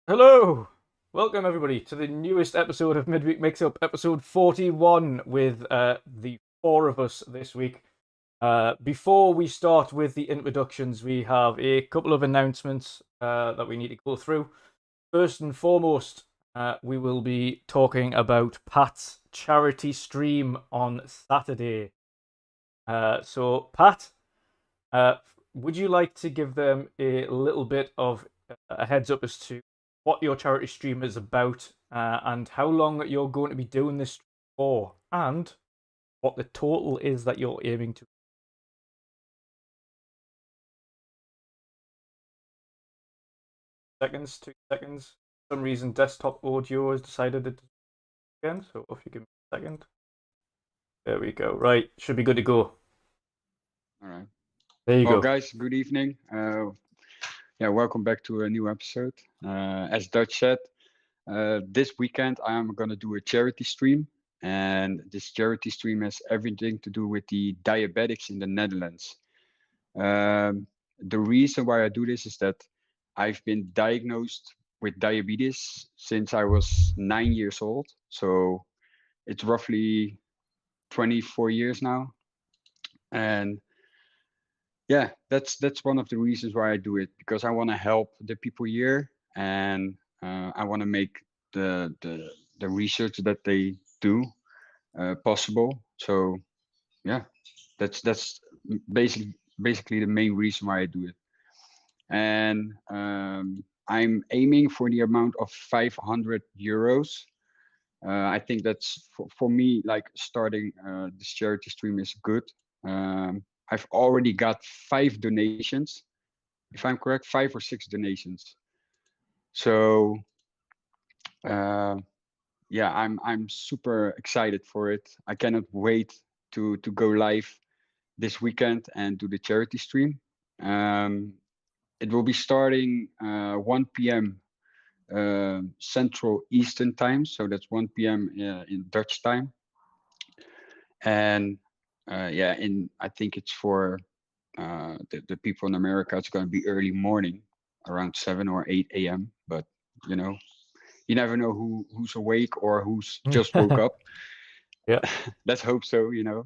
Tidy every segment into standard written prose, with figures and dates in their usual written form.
Hello! Welcome everybody to the newest episode of Midweek Mix-Up, episode 41 with the four of us this week. Before we start with the introductions, we have a couple of announcements that we need to go through. First and foremost, we will be talking about Pat's charity stream on Saturday. So Pat, would you like to give them a little bit of a heads up as to what your charity stream is about, and how long you're going to be doing this for, and what the total is that you're aiming to? Seconds, 2 seconds. For some reason, desktop audio has decided it again, so if you give me a second. There we go. Right, should be good to go. All right. There you Well, go. guys, good evening. Welcome back to a new episode. As Dutch said, this weekend I am going to do a charity stream, and this charity stream has everything to do with the diabetics in the Netherlands. The reason why I do this is that I've been diagnosed with diabetes since I was 9 years old. So it's roughly 24 years now. And yeah, that's one of the reasons why I do it, because I want to help the people here, and I want to make the research that they do possible. So yeah, that's basically the main reason why I do it. And I'm aiming for the amount of 500 euros. I think that's for me, like, starting this charity stream is good. I've already got 5 donations, if I'm correct, 5 or 6 donations. So uh, yeah, I'm super excited for it. I cannot wait to go live this weekend and do the charity stream. Um, it will be starting 1 p.m. Central Eastern time, so that's 1 p.m. In Dutch time. And yeah, in I think it's for the people in America, it's going to be early morning, around 7 or 8 a.m. But you know, you never know who's awake or who's just woke up. Yeah, Let's hope so, you know.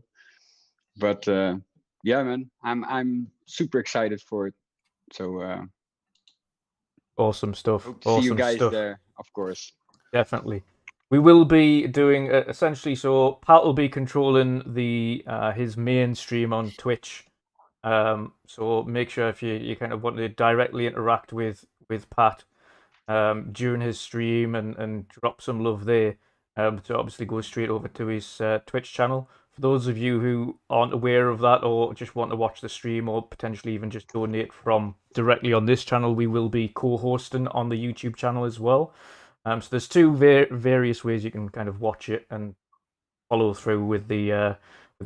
But yeah, man, I'm super excited for it. So awesome stuff. hope to see you Awesome guys stuff. there, of course. Definitely. We will be doing essentially. So Pat will be controlling the his main stream on Twitch. So make sure if you kind of want to directly interact with Pat during his stream and drop some love there, to obviously go straight over to his Twitch channel. For those of you who aren't aware of that or just want to watch the stream or potentially even just donate from directly on this channel, we will be co-hosting on the YouTube channel as well. So there's two various ways you can kind of watch it and follow through with the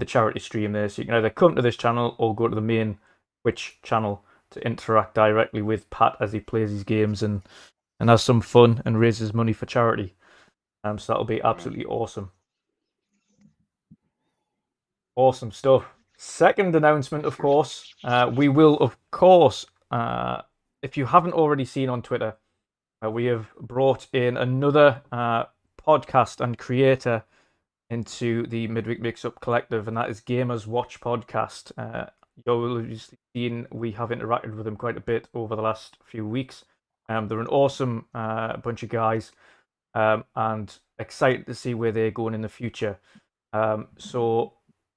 charity stream there. So you can either come to this channel or go to the main Twitch channel to interact directly with Pat as he plays his games and has some fun and raises money for charity. So that'll be All right. absolutely awesome. Awesome stuff. Second announcement, of course, we will, of course, if you haven't already seen on Twitter, we have brought in another podcast and creator into the Midweek Mix-Up Collective, and that is Gamers Watch Podcast. You'll have seen we have interacted with them quite a bit over the last few weeks. They're an awesome bunch of guys, and excited to see where they're going in the future. So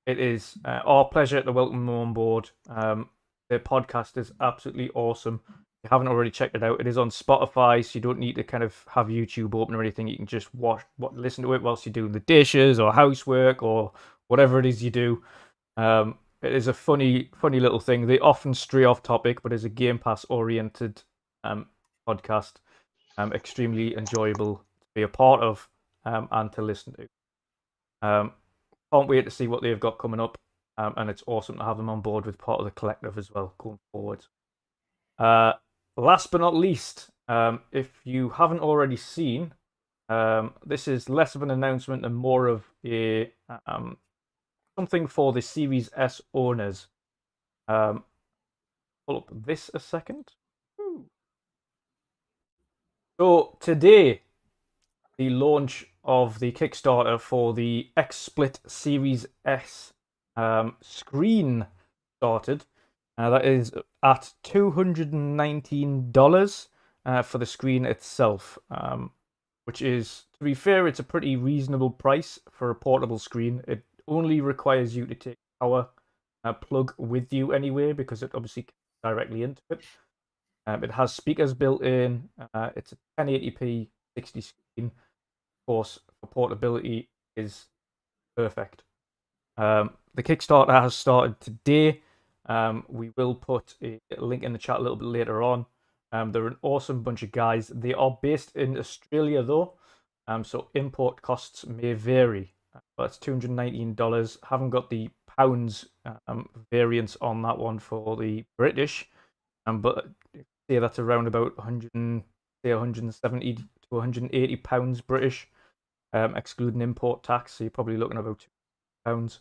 it is our pleasure to welcome them on board. Their podcast is absolutely awesome. If you haven't already checked it out, it is on Spotify, so you don't need to kind of have YouTube open or anything. You can just listen to it whilst you're doing the dishes or housework or whatever it is you do. It is a funny little thing. They often stray off topic, but as a Game Pass oriented podcast, extremely enjoyable to be a part of and to listen to. Can't wait to see what they've got coming up, and it's awesome to have them on board with part of the collective as well going forward. Last but not least, if you haven't already seen, this is less of an announcement and more of a something for the Series S owners. Pull up this a second. So today, the launch of the Kickstarter for the XSplit Series S screen started. That is at $219 for the screen itself, which is, to be fair, it's a pretty reasonable price for a portable screen. It only requires you to take a power plug with you anyway, because it obviously connects directly into it. It has speakers built in. It's a 1080p 60 screen. Of course, for portability is perfect. The Kickstarter has started today. We will put a link in the chat a little bit later on. They're an awesome bunch of guys. They are based in Australia though, so import costs may vary. But it's $219. Haven't got the pounds variance on that one for the British, but say that's around about 170 to 180 pounds British, excluding import tax. So you're probably looking at about £2.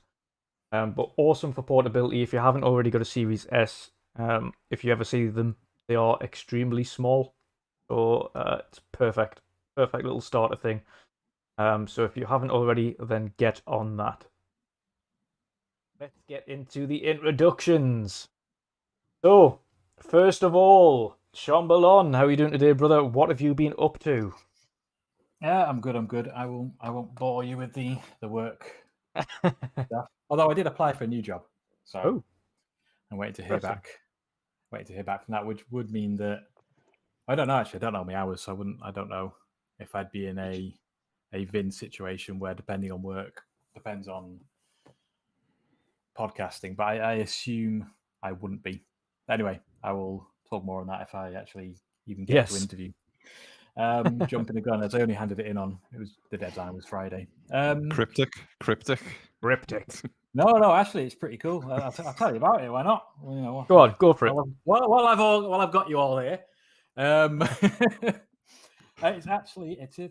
But awesome for portability. If you haven't already got a Series S, if you ever see them, they are extremely small. So it's perfect little starter thing. So if you haven't already, then get on that. Let's get into the introductions. So, first of all, Shomberlon, how are you doing today, brother? What have you been up to? Yeah, I'm good. I won't bore you with the work stuff. Although I did apply for a new job, so I'm waiting to hear back. Waiting to hear back from that, which would mean that I don't know. Actually, I don't know my hours, so I don't know if I'd be in a Vin situation where, depending on work, depends on podcasting. But I assume I wouldn't be. Anyway, I will talk more on that if I actually even get to interview. Jumping the gun, as I only handed it in on. The deadline was Friday. Cryptic. No, actually, it's pretty cool. I'll tell you about it. Why not? You know, go on, go for it. While I've got you all here, it's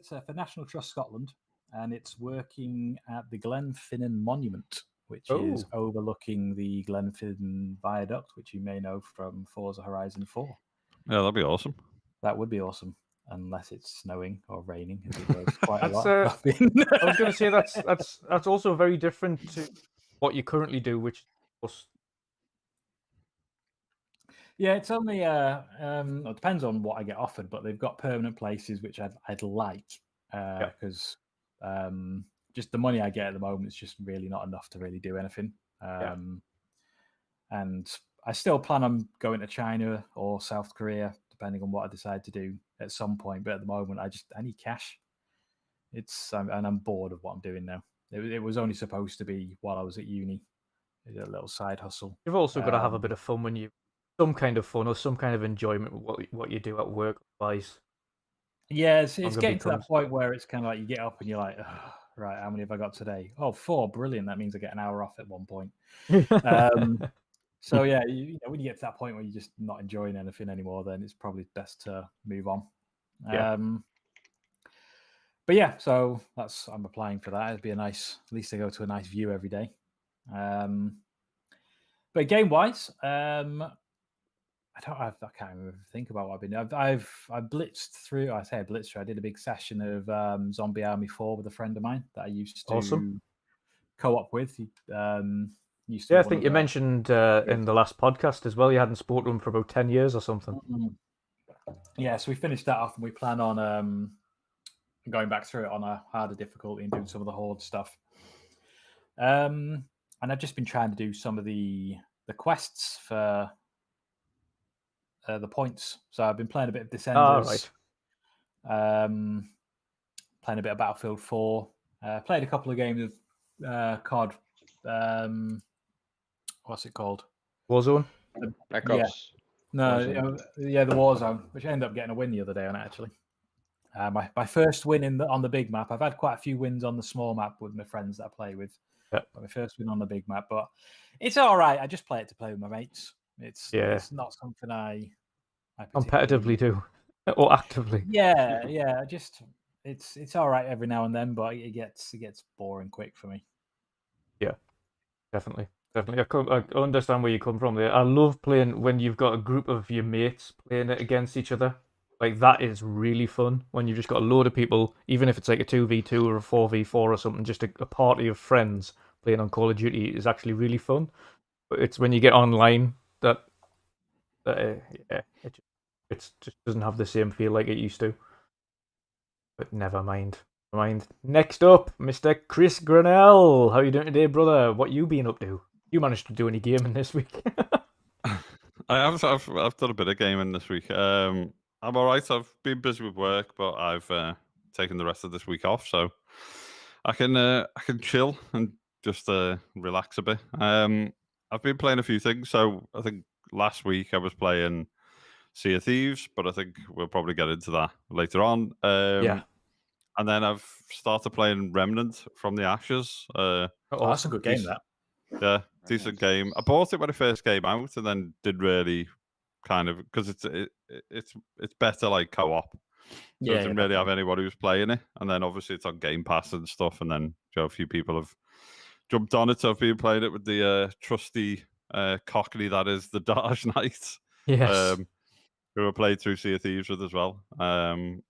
for National Trust Scotland, and it's working at the Glenfinnan Monument, which is overlooking the Glenfinnan Viaduct, which you may know from Forza Horizon 4. Yeah, that'd be awesome. That would be awesome, unless it's snowing or raining, as it does quite a lot. I was going to say that's also very different to what you currently do, which was... Yeah, it's only it depends on what I get offered, but they've got permanent places which I'd like, because just the money I get at the moment is just really not enough to really do anything. And I still plan on going to China or South Korea, depending on what I decide to do at some point. But at the moment, I need cash. And I'm bored of what I'm doing now. It was only supposed to be while I was at uni, a little side hustle. You've also got to have a bit of fun when you, some kind of fun or some kind of enjoyment with what you do at work, wise. Yeah, it's getting to that point where it's kind of like you get up and you're like, oh, right, how many have I got today? Oh, 4, brilliant. That means I get an hour off at one point. So yeah, when you get to that point where you're just not enjoying anything anymore, then it's probably best to move on. But yeah, so I'm applying for that. It'd be a nice, at least I go to a nice view every day. But game wise, I can't even think about what I've been doing. I blitzed through. I say I blitzed through. I did a big session of Zombie Army 4 with a friend of mine that I used to co-op with. I think you mentioned in the last podcast as well. You hadn't spoken to him for about 10 years or something. Yeah, so we finished that off, and we plan on going back through it on a harder difficulty and doing some of the horde stuff. And I've just been trying to do some of the quests for the points. So I've been playing a bit of Descenders, playing a bit of Battlefield 4, played a couple of games of COD. What's it called? Warzone? Black Ops. No, the Warzone, which I ended up getting a win the other day on it, actually. My first win on the big map. I've had quite a few wins on the small map with my friends that I play with. But my first win on the big map. But it's all right. I just play it to play with my mates. It's not something I competitively do or actively. Yeah. Just it's all right every now and then, but it gets boring quick for me. Yeah, definitely. I understand where you come from there. I love playing when you've got a group of your mates playing it against each other. Like that is really fun when you've just got a load of people, even if it's like a 2v2 or a 4v4 or something, just a party of friends playing on Call of Duty is actually really fun. But it's when you get online that yeah, it just doesn't have the same feel like it used to. But never mind. Never mind. Next up, Mr. Chris Grannell. How you doing today, brother? What you been up to? You managed to do any gaming this week? I've done a bit of gaming this week. I'm all right. I've been busy with work, but I've taken the rest of this week off, so I can chill and just relax a bit. I've been playing a few things. So I think last week I was playing Sea of Thieves, but I think we'll probably get into that later on. Yeah. And then I've started playing Remnant from the Ashes. Oh, that's a good game, Decent- that. Yeah, decent game. I bought it when it first came out, and then did really kind of because it's better like co-op. So Yeah, I didn't really have definitely. anybody who's playing it, and then obviously it's on Game Pass and stuff, and then a few people have jumped on it. So I've been playing it with the trusty Cockney that is the Darsh Knight, Yes. who I played through Sea of Thieves with as well.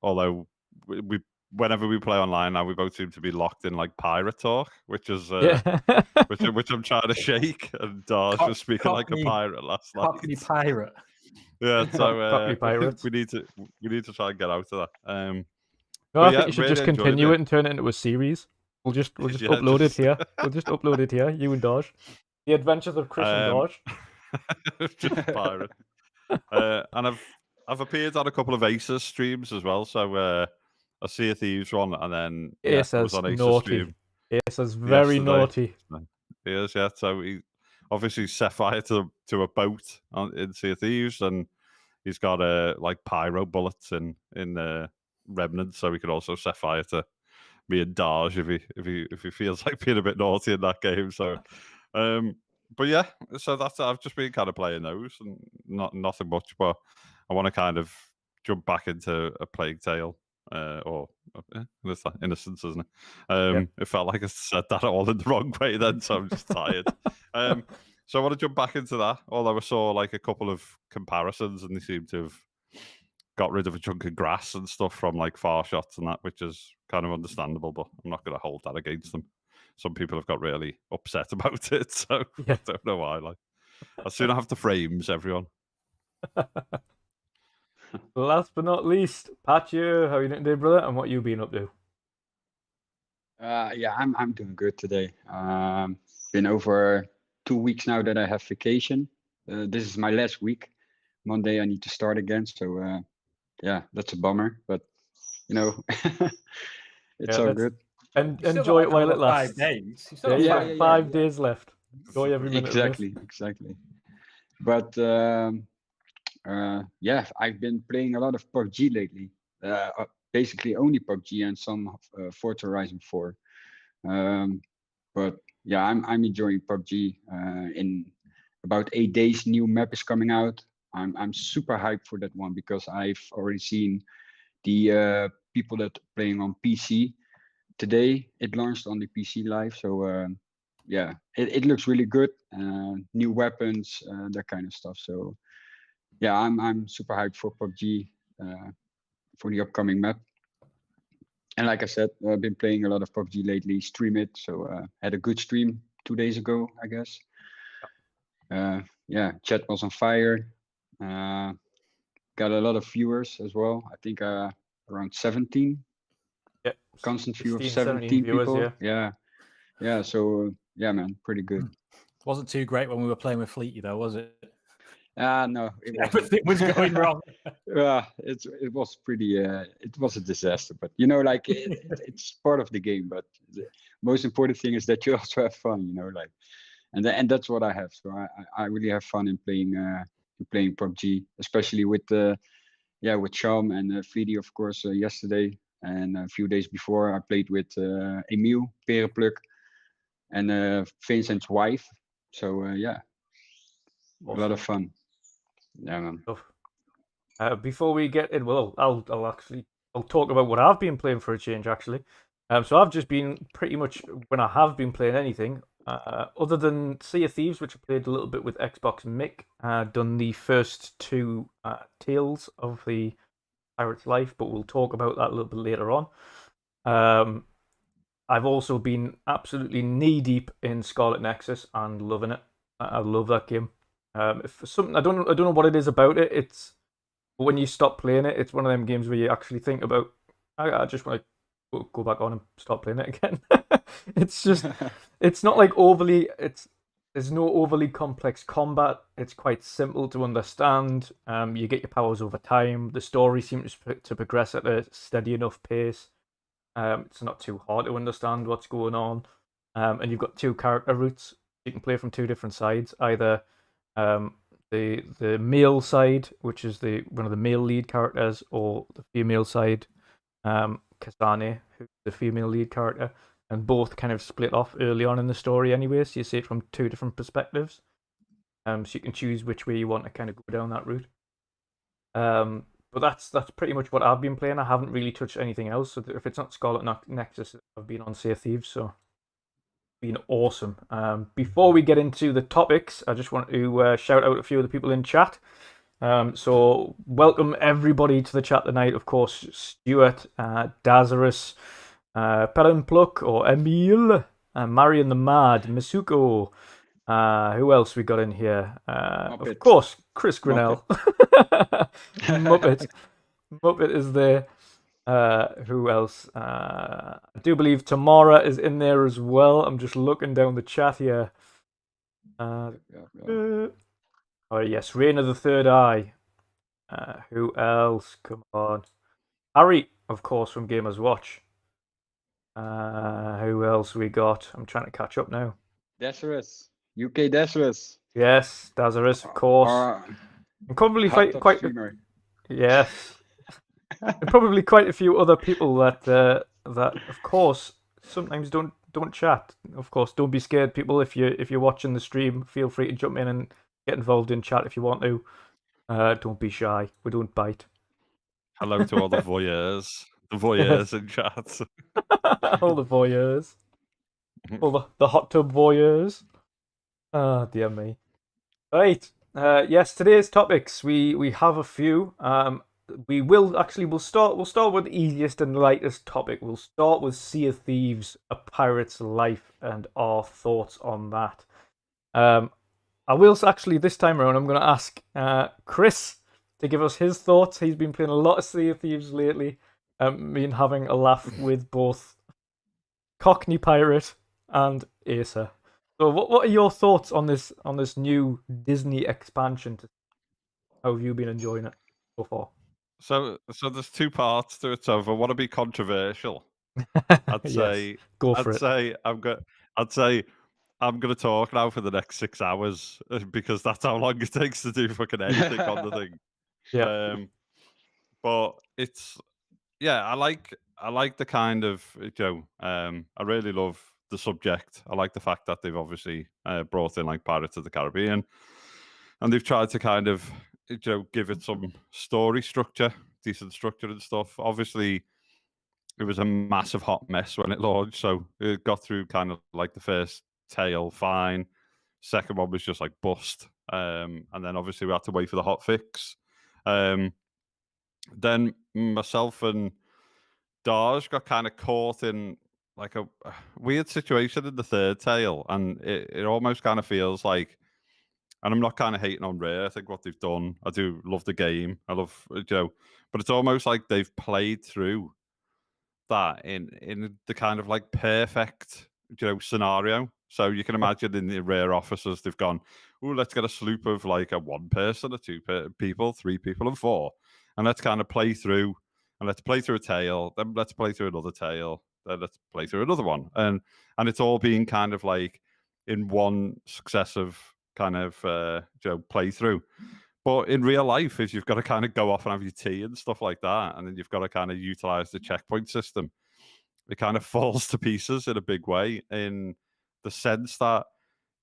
Although we whenever we play online now, we both seem to be locked in like pirate talk, which is Yeah. which I'm trying to shake. And Darsh was speaking like a pirate last night. Cockney pirate. Yeah, so Cockney pirates. we need to try and get out of that. No, But I yeah, think you should really just enjoyed continue it. it and turn it into a series. We'll just Yeah, upload it just- here. We'll just upload it here. You and Dodge. The Adventures of Chris and Dodge. just pirate. And I've appeared on a couple of Aces streams as well. So a Sea of Thieves one, and then I was Aces on Aces naughty. stream Aces very yesterday. naughty. He is, yeah. So he obviously set fire to a boat in Sea of Thieves, and he's got like pyro bullets in Remnant, so he could also set fire to me and Darge if he feels like being a bit naughty in that game. So, but yeah, so that's I've just been kind of playing those and nothing much, but I want to kind of jump back into a Plague Tale. Or it's that Innocence, isn't it? It felt like I said that all in the wrong way then, so I'm just tired. So I want to jump back into that. Although I saw like a couple of comparisons, and they seem to have got rid of a chunk of grass and stuff from like far shots and that, which is kind of understandable. But I'm not going to hold that against them. Some people have got really upset about it, so Yeah. I don't know why. Like, I soon have the frames, everyone. Last but not least, Patchu, how you doing today, brother? And what you been up to? Yeah, I'm doing good today. Been over 2 weeks now that I have vacation. This is my last week. Monday I need to start again, so yeah, that's a bummer, but you know, it's all good. And You still enjoy got it while it another 5 lasts. days. You Yeah, still got you Yeah, got yeah, 5 yeah. days left. Enjoy every minute Exactly. But yeah, I've been playing a lot of PUBG lately. Basically only PUBG and some Forza Horizon 4. But yeah, I'm enjoying PUBG. In about 8 days, new map is coming out. I'm super hyped for that one because I've already seen the people that are playing on PC. Today it launched on the PC live, so yeah, it looks really good. New weapons, that kind of stuff. So yeah, I'm super hyped for PUBG, for the upcoming map. And like I said, I've been playing a lot of PUBG lately. Stream it, so had a good stream 2 days ago, I guess. Yeah, chat was on fire. Got a lot of viewers as well. I think around 17 Yeah. constant view of 16, 17 17 viewers, people. yeah. Yeah. So yeah, man, pretty good. Wasn't too great when we were playing with Fleety, though, was it? No, it wasn't. Everything was going wrong. Yeah, it was pretty. It was a disaster, but you know, like it's part of the game. But the most important thing is that you also have fun. You know, like, and that's what I have. So I really have fun in playing PUBG, especially with with Shom and Vidi, of course, yesterday, and a few days before I played with Emil Perepluk and Vincent's wife. So yeah, a lot of fun. Yeah, man. Before we get in, well, I'll talk about what I've been playing for a change, actually. So I've just been pretty much, when I have been playing anything, other than Sea of Thieves, which I played a little bit with Xbox Mick, done the first 2 Tales of the pirate's life, but we'll talk about that a little bit later on. I've also been absolutely knee deep in Scarlet Nexus and loving it. I love that game. If something I don't know what it is about it. It's when you stop playing it, it's one of them games where you actually think about. I just want to go back on and start playing it again. It's just it's not like overly. There's no overly complex combat. It's quite simple to understand. You get your powers over time. The story seems to progress at a steady enough pace. It's not too hard to understand what's going on. And you've got two character routes. You can play from two different sides. Either the male side, which is one of the male lead characters, or the female side, Kasane, who's the female lead character. And both kind of split off early on in the story anyway, so you see it from two different perspectives. So you can choose which way you want to kind of go down that route. But that's pretty much what I've been playing. I haven't really touched anything else. So if it's not Scarlet Nexus, I've been on Sea of Thieves, so it's been awesome. Before we get into the topics, I just want to shout out a few of the people in chat. So welcome everybody to the chat tonight. Of course, Stuart, Dazarus, Pluck or Emil, Marion the Mad, Misuko. Who else we got in here? Of course, Chris Grannell. Muppet. Muppet is there. Who else? I do believe Tamara is in there as well. I'm just looking down the chat here. Oh yes, Reign of the Third Eye. Who else? Come on. Harry, of course, from Gamers Watch. Who else we got? I'm trying to catch up now. Desirus. UK Desirus. Yes, Dazarus, of course. And probably quite streamer. Yes. And probably quite a few other people that of course sometimes don't chat. Of course, don't be scared, people. If you're watching the stream, feel free to jump in and get involved in chat if you want to. Don't be shy. We don't bite. Hello to all the voyeurs. The voyeurs in chat. All the voyeurs. All the hot tub voyeurs. Ah, dear me. Right. Yes, today's topics. We have a few. We'll start with the easiest and lightest topic. We'll start with Sea of Thieves, A Pirate's Life, and our thoughts on that. I will actually this time around. I'm going to ask Chris to give us his thoughts. He's been playing a lot of Sea of Thieves lately. Been having a laugh with both Cockney Pirate and Acer. So, what are your thoughts on this new Disney expansion? How have you been enjoying it so far? So there's two parts to it. So if I want to be controversial, I'd say go for it. I'd say I'm gonna talk now for the next 6 hours because that's how long it takes to do fucking anything on the thing. Yeah. But it's I like the kind of I really love the subject. I like the fact that they've obviously brought in like Pirates of the Caribbean, and they've tried to kind of give it some story structure, decent structure and stuff. Obviously, it was a massive hot mess when it launched, so it got through kind of like the first tale fine. Second one was just like bust, and then obviously we had to wait for the hot fix. Then myself and Daj got kind of caught in like a weird situation in the third tale, and it almost kind of feels like, and I'm not kind of hating on Rare. I think what they've done, I do love the game. I love but it's almost like they've played through that in the kind of like perfect scenario. So you can imagine in the Rare offices they've gone, oh, let's get a sloop of like a 1 person, a 2 people, 3 people, and 4, and let's kind of play through. And let's play through a tale, then let's play through another tale, then let's play through another one. And it's all being kind of like in one successive kind of playthrough. But in real life, is you've got to kind of go off and have your tea and stuff like that, and then you've got to kind of utilize the checkpoint system. It kind of falls to pieces in a big way, in the sense that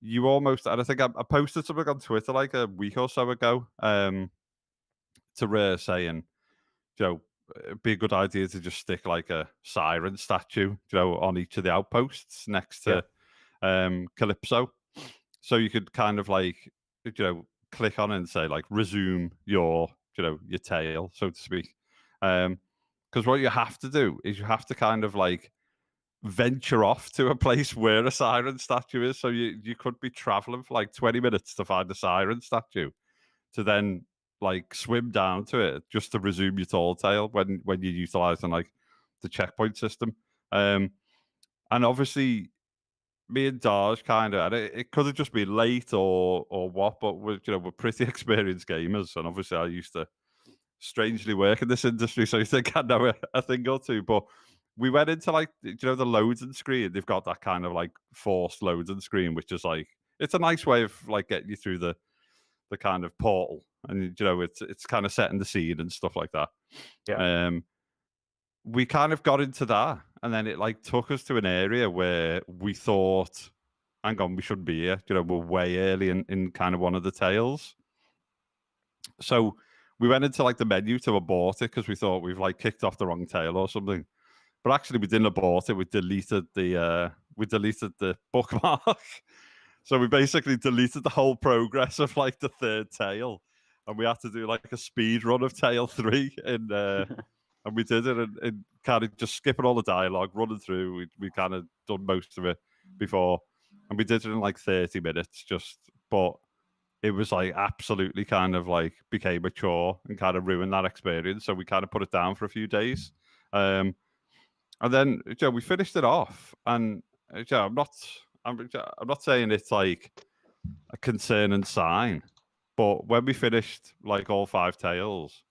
you almost, and I think I posted something on Twitter like a week or so ago, to Rare saying, it'd be a good idea to just stick like a siren statue, on each of the outposts next to Calypso, so you could kind of like, click on it and say like resume your, your tale, so to speak, Because what you have to do is you have to kind of like venture off to a place where a siren statue is. So you could be traveling for like 20 minutes to find a siren statue, to then like swim down to it just to resume your tall tale when you're utilizing like the checkpoint system. And obviously me and Daj kind of, and it could have just been late or what, but we're pretty experienced gamers, and obviously I used to strangely work in this industry, so you think I know a thing or two. But we went into like, the loading screen. They've got that kind of like forced loading screen, which is like, it's a nice way of like getting you through the kind of portal, and it's kind of setting the scene and stuff like that. Yeah. We kind of got into that, and then it like took us to an area where we thought, hang on, we shouldn't be here. We're way early in kind of one of the tales. So we went into like the menu to abort it because we thought we've like kicked off the wrong tale or something. But actually we didn't abort it. We deleted the bookmark. So we basically deleted the whole progress of like the third tale, and we had to do like a speed run of tale 3 and we did it and kind of just skipping all the dialogue, running through. We kind of done most of it before, and we did it in like 30 minutes but it was like absolutely kind of like became a chore and kind of ruined that experience. So we kind of put it down for a few days. And then we finished it off, and I'm not saying it's like a concerning sign, but when we finished like all 5 tales,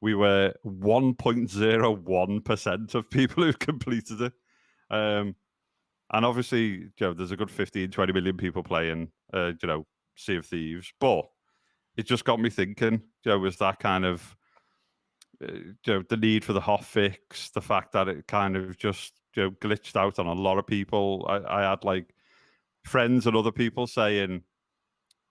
we were 1.01% of people who completed it. And obviously, there's a good 15-20 million people playing, Sea of Thieves, but it just got me thinking, was that kind of, the need for the hot fix, the fact that it kind of just, glitched out on a lot of people. I had like friends and other people saying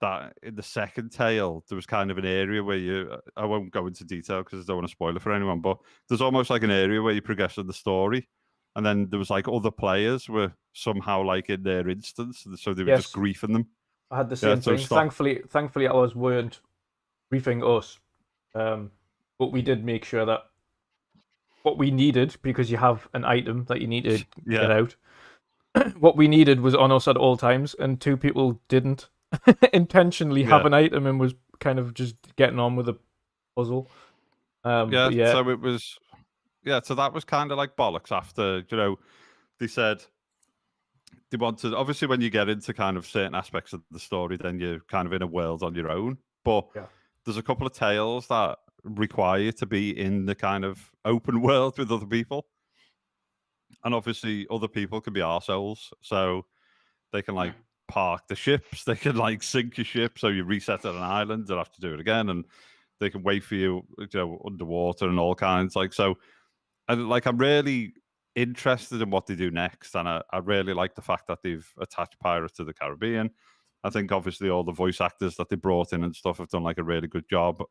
that in the second tale, there was kind of an area where I won't go into detail because I don't want to spoil it for anyone, but there's almost like an area where you progress in the story. And then there was like other players were somehow like in their instance, so they were just griefing them. I had the same thing. Thankfully, ours weren't griefing us, but we did make sure that what we needed, because you have an item that you need to get out, what we needed was on us at all times, and 2 people didn't intentionally have an item and was kind of just getting on with the puzzle. So it was, so that was kind of like bollocks after, they said they wanted, obviously when you get into kind of certain aspects of the story, then you're kind of in a world on your own. But there's a couple of tales that require you to be in the kind of open world with other people. And obviously other people can be arseholes. So they can like park the ships, they can like sink your ship, so you reset at an island and have to do it again, and they can wait for you, underwater and all kinds. Like, so I'm really interested in what they do next, and I really like the fact that they've attached Pirates of the Caribbean. I think obviously all the voice actors that they brought in and stuff have done like a really good job.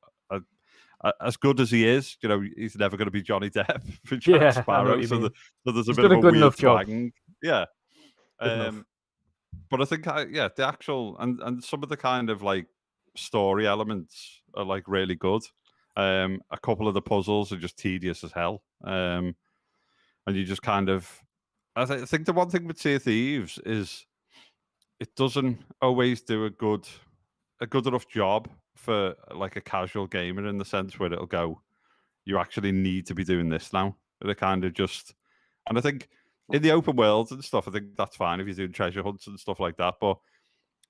As good as he is, he's never going to be Johnny Depp for Jack Sparrow, so there's a bit of a weird twang. Yeah. But I think, the actual and some of the kind of like story elements are like really good. A couple of the puzzles are just tedious as hell. And you just kind of, I think the one thing with Sea of Thieves is it doesn't always do a good enough job for like a casual gamer, in the sense where it'll go, you actually need to be doing this now. It kind of just, and I think in the open worlds and stuff, I think that's fine if you're doing treasure hunts and stuff like that. But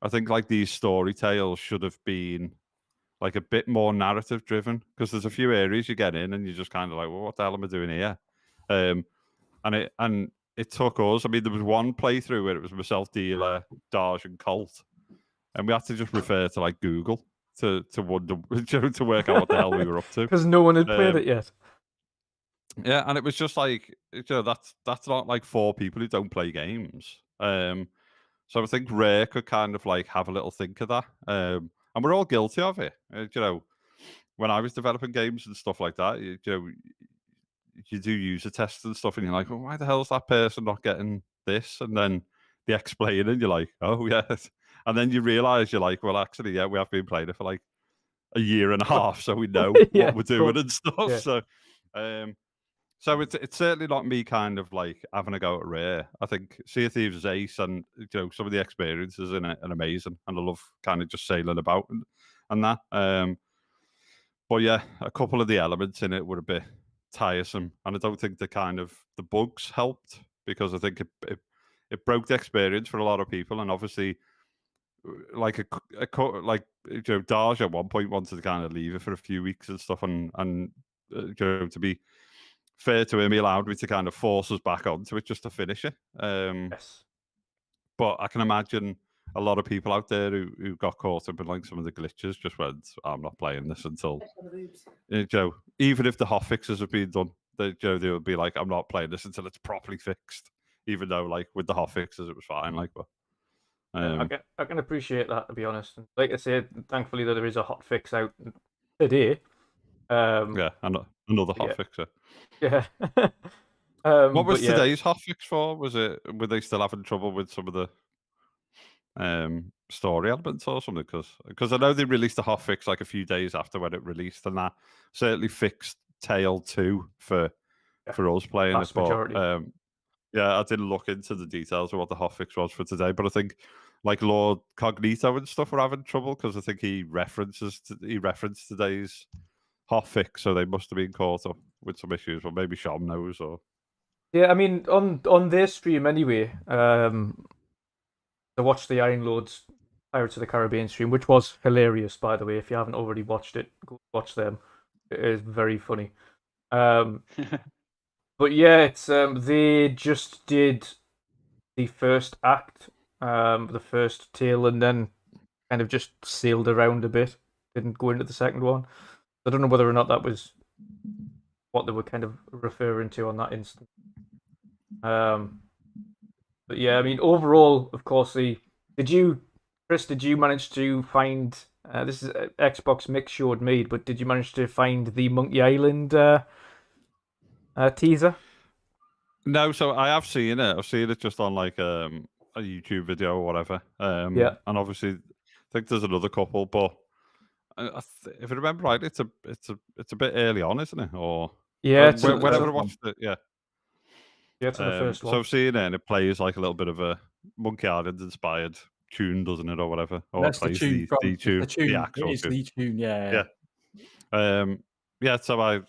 I think like these story tales should have been like a bit more narrative driven, because there's a few areas you get in and you're just kind of like, well, what the hell am I doing here? And it took us, I mean, there was one playthrough where it was myself, Dealer, Daj, and Colt, and we had to just refer to like Google to wonder to work out what the hell we were up to, because no one had played it yet. Yeah, and it was just like, that's not like for people who don't play games. So I think Rare could kind of like have a little think of that. And we're all guilty of it. When I was developing games and stuff like that, you do user tests and stuff, and you're like, well, why the hell is that person not getting this? And then they explain it, and you're like, oh, yes. And then you realize you're like, well, actually, yeah, we have been playing it for like a year and a half, so we know what we're doing and stuff. Yeah. So So it's certainly not me kind of like having a go at Rare. I think Sea of Thieves is ace, and some of the experiences in it are amazing, and I love kind of just sailing about and that. But yeah, a couple of the elements in it were a bit tiresome, and I don't think the bugs helped, because I think it broke the experience for a lot of people, and obviously, like Darj at one point wanted to kind of leave it for a few weeks and stuff, and to be fair to him, he allowed me to kind of force us back onto it just to finish it. Yes. But I can imagine a lot of people out there who got caught up in like some of the glitches just went, I'm not playing this until, even if the hot fixes have been done, they would be like, I'm not playing this until it's properly fixed, even though like with the hot fixes it was fine. Like, but I can appreciate that, to be honest. And like I said, thankfully that there is a hot fix out today. Yeah, another hot fixer. Yeah. What was today's hot fix for? Were they still having trouble with some of the story elements or something? Because I know they released a hot fix like a few days after when it released, and that certainly fixed Tail 2 for us playing it. But yeah, I didn't look into the details of what the hot fix was for today, but I think like Lord Cognito and stuff were having trouble, because I think he referenced today's hot fix, so they must have been caught up with some issues, or maybe Shom knows. Or yeah, I mean on their stream anyway. I watched the Iron Lords Pirates of the Caribbean stream, which was hilarious, by the way. If you haven't already watched it, go watch them. It is very funny. But yeah, it's they just did the first act, the first tale, and then kind of just sailed around a bit. Didn't go into the second one. I don't know whether or not that was what they were kind of referring to on that instant. But yeah, I mean, overall, of course, Chris, did you manage to find, this is Xbox Mix showed me, but did you manage to find the Monkey Island teaser? No, so I have seen it. I've seen it just on like a YouTube video or whatever. Yeah. And obviously, I think there's another couple, but if I remember right, it's a bit early on, isn't it? Or yeah, it's whenever I watched it, yeah. Yeah, it's the first one. So I've seen it, and it plays like a little bit of a Monkey Island inspired tune, doesn't it, or whatever? Or That's it plays the tune. the actual it is tune. the tune, yeah. Yeah. So I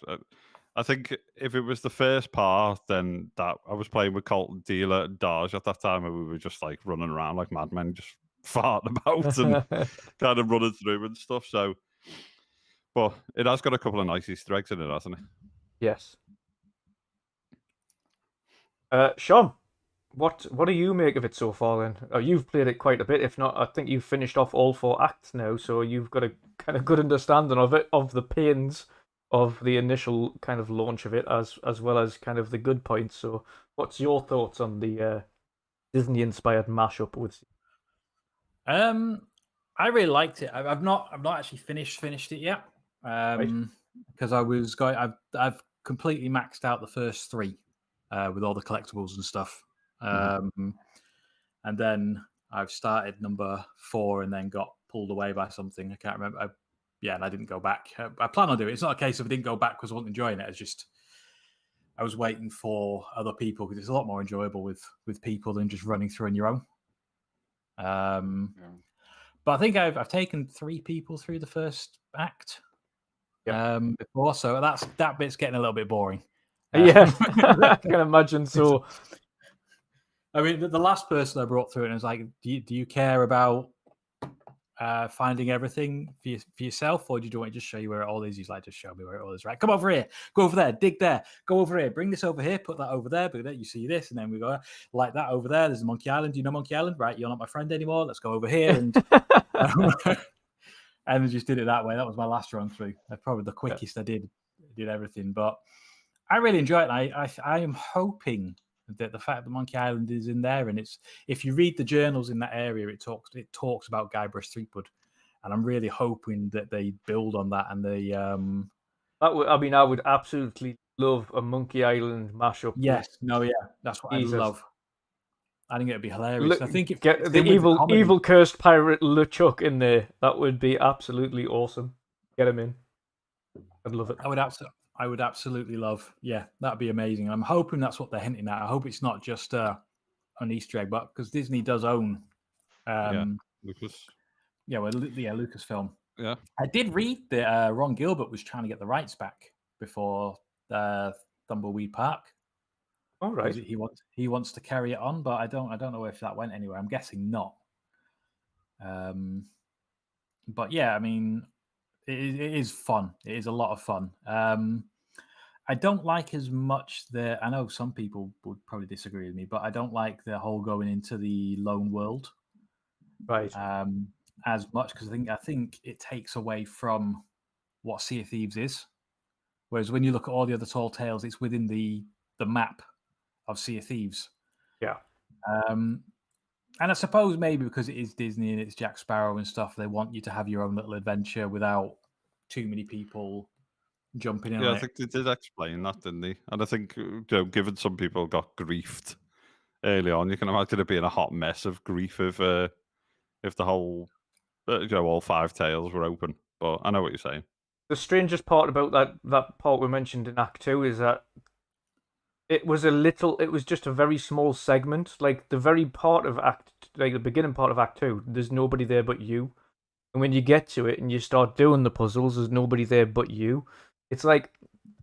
think if it was the first part, then that I was playing with Colton, Dealer, and Darj at that time, and we were just like running around like madmen, just farting about and kind of running through and stuff. So, but it has got a couple of nice Easter eggs in it, hasn't it? Yes. Shom, what do you make of it so far then? Oh, you've played it quite a bit. If not, I think you've finished off all 4 acts now, so you've got a kind of good understanding of it, of the pains of the initial kind of launch of it, as well as kind of the good points. So what's your thoughts on the Disney-inspired mashup with? I really liked it. I've not actually finished it yet. Because I've completely maxed out the first 3 with all the collectibles and stuff. And then I've started number 4 and then got pulled away by something. I can't remember. And I didn't go back. I plan on doing it. It's not a case of I didn't go back because I wasn't enjoying it. It's just I was waiting for other people, because it's a lot more enjoyable with people than just running through on your own. But I think I've taken 3 people through the first act before, so that bit's getting a little bit boring. Yeah, I can imagine so. I mean, the last person I brought through it, and I was like, do you care about finding everything for yourself, or do you want me to just show you where it all is? He's like, just show me where it all is. Right, come over here, go over there, dig there, go over here, bring this over here, put that over there, but then you see this, and then we go like that over there. There's Monkey Island. Do you know Monkey Island? Right, you're not my friend anymore. Let's go over here, and and I just did it that way. That was my last run through. That's probably the quickest I did everything, but I really enjoy it. I am hoping that the fact that Monkey Island is in there, and it's, if you read the journals in that area, it talks about Guybrush Threepwood, and I'm really hoping that they build on that, and they I would absolutely love a Monkey Island mashup. Yes, that's what I love. I think it'd be hilarious. I think get the evil cursed pirate LeChuck in there. That would be absolutely awesome. Get him in. I'd love it. I would absolutely love. Yeah, that'd be amazing. I'm hoping that's what they're hinting at. I hope it's not just an Easter egg, but because Disney does own, Lucas. yeah, well, yeah, Lucasfilm. Yeah. I did read that Ron Gilbert was trying to get the rights back before Tumbleweed Park. All right. He wants to carry it on, but I don't know if that went anywhere. I'm guessing not. But yeah, I mean, it is fun. It is a lot of fun. I don't like as much I know some people would probably disagree with me, but I don't like the whole going into the lone world. Right. As much because I think it takes away from what Sea of Thieves is. Whereas when you look at all the other Tall Tales, it's within the map of Sea of Thieves. Yeah. And I suppose maybe because it is Disney and it's Jack Sparrow and stuff, they want you to have your own little adventure without too many people jumping in. Yeah, on I think they did explain that, didn't they? And I think, given some people got griefed early on, you can imagine it being a hot mess of grief if the whole, all 5 tails were open. But I know what you're saying. The strangest part about that part we mentioned in Act 2 is that it was just a very small segment. Like the very part of the beginning part of Act 2, there's nobody there but you. And when you get to it and you start doing the puzzles, there's nobody there but you. It's like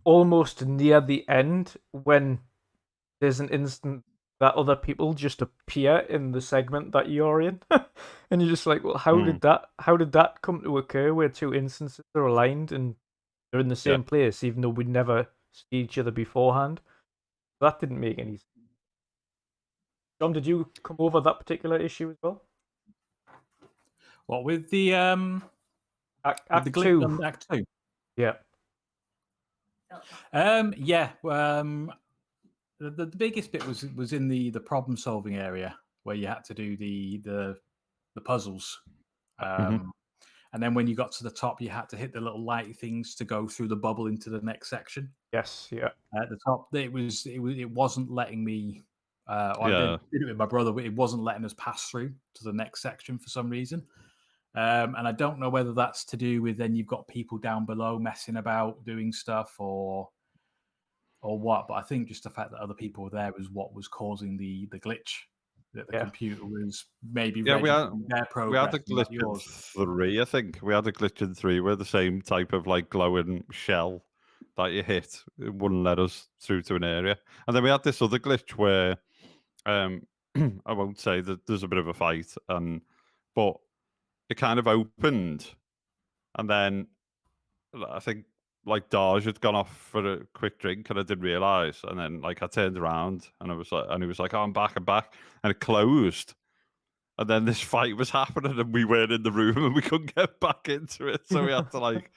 almost near the end when there's an instant that other people just appear in the segment that you're in. And you're just like, well, how did that come to occur where 2 instances are aligned and they're in the same place, even though we never see each other beforehand? That didn't make any sense. John, did you come over that particular issue as well? What with the Act with the glitch 2? on Act 2? Yeah. The biggest bit was in the problem solving area where you had to do the puzzles. And then when you got to the top, you had to hit the little light things to go through the bubble into the next section. Yes, yeah. At the top, it wasn't letting me. I did it with my brother, but it wasn't letting us pass through to the next section for some reason. And I don't know whether that's to do with then you've got people down below messing about doing stuff or what. But I think just the fact that other people were there was what was causing the glitch. That the computer was maybe we had their progress. We had a glitch in 3, I think. We had a glitch in 3 where the same type of like glowing shell that you hit, it wouldn't let us through to an area. And then we had this other glitch where I won't say that there's a bit of a fight, but it kind of opened, and then I think like Daj had gone off for a quick drink, and I didn't realise. And then like I turned around, and he was like, "Oh, I'm back," and it closed. And then this fight was happening, and we weren't in the room, and we couldn't get back into it, so we had to like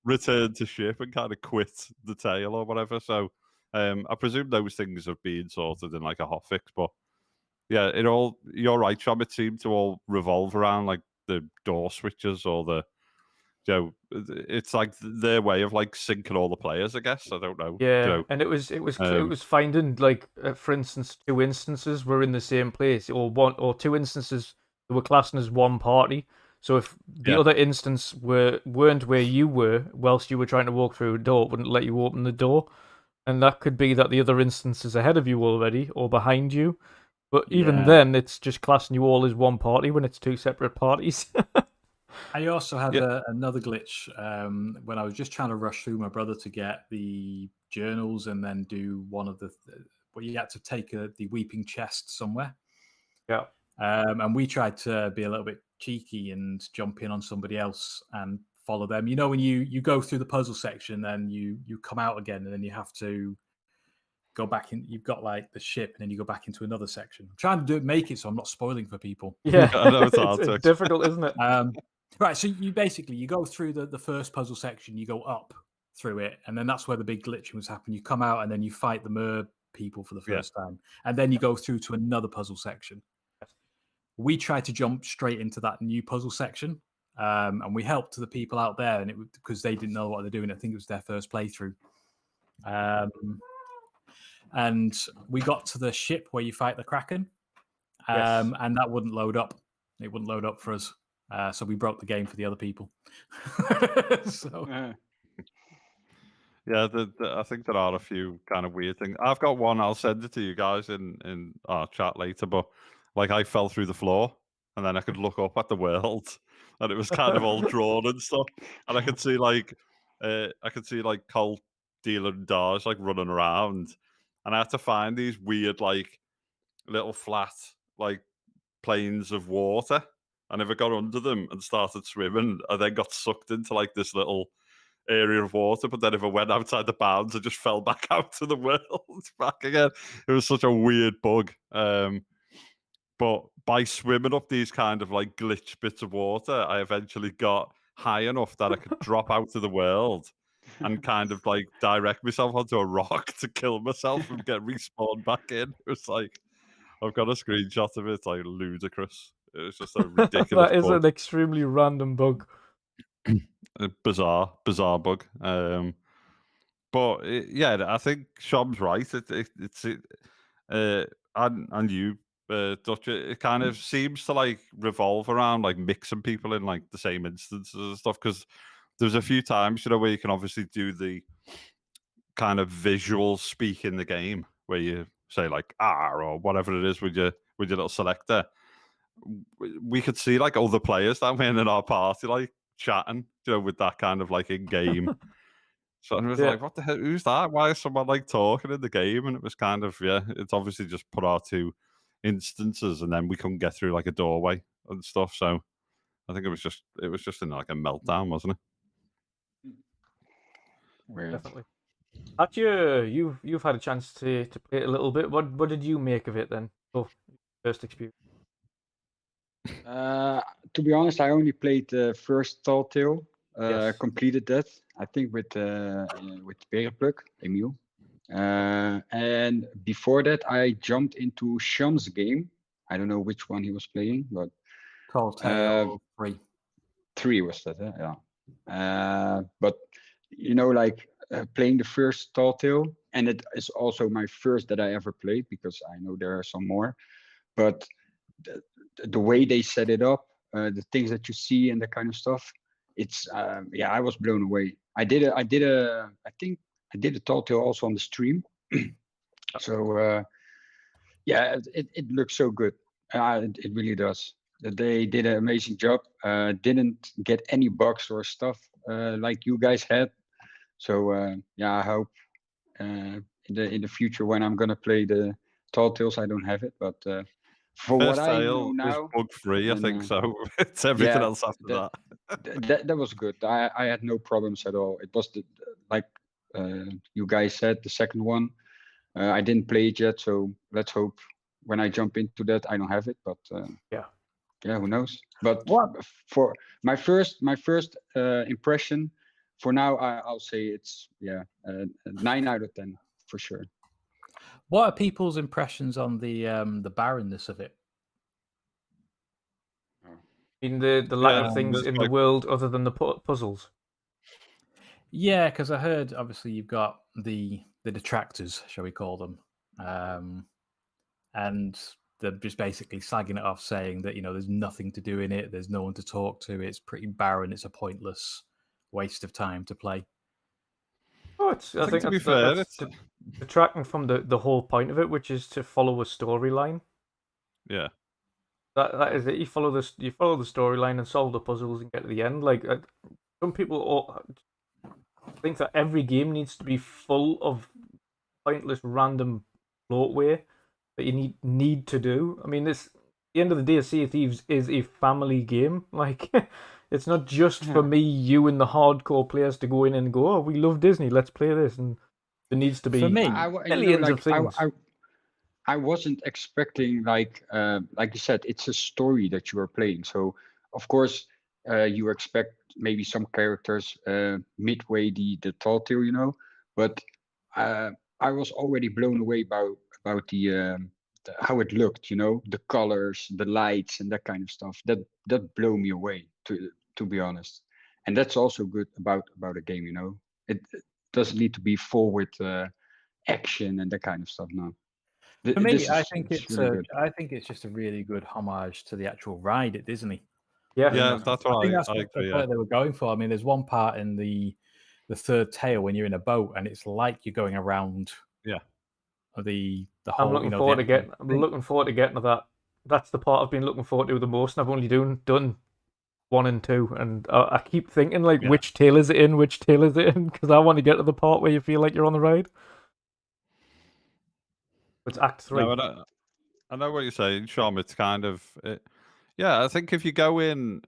return to ship and kind of quit the tail or whatever. So I presume those things have been sorted in like a hotfix, but yeah, you're right, Shom. It seemed to all revolve around like the door switches or it's like their way of like syncing all the players, I guess. I don't know. Yeah, and it was finding like, for instance, 2 instances were in the same place, or 2 instances that were classing as one party. So if the other instance weren't where you were whilst you were trying to walk through a door, it wouldn't let you open the door, and that could be that the other instance is ahead of you already or behind you. But even then, it's just classing you all as one party when it's 2 separate parties. I also had another glitch when I was just trying to rush through my brother to get the journals and then do one of where you had to take the weeping chest somewhere. Yeah. And we tried to be a little bit cheeky and jump in on somebody else and follow them. You know, when you go through the puzzle section, then you come out again, and then you have to go back in. You've got like the ship, and then you go back into another section. I'm trying to make it so I'm not spoiling for people. Yeah, I know it's hard. It's difficult, isn't it? Right, so you go through the first puzzle section, you go up through it, and then that's where the big glitching was happening. You come out, and then you fight the mer people for the first time, and then you go through to another puzzle section. We tried to jump straight into that new puzzle section, and we helped the people out there, and because they didn't know what they're doing. I think it was their first playthrough. And we got to the ship where you fight the Kraken, and that wouldn't load up. It wouldn't load up for us. So we broke the game for the other people. Yeah, I think there are a few kind of weird things. I've got one. I'll send it to you guys in our chat later. But like, I fell through the floor, and then I could look up at the world, and it was kind of all drawn and stuff. And I could see like Colt, Dealer, and Dars like running around, and I had to find these weird like little flat like planes of water. And if I got under them and started swimming, I then got sucked into like this little area of water, but then if I went outside the bounds, I just fell back out to the world back again. It was such a weird bug. But by swimming up these kind of like glitch bits of water, I eventually got high enough that I could drop out of the world and kind of like direct myself onto a rock to kill myself and get respawned back in. It was like, I've got a screenshot of it. It's like ludicrous. It was just a ridiculous That is bug. an extremely random bug. A bizarre bug. But yeah, I think Shom's right. And you, Dutch, it kind of seems to like revolve around like mixing people in like the same instances and stuff. Because there's a few times, you know, where you can obviously do the kind of visual speak in the game, where you say like "ah" or whatever it is with your little selector. We could see like other players that were in our party like chatting, you know, with that kind of like in game. So I was Yeah. like, what the hell? Who's that? Why is someone like talking in the game? And it was kind of, yeah, it's obviously just put our two instances and then we couldn't get through like a doorway and stuff. So I think it was just in like a meltdown, wasn't it? Weird. Definitely. You've had a chance to play it a little bit. What did you make of it then? Oh, first experience. To be honest, I only played the first Tall Tale. Yes. Completed that, I think, with Perf, Emil. And before that, I jumped into Shom's game. I don't know which one he was playing, but Tall Tale 3. 3 was that, yeah. But you know, like playing the first Tall Tale, and it is also my first that I ever played because I know there are some more. But the way they set it up, the things that you see and that kind of stuff, it's yeah, I was blown away. I think I did a Tall Tale also on the stream. So yeah, it looks so good. It really does. They did an amazing job. Didn't get any bugs or stuff like you guys had. So yeah, I hope in the future when I'm gonna play the Tall Tales, I don't have it. But for First what I Tale know was now, bug free, I and, think so. It's everything yeah, else after that. that was good. I had no problems at all. It was like you guys said, the second one. I didn't play it yet, so let's hope when I jump into that I don't have it. But Yeah. yeah, who knows? But What? for my first impression, for now I'll say it's 9 out of 10 for sure. What are people's impressions on the barrenness of it? In the lack of things there's in the like- world other than the puzzles. Yeah, because I heard obviously you've got the detractors, shall we call them, and they're just basically slagging it off, saying that there's nothing to do in it, there's no one to talk to, it's pretty barren, it's a pointless waste of time to play. Oh, I think to be fair, that's detracting from the whole point of it, which is to follow a storyline. yeah. That is it. You follow the storyline and solve the puzzles and get to the end. Like some people think that every game needs to be full of pointless random bloatware that you need to do. I mean, at the end of the day, Sea of Thieves is a family game. Like, it's not just for me, you, and the hardcore players to go in and go, "Oh, we love Disney. Let's play this." And there needs to be For me, millions of things. I wasn't expecting like you said, it's a story that you are playing. So of course you expect maybe some characters midway the Tall Tale, but I was already blown away about the how it looked, the colors, the lights, and that kind of stuff. That blew me away, to be honest. And that's also good about a game, It doesn't need to be full with action and that kind of stuff. No. For me, I think really good. I think it's just a really good homage to the actual ride at Disney. Yeah, Yeah, that's what I think that's I what agree. they were going for. I mean, there's one part in the the third tail when you're in a boat, and it's like you're going around. Yeah. The I'm whole. looking You know, forward to the getting. I'm looking forward to getting to that. That's the part I've been looking forward to the most, and I've only done 1 and 2, and I keep thinking like, Yeah. which tail is it in? Which tail is it in? Because I want to get to the part where you feel like you're on the ride. It's Act 3. No, I know what you're saying, Shom. It's kind of, yeah. I think if you go in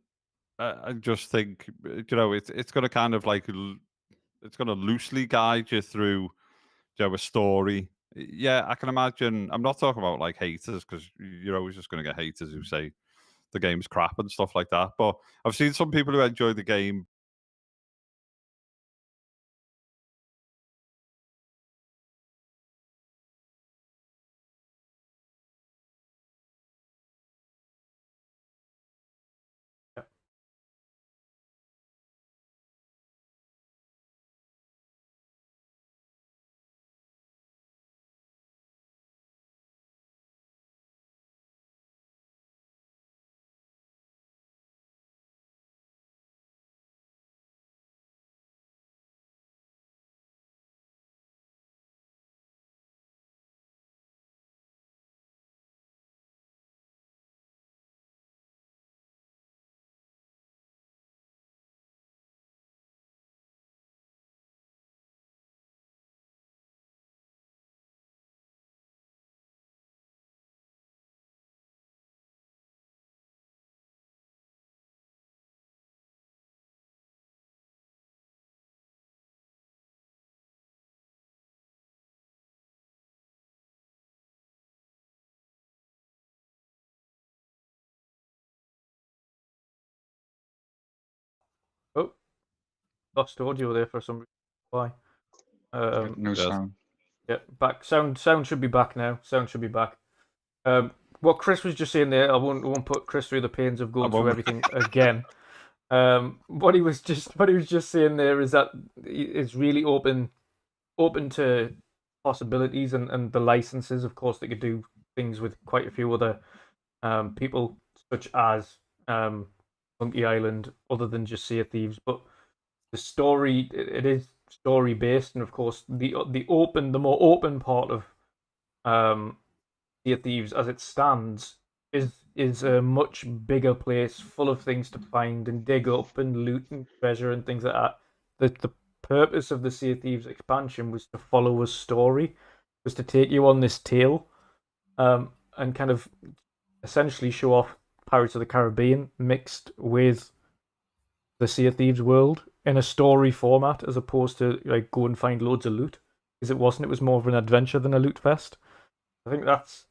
and just think, you know, it's going to kind of like, it's going to loosely guide you through, you know, a story. Yeah, I can imagine. I'm not talking about like haters, because you're always just going to get haters who say the game's crap and stuff like that. But I've seen some people who enjoy the game. Oh, lost audio there for some reason. Why? No Yes. sound. Yeah, back. Sound should be back now. Sound should be back. What Chris was just saying there, I won't put Chris through the pains of going through won't. everything again. What he was just saying there is that it's really open to possibilities and the licenses. Of course, they could do things with quite a few other people, such as Monkey Island, other than just Sea of Thieves. But the story, it is story based, and of course, the more open part of Sea of Thieves, as it stands, is a much bigger place, full of things to find and dig up and loot and treasure and things like that. The purpose of the Sea of Thieves expansion was to follow a story, was to take you on this tale, and kind of essentially show off Pirates of the Caribbean mixed with the Sea of Thieves world in a story format, as opposed to like go and find loads of loot. Because it was more of an adventure than a loot fest. I think that's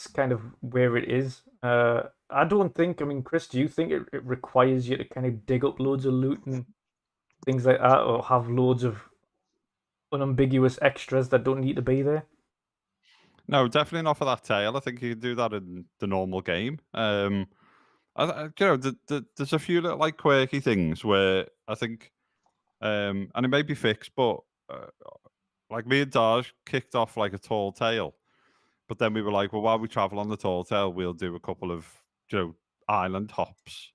kind of where it is. I don't think. I mean, Chris, do you think it requires you to kind of dig up loads of loot and things like that, or have loads of unambiguous extras that don't need to be there? No, definitely not for that tail. I think you can do that in the normal game. You know, there's a few little like quirky things where I think, and it may be fixed, but like me and Daj kicked off like a tall tale, but then we were like, well, while we travel on the tall tale, we'll do a couple of, you know, island hops.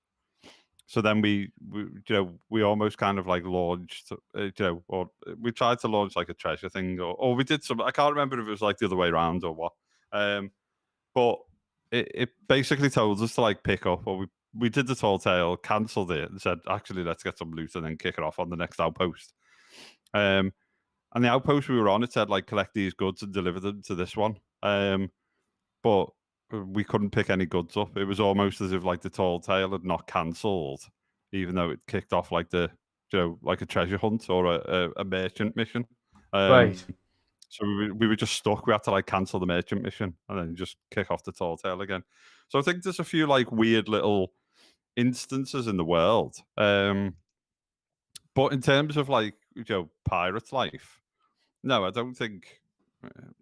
So then we you know, we almost kind of like launched, you know, or we tried to launch like a treasure thing, or we did some. I can't remember if it was like the other way around or what. But it basically told us to like pick up, or we did the tall tale, cancelled it, and said, actually, let's get some loot and then kick it off on the next outpost. And the outpost we were on, it said like collect these goods and deliver them to this one. But we couldn't pick any goods up. It was almost as if like the tall tale had not cancelled, even though it kicked off like the, you know, like a treasure hunt or a merchant mission. Right. So we were just stuck. We had to like cancel the merchant mission and then just kick off the tall tale again. So I think there's a few like weird little instances in the world. But in terms of like, you know, pirate life, no, I don't think.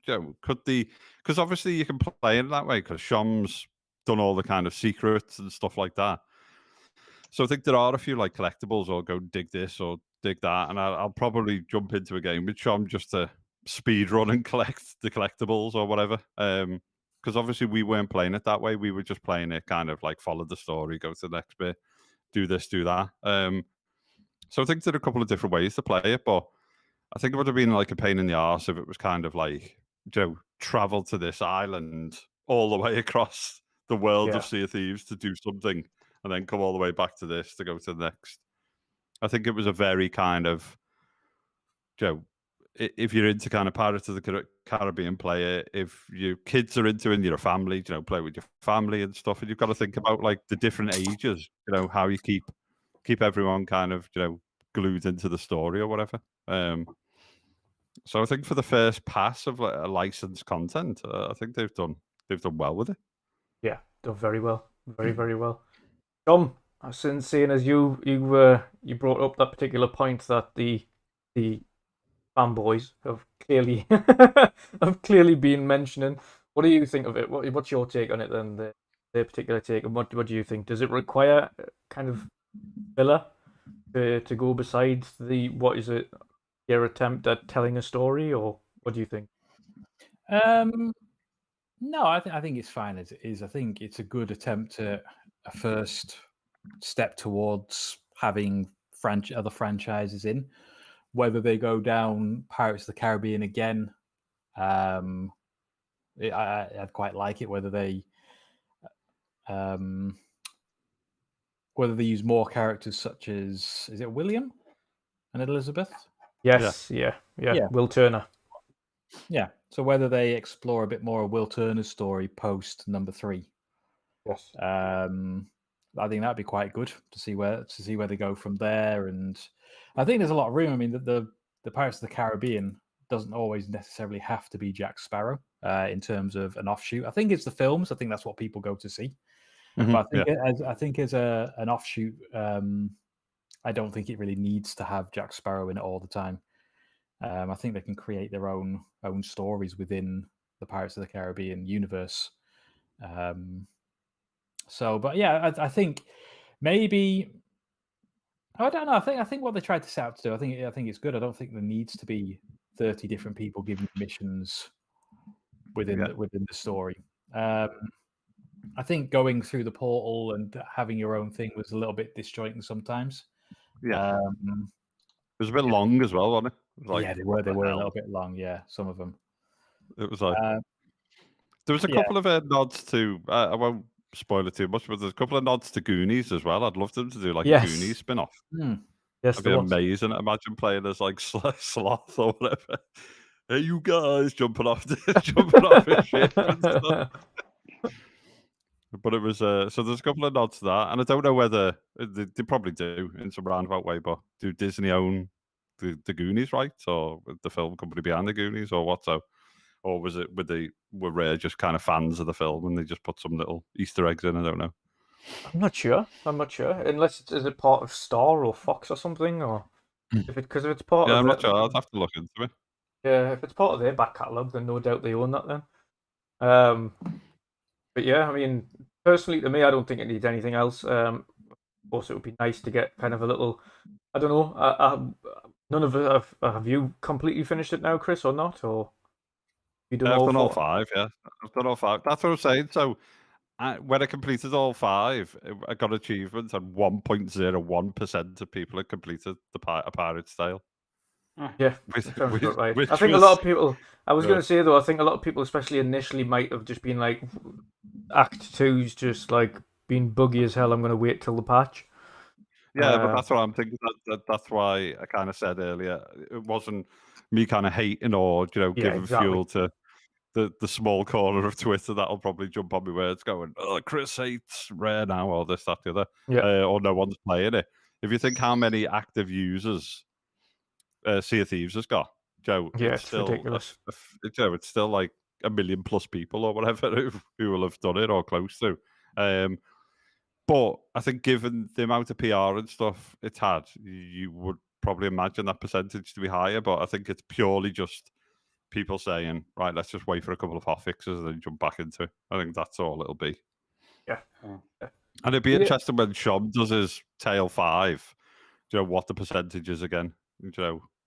You know, because obviously you can play it that way because Shom's done all the kind of secrets and stuff like that. So I think there are a few like collectibles, or go dig this or dig that, and I'll probably jump into a game with Shom just to speed run and collect the collectibles or whatever. Because obviously we weren't playing it that way. We were just playing it kind of like follow the story, go to the next bit, do this, do that. So I think there are a couple of different ways to play it, but I think it would have been like a pain in the arse if it was kind of like, travel to this island all the way across the world Yeah. of Sea of Thieves to do something and then come all the way back to this to go to the next. I think it was a very kind of, if you're into kind of Pirates of the Caribbean, play it. If your kids are into it and you're a family, play with your family and stuff. And you've got to think about like the different ages, how you keep everyone kind of, glued into the story or whatever. So I think for the first pass of like a licensed content, I think they've done well with it. Yeah, done very well, very well. Tom, since seeing as you brought up that particular point that the fanboys have clearly been mentioning, what do you think of it? What's your take on it then? Their particular take, and what do you think? Does it require kind of filler to go besides what is it? Your attempt at telling a story, or what do you think? No, I think it's fine as it is. I think it's a good attempt at a first step towards having other franchises in. Whether they go down Pirates of the Caribbean again, I'd quite like it. Whether they use more characters such as, is it William and Elizabeth? Yes, yeah. Will Turner. Yeah. So whether they explore a bit more of Will Turner's story post number 3. Yes. I think that'd be quite good to see where they go from there. And I think there's a lot of room. I mean, the Pirates of the Caribbean doesn't always necessarily have to be Jack Sparrow in terms of an offshoot. I think it's the films. I think that's what people go to see. But I think as an offshoot, I don't think it really needs to have Jack Sparrow in it all the time. I think they can create their own stories within the Pirates of the Caribbean universe. But yeah, I think maybe, I don't know. I think what they tried to set out to do, I think it's good. I don't think there needs to be 30 different people giving missions within the story. I think going through the portal and having your own thing was a little bit disjointing sometimes. Yeah. It was a bit long as well, wasn't it? Yeah, they were a little bit long. Yeah, some of them. It was like there was a couple of nods to. I won't spoil it too much, but there's a couple of nods to Goonies as well. I'd love them to do like a Goonies spin-off. Yes, that'd be amazing. Imagine playing as like Sloth or whatever. Hey, you guys jumping off his ship and stuff. But it was so there's a couple of nods to that, and I don't know whether they probably do in some roundabout way, but do Disney own the Goonies rights, or the film company behind the Goonies, or what? So, or was it were Rare just kind of fans of the film and they just put some little Easter eggs in? I don't know. I'm not sure. Unless is it part of Star or Fox or something, or if it's part of. I'm not sure. I'd have to look into it. Yeah, if it's part of their back catalogue, then no doubt they own that then. But yeah, I mean, personally, to me, I don't think it needs anything else. Of course, it would be nice to get kind of a little. I don't know. None of it. Have you completely finished it now, Chris, or not? Or you done I've all done all 4? 5. Yeah, I've done all 5. That's what I'm saying. So when I completed all 5, I got achievements, and 1.01% of people had completed a Pirate's Tale. Yeah, sounds about right. I think a lot of people. I was going to say though, I think a lot of people, especially initially, might have just been like, Act 2's just like been buggy as hell. I'm going to wait till the patch. Yeah, but that's what I'm thinking. That's why I kind of said earlier, it wasn't me kind of hating or giving fuel to the small corner of Twitter that'll probably jump on me words going, "Oh, Chris hates Rare now," or this, that, the other, or no one's playing it. If you think how many active users Sea of Thieves has got, it's still ridiculous. It's still like 1 million plus people or whatever who will have done it or close to. But I think given the amount of PR and stuff it's had, you would probably imagine that percentage to be higher. But I think it's purely just people saying, right, let's just wait for a couple of hotfixes and then jump back into it. I think that's all it'll be. Yeah. And it'd be interesting when Shom does his Tale 5, what the percentage is again,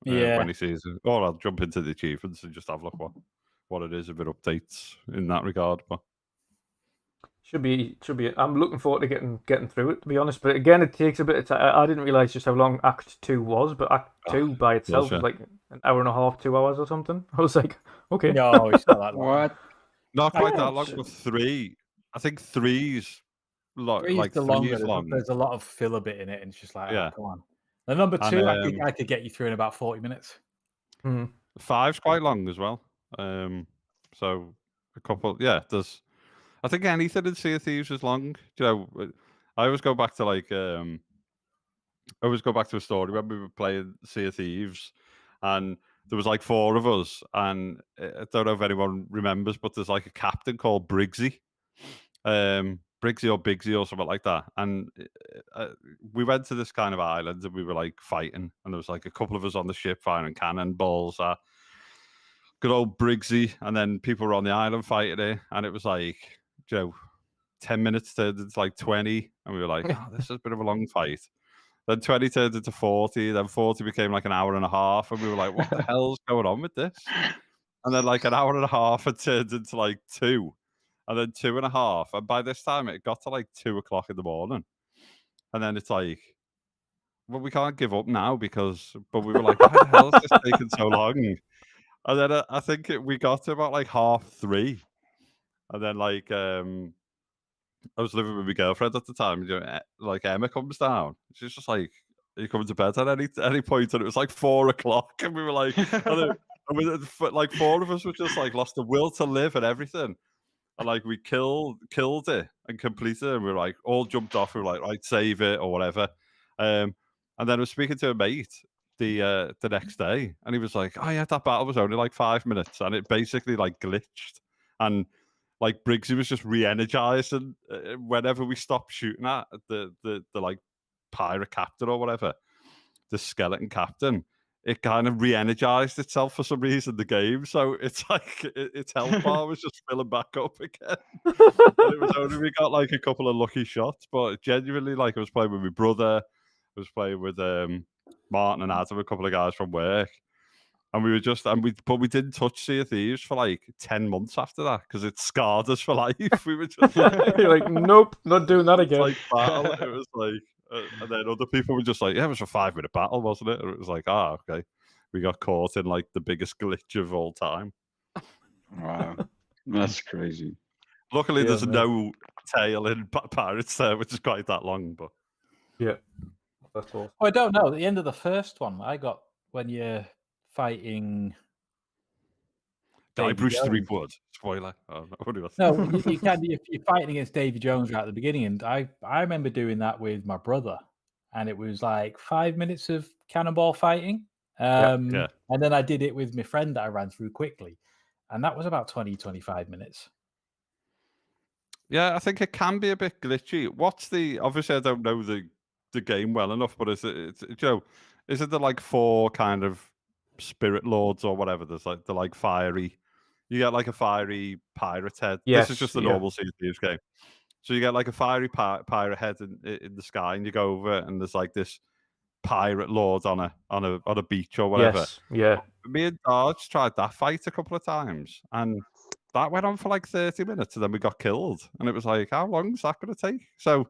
when he sees it. Or I'll jump into the achievements and just have a look what it is if it updates in that regard. But Should be. I'm looking forward to getting through it, to be honest. But again, it takes a bit of time. I didn't realize just how long Act 2 was, but Act 2 by itself was like an hour and a half, 2 hours or something. I was like, okay. No, it's not that long. What? Not quite Yeah, that long, but 3. I think 3's Three is the 3 longer. is long. There's a lot of filler bit in it, and it's just like, Yeah. oh, come on. The number 2, And, I could get you through in about 40 minutes. 5's quite long as well. So a couple, yeah. There's, I think anything in Sea of Thieves is long. You know, I always go back to like, I always go back to a story when we were playing Sea of Thieves, and there was like 4 of us, and I don't know if anyone remembers, but there's like a captain called Briggsy, Briggsy or Bigsy or something like that, and we went to this kind of island and we were like fighting, and there was like a couple of us on the ship firing cannonballs at good old Briggsy, and then people were on the island fighting it, and it was like, 10 minutes turned into like 20, and we were like, oh, this is a bit of a long fight. Then 20 turned into 40, then 40 became like an hour and a half, and we were like, what the hell's going on with this? And then like an hour and a half, it turned into like 2, and then 2.5, and by this time it got to like 2 o'clock in the morning, and then it's like, well, we can't give up now but we were like, why the hell is this taking so long? And then I think we got to about like 3:30, and then like I was living with my girlfriend at the time. Like Emma comes down, she's just like, "Are you coming to bed at any point?" And it was like 4 o'clock, and we were like, like 4 of us were just like lost the will to live and everything, and like we killed it and completed it, and we were like all jumped off. We were like, right, save it or whatever. And then I was speaking to a mate the next day, and he was like, "Oh yeah, that battle was only like 5 minutes, and it basically like glitched, and like Briggsy was just re-energized, and whenever we stopped shooting at the like pirate captain or whatever, the skeleton captain, it kind of re-energized itself for some reason the game. So it's like its health bar was just filling back up again, and it was only we got like a couple of lucky shots, but genuinely, like I was playing with my brother, I was playing with Martin and Adam, a couple of guys from work, and we were just, but we didn't touch Sea of Thieves for like 10 months after that because it scarred us for life. We were just You're like, nope, not doing that again. like battle. It was like, and then other people were just like, yeah, it was a 5-minute battle, wasn't it? And it was like, okay, we got caught in like the biggest glitch of all time. Wow, that's crazy. Luckily, Yeah, there's man. no tail in Pirates there, which is quite that long. But Yeah, that's all. Oh, I don't know. At the end of the first one, I got when you're fighting. Guy Davy Bruce Jones. 3 Blood. Spoiler. Oh, no, No, you're fighting against Davy Jones right at the beginning, and I remember doing that with my brother, and it was like 5 minutes of cannonball fighting. Yeah. And then I did it with my friend that I ran through quickly, and that was about 20-25 minutes. Yeah, I think it can be a bit glitchy. Obviously I don't know the game well enough, but is it the like 4 kind of spirit lords or whatever? There's like the like fiery, you get like a fiery pirate head. This is just the normal Sea of Thieves game. So you get like a fiery pirate head in the sky, and you go over it, and there's like this pirate lord on a beach or whatever. Yes, yeah. Me and Dodge tried that fight a couple of times, and that went on for like 30 minutes, and then we got killed. And it was like, how long is that going to take? So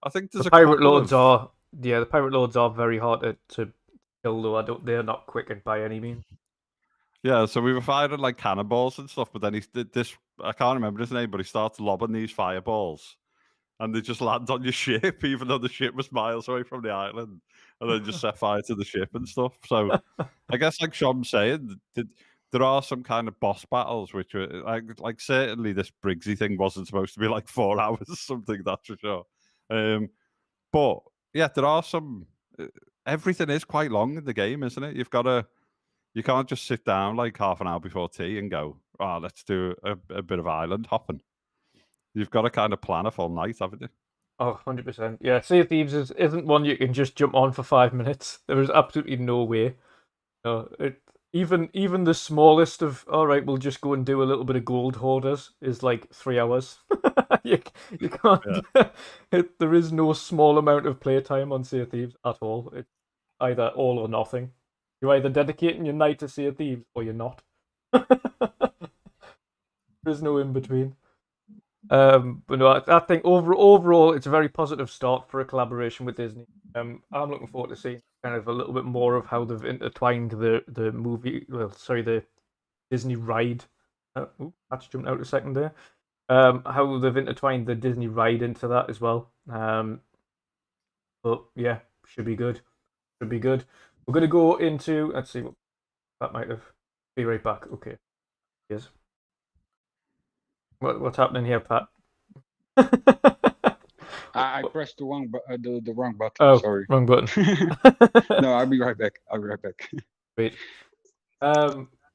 I think there's The a pirate couple lords of... the pirate lords are very hard to kill, though. They're not quick by any means. Yeah, so we were firing like cannonballs and stuff, but then he did this, I can't remember his name, but he starts lobbing these fireballs, and they just land on your ship, even though the ship was miles away from the island, and then just set fire to the ship and stuff. So I guess, like Sean's saying, there are some kind of boss battles which are like certainly this Briggsy thing wasn't supposed to be like 4 hours or something, that's for sure. But yeah, there are some. Everything is quite long in the game, isn't it? You can't just sit down like half an hour before tea and go, "Oh, let's do a bit of island hopping." You've got to kind of plan a full night, haven't you? Oh, 100%. Yeah, Sea of Thieves isn't one you can just jump on for 5 minutes. There is absolutely no way. No, even the smallest of, all right, we'll just go and do a little bit of gold hoarders is like 3 hours. you can't. There is no small amount of playtime on Sea of Thieves at all. It's either all or nothing. You're either dedicating your night to Sea of Thieves or you're not. There's no in between. But no, I think overall it's a very positive start for a collaboration with Disney. I'm looking forward to seeing kind of a little bit more of how they've intertwined the movie. Well, sorry, the Disney ride. That's jumped out a second there. How they've intertwined the Disney ride into that as well. But yeah, should be good. Should be good. We're gonna go into. Let's see what that might have. Be right back. Okay. Yes. What's happening here, Pat? I pressed the wrong the wrong button. Oh, sorry. wrong button. No, I'll be right back. Wait.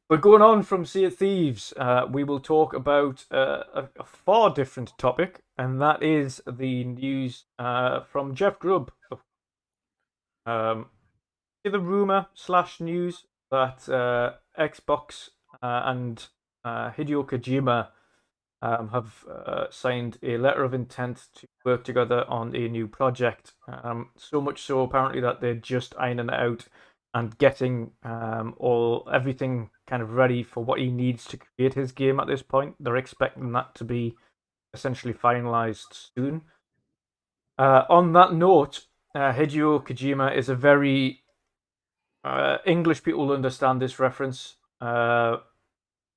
But going on from Sea of Thieves, we will talk about a far different topic, and that is the news from Jeff Grubb. The rumor / news that Xbox and Hideo Kojima have signed a letter of intent to work together on a new project. So much so, apparently, that they're just ironing it out and getting everything kind of ready for what he needs to create his game at this point. They're expecting that to be essentially finalized soon. On that note, Hideo Kojima is a very English people understand this reference.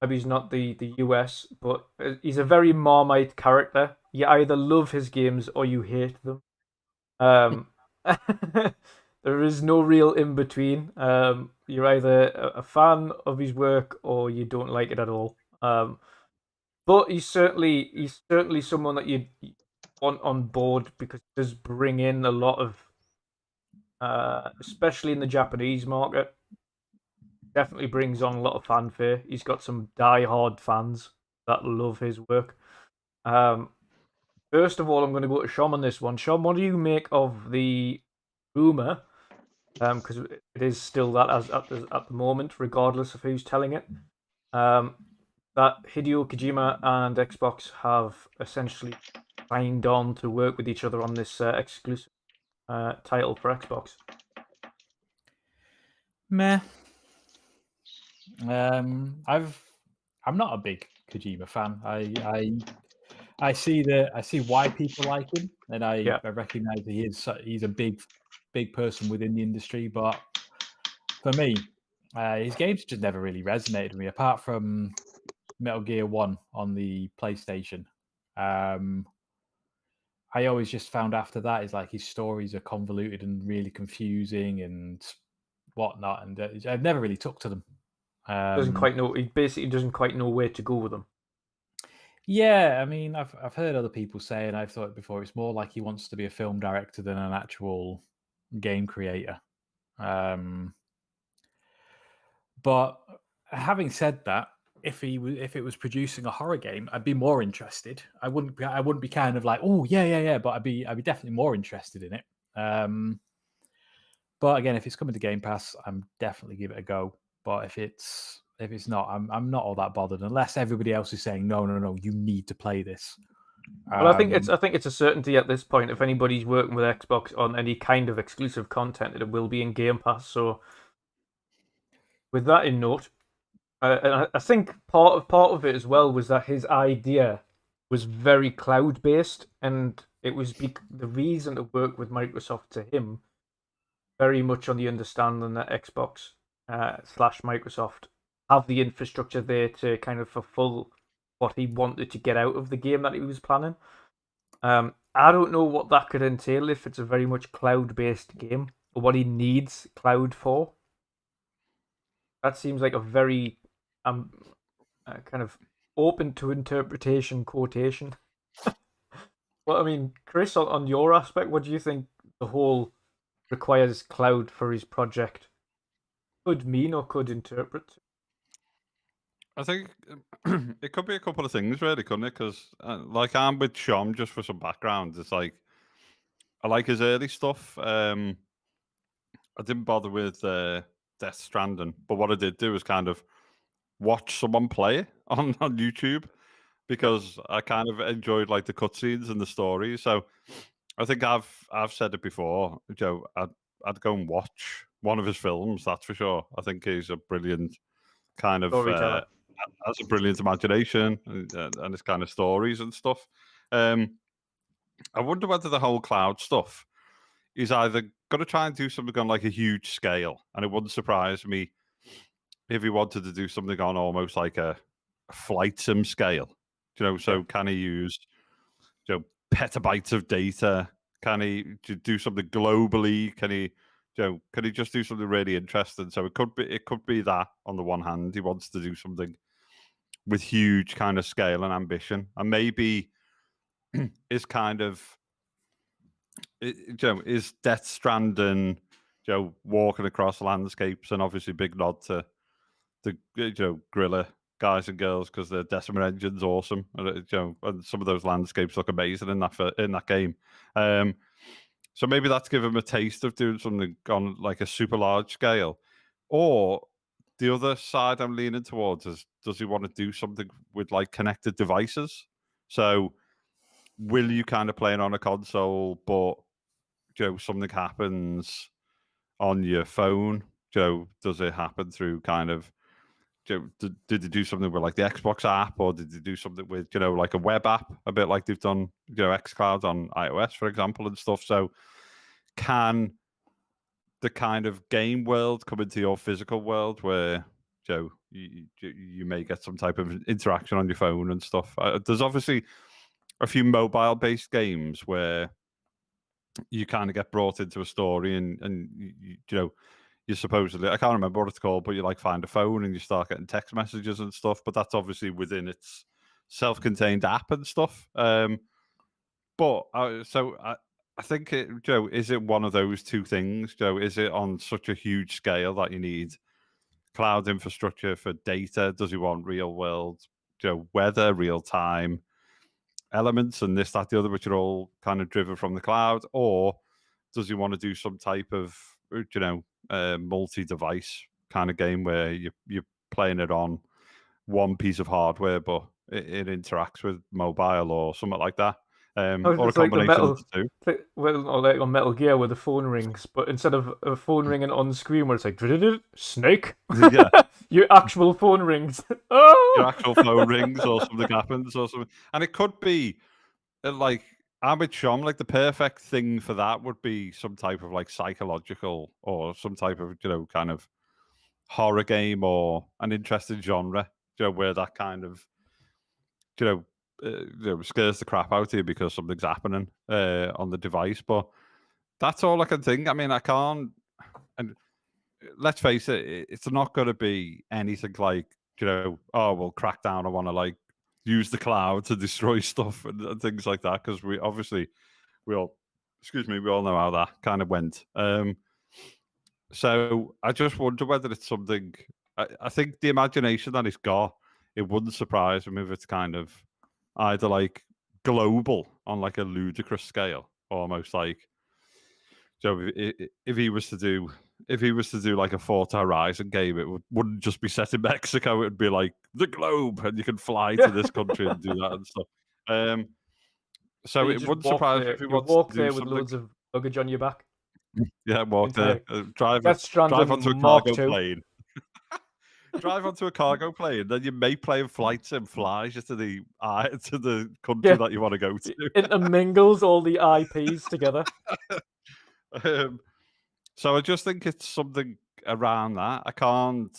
Maybe he's not the US, but he's a very Marmite character. You either love his games or you hate them. There is no real in between. You're either a fan of his work or you don't like it at all. But he's certainly someone that you want on board because he does bring in a lot of, especially in the Japanese market. Definitely brings on a lot of fanfare. He's got some die-hard fans that love his work. First of all, I'm going to go to Shom on this one. Shom, what do you make of the rumor? Because it is still that as at the moment, regardless of who's telling it. That Hideo Kojima and Xbox have essentially signed on to work with each other on this exclusive title for Xbox. Meh. I'm not a big Kojima fan. I see why people like him, and I recognize he's a big person within the industry. But for me, his games just never really resonated with me, apart from Metal Gear 1 on the PlayStation. I always just found after that is like his stories are convoluted and really confusing and whatnot, and I've never really took to them. Doesn't quite know. He basically doesn't quite know where to go with them. Yeah, I mean, I've heard other people say, and I've thought before, it's more like he wants to be a film director than an actual game creator. But having said that, if it was producing a horror game, I'd be more interested. I wouldn't be kind of like, oh yeah, but I'd be definitely more interested in it. But again, if it's coming to Game Pass, I'm definitely give it a go. But if it's not, I'm not all that bothered unless everybody else is saying no, you need to play this. Well, I think it's a certainty at this point. If anybody's working with Xbox on any kind of exclusive content, it will be in Game Pass. So, with that in note, and I think part of it as well was that his idea was very cloud based, and it was the reason to work with Microsoft to him very much on the understanding that Xbox / Microsoft have the infrastructure there to kind of fulfill what he wanted to get out of the game that he was planning. I don't know what that could entail if it's a very much cloud-based game, or what he needs cloud for. That seems like a very kind of open to interpretation quotation. Well, I mean, Chris, on your aspect, what do you think the whole requires cloud for his project could mean or could interpret? I think it could be a couple of things, really, couldn't it? Because, like, I'm with Shom, just for some background. It's like, I like his early stuff. I didn't bother with Death Stranding, but what I did do is kind of watch someone play it on YouTube, because I kind of enjoyed like the cutscenes and the story. So I think I've said it before, Joe. I'd go and watch one of his films. That's for sure. I think he's a brilliant kind of Storyteller. has a brilliant imagination and his kind of stories and stuff. I wonder whether the whole cloud stuff is either going to try and do something on like a huge scale, and it wouldn't surprise me if he wanted to do something on almost like a flight sim scale. So can he use petabytes of data? Can he do something globally? Can he just do something really interesting? So it could be that on the one hand, he wants to do something with huge kind of scale and ambition, and maybe is kind of is Death Stranding, walking across landscapes, and obviously big nod to the Griller guys and girls because the Decima engine's awesome, and some of those landscapes look amazing in that game. So maybe that's give him a taste of doing something on like a super large scale. Or the other side I'm leaning towards is, does he want to do something with like connected devices? So will you kind of playing on a console, but something happens on your phone? Does it happen through kind of did they do something with like the Xbox app, or did they do something with like a web app, a bit like they've done XCloud on iOS, for example, and stuff? So can the kind of game world come into your physical world where you may get some type of interaction on your phone and stuff? There's obviously a few mobile based games where you kind of get brought into a story and you supposedly, I can't remember what it's called, but you like find a phone and you start getting text messages and stuff, but that's obviously within its self-contained app and stuff. But I think is it one of those two things? Is it on such a huge scale that you need cloud infrastructure for data? Does he want real world weather, real time elements, and this, that, the other, which are all kind of driven from the cloud? Or does he want to do some type of multi-device kind of game where you're playing it on one piece of hardware, but it interacts with mobile or something like that, or a combination of the two? Or like on Metal Gear where the phone rings, but instead of a phone ringing on screen where it's like snake, Yeah, your actual phone rings. Oh, your actual phone rings or something happens or something, and it could be like I'm with Shom, like the perfect thing for that would be some type of like psychological or some type of kind of horror game or an interesting genre, where that kind of scares the crap out of you because something's happening on the device. But that's all I can think. I mean, I can't. And let's face it, it's not going to be anything like oh, well, Crackdown, I want to like use the cloud to destroy stuff and things like that, because we all know how that kind of went. So I just wonder whether it's something. I think the imagination that he's got, it wouldn't surprise me if it's kind of either like global on like a ludicrous scale, almost like if he was to do like a Forza Horizon game, it wouldn't just be set in Mexico. It would be like the globe, and you can fly to this country and do that and stuff. So it wouldn't surprise me if he wants walk to do there with something. loads of luggage on your back. Yeah, walk there, drive onto a Mark cargo II. plane. Drive onto a cargo plane, then you may play in flights and flies you to the country that you want to go to. Intermingles all the IPs together. So I just think it's something around that. I can't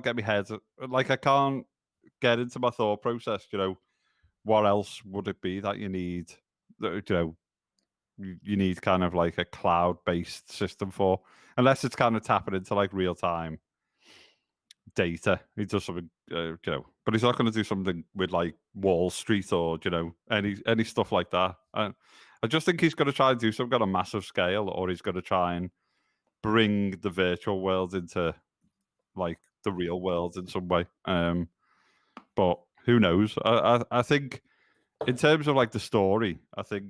get my head, like I can't get into my thought process. What else would it be that you need? You need kind of like a cloud-based system for, unless it's kind of tapping into like real-time data. He does something, but he's not going to do something with like Wall Street or any stuff like that. I just think he's going to try and do something on a massive scale, or he's going to try and bring the virtual world into like the real world in some way. But who knows? I think in terms of like the story, I think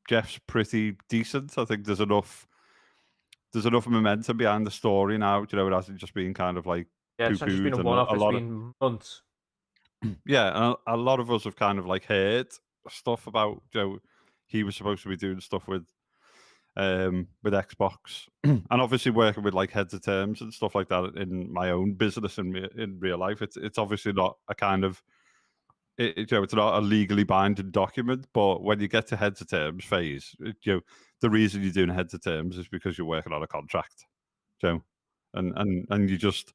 Jeff's pretty decent. I think there's enough momentum behind the story now. It hasn't just been kind of like it's not just been a one-off. It's been months. Yeah, and a lot of us have kind of like heard stuff about he was supposed to be doing stuff with with Xbox, and obviously working with like heads of terms and stuff like that in my own business and in real life. It's obviously not a kind of you know, it's not a legally binding document, but when you get to heads of terms phase, you know, the reason you're doing heads of terms is because you're working on a contract, you know, and you just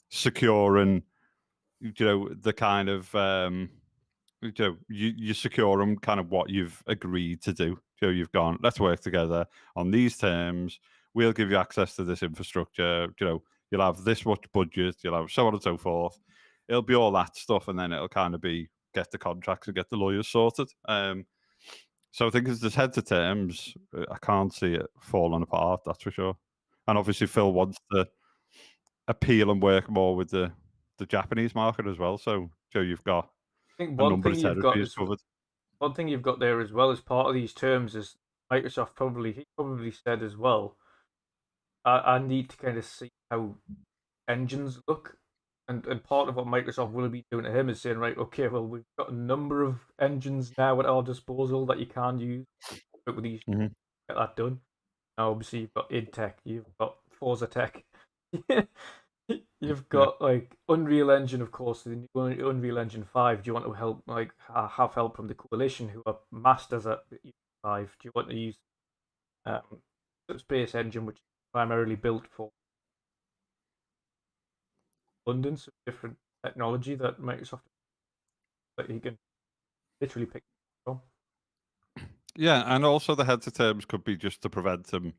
securing, you know, the kind of you know, you secure them kind of what you've agreed to do. You know, you've gone, let's work together on these terms. We'll give you access to this infrastructure. You know, you'll have this much budget. You'll have so on and so forth. It'll be all that stuff, and then it'll kind of be get the contracts and get the lawyers sorted. So I think as there's head to terms, I can't see it falling apart. That's for sure. And obviously, Phil wants to appeal and work more with the Japanese market as well. So, Joe, you've got I think a one number thing of you've got territories is covered. one thing you've got there as well as part of these terms is Microsoft probably said as well. I need to kind of see how engines look, and part of what Microsoft will be doing to him is saying, right, okay, well we've got a number of engines now at our disposal that you can use, but with these Mhm. get that done. Now, obviously, you've got id Tech, you've got Forza Tech, you've got like Unreal Engine, of course, the new Unreal Engine 5. Do you want to help, like, have help from the coalition who are masters at 5? Do you want to use Space Engine, which is primarily built for abundance of different technology that Microsoft that he can literally pick from? Yeah, and also the heads of terms could be just to prevent him,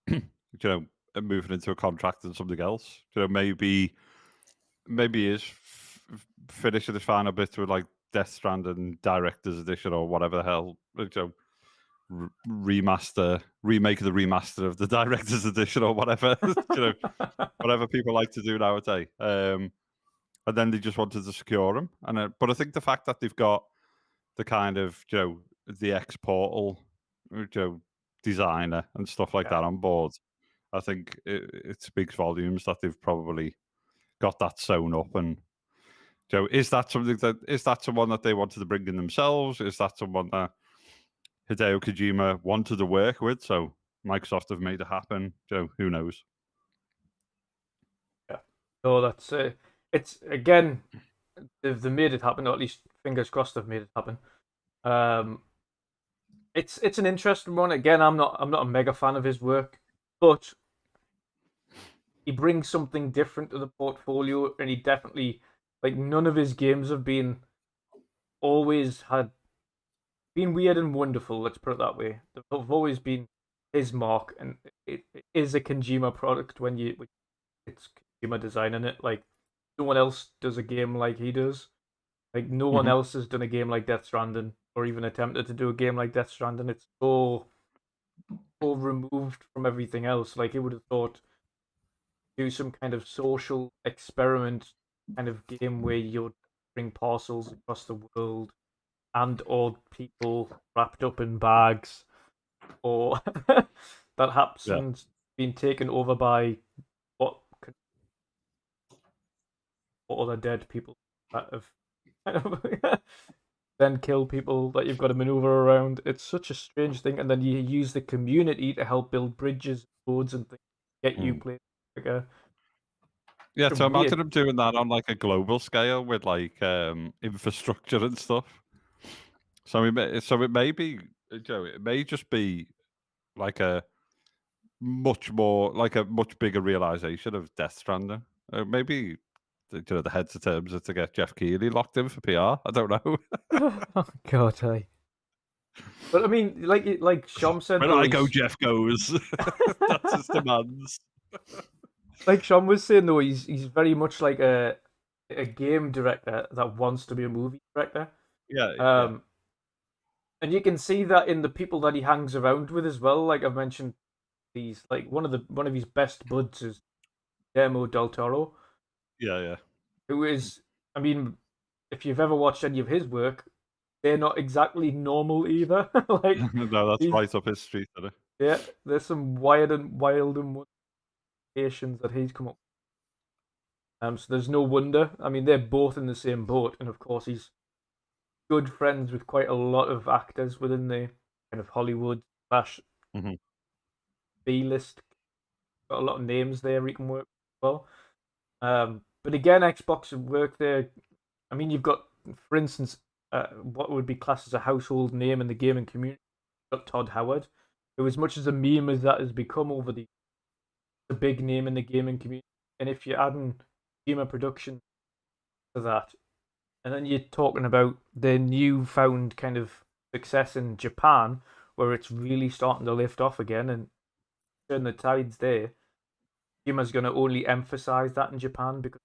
you know, moving into a contract and something else. You know, maybe he is finishing his final bit with like Death Stranding Director's Edition or whatever the hell. You know, remake the remaster of the Director's Edition or whatever. You know, whatever people like to do nowadays. And then they just wanted to secure him. And but I think the fact that they've got the kind of, you know, the X Portal, you know, designer and stuff like that on board, I think it speaks volumes that they've probably got that sewn up. And you know, is that someone that they wanted to bring in themselves? Is that someone that Hideo Kojima wanted to work with? So Microsoft have made it happen. You know, who knows? Yeah. So that's it's again, they've made it happen, or at least fingers crossed they've made it happen. It's an interesting one. Again, I'm not a mega fan of his work, but he brings something different to the portfolio, and he definitely, like, none of his games have been always had been weird and wonderful. Let's put it that way. They've always been his mark, and it is a Kojima product when it's Kojima designing it. Like, no one else does a game like he does. Like, no one else has done a game like Death Stranding, or even attempted to do a game like Death Stranding. It's so removed from everything else. Like, he would have thought do some kind of social experiment kind of game where you'd bring parcels across the world and or people wrapped up in bags, or that happens being taken over by what other dead people that have then kill people that you've got to maneuver around. It's such a strange thing, and then you use the community to help build bridges, roads, and things, get you places quicker. Yeah, so Weird. imagine him doing that on like a global scale with like infrastructure and stuff. So it may be, Joe. It may just be like a much bigger realization of Death Stranding. Maybe you know, the heads of terms are to get Jeff Keighley locked in for PR. I don't know. Oh God, But I mean, like Shom said, When though, I go, Jeff goes. That's his demands. like Shom was saying, though, he's very much like a game director that wants to be a movie director. Yeah. And you can see that in the people that he hangs around with as well. Like I've mentioned, he's like one of his best buds is Guillermo del Toro, Yeah. who is, I mean, if you've ever watched any of his work, they're not exactly normal either. Like, No, that's right up his street, isn't it? yeah, there's some wild and creations that he's come up with. So there's no wonder. I mean, they're both in the same boat, and of course he's good friends with quite a lot of actors within the kind of Hollywood slash B-list. Got a lot of names there you can work with as well. But again, Xbox would work there. I mean, you've got, for instance, what would be classed as a household name in the gaming community. You've got Todd Howard, who, as much as a meme as that has become over the big name in the gaming community. And if you're adding gamer production to that, and then you're talking about the newfound kind of success in Japan, where it's really starting to lift off again and turn the tides there. Kojima's going to only emphasize that in Japan because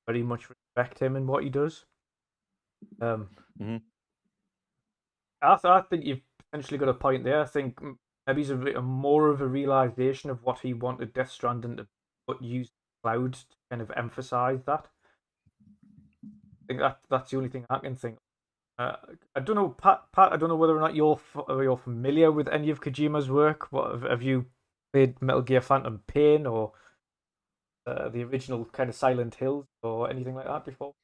I very much respect him and what he does. Mhm. I think you've potentially got a point there. I think maybe it's a more of a realization of what he wanted Death Stranding to, but use cloud to kind of emphasize that. I think that's the only thing I can think of. I don't know, Pat. I don't know whether or not you're familiar with any of Kojima's work. What have you played? Metal Gear Phantom Pain or the original kind of Silent Hills or anything like that before?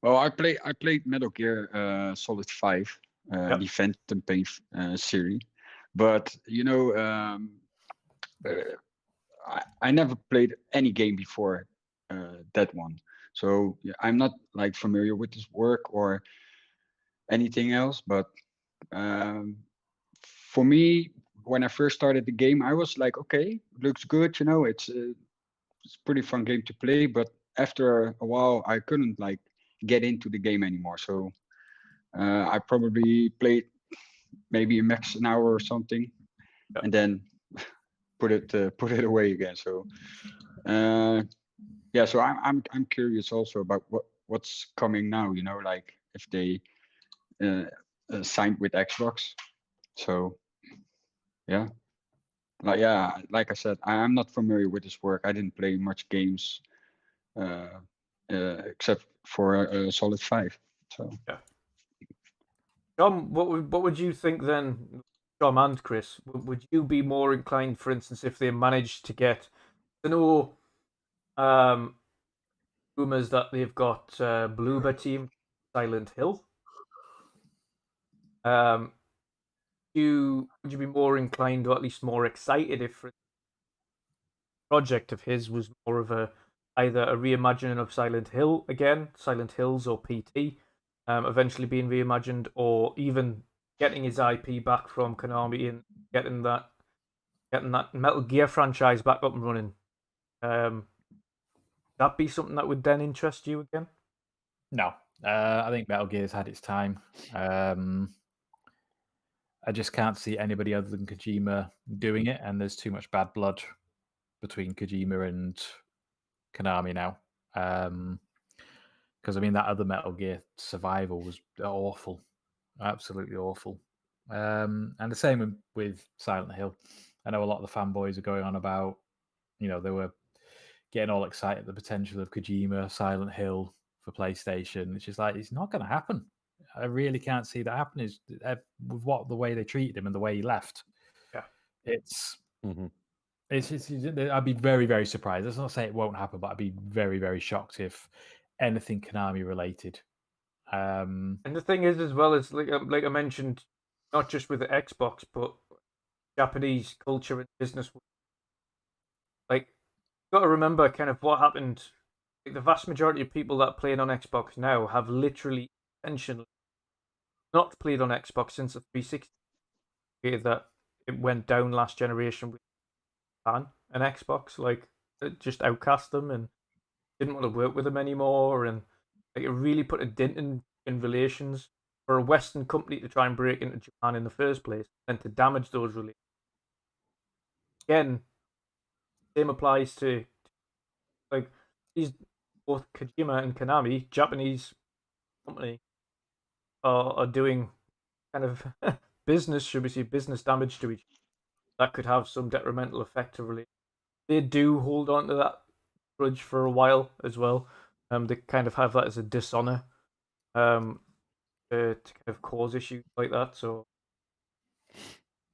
Well, I played Metal Gear Solid 5, Yep. the Phantom Pain series, but I never played any game before that one, so yeah, I'm not like familiar with his work or anything else. But for me, when I first started the game, I was like, okay, looks good, it's a pretty fun game to play. But after a while, I couldn't like get into the game anymore. So I probably played maybe a max an hour or something, Yep. and then put it away again. So yeah, so I'm curious also about what's coming now. Like if they signed with Xbox. So yeah. Like I said, I'm not familiar with his work. I didn't play much games except for Solid 5. So John, what would you think then, John and Chris? Would you be more inclined, for instance, if they managed to get to know rumors that they've got Bloober Team Silent Hill? Would you be more inclined, or at least more excited, if a project of his was more of either a reimagining of Silent Hill again, Silent Hills or PT, eventually being reimagined, or even getting his IP back from Konami and getting that Metal Gear franchise back up and running? That be something that would then interest you again? No, I think Metal Gear's had its time. I just can't see anybody other than Kojima doing it, and there's too much bad blood between Kojima and Konami now. Because I mean, that other Metal Gear Survival was awful, absolutely awful. And the same with Silent Hill. I know a lot of the fanboys are going on about, they were getting all excited at the potential of Kojima Silent Hill for PlayStation. It's just like, it's not going to happen. I really can't see that happening. With the way they treated him and the way he left. Yeah, it's. Mm-hmm. I'd be very, very surprised. Let's not say it won't happen, but I'd be very, very shocked if anything Konami related. and the thing is, as well, as like I mentioned, not just with the Xbox, but Japanese culture and business. Like, you got to remember kind of what happened. Like, the vast majority of people that playing on Xbox now have literally intentionally not played on Xbox since the 360. That it went down last generation with ban an Xbox, like it just outcast them and didn't want to work with them anymore, and like it really put a dent in relations for a Western company to try and break into Japan in the first place and to damage those relations. Again, same applies to like these both Kojima and Konami, Japanese company, are doing kind of business, should we say, business damage to each other that could have some detrimental effect to relate. They do hold on to that grudge for a while as well. They kind of have that as a dishonor, to kind of cause issues like that. So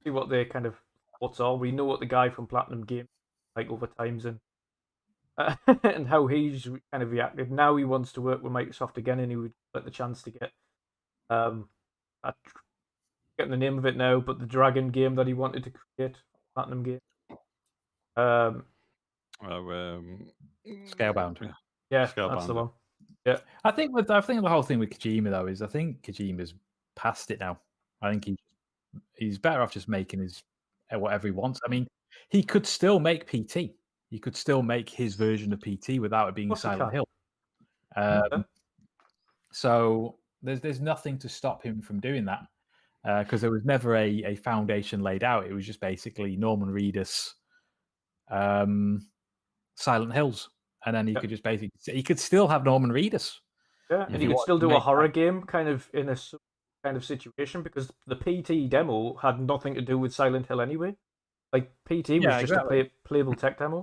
see what their kind of thoughts are. We know what the guy from Platinum Game like over times and and how he's kind of reacted. Now he wants to work with Microsoft again, and he would get the chance to get I getting the name of it now, but the Dragon game that he wanted to create Platinum game. Scalebound. Yeah, Scalebound, that's the yeah. one. Yeah, I think the whole thing with Kojima though is I think Kojima's past it now. I think he's better off just making his whatever he wants. I mean, he could still make PT. He could still make his version of PT without it being course he Silent can. Hill. So there's nothing to stop him from doing that because there was never a foundation laid out. It was just basically Norman Reedus, Silent Hills, and then he could just he could still have Norman Reedus. Yeah, If and you you could want still to do a make horror game kind of in a kind of situation because the PT demo had nothing to do with Silent Hill anyway. Like PT was just a playable tech demo.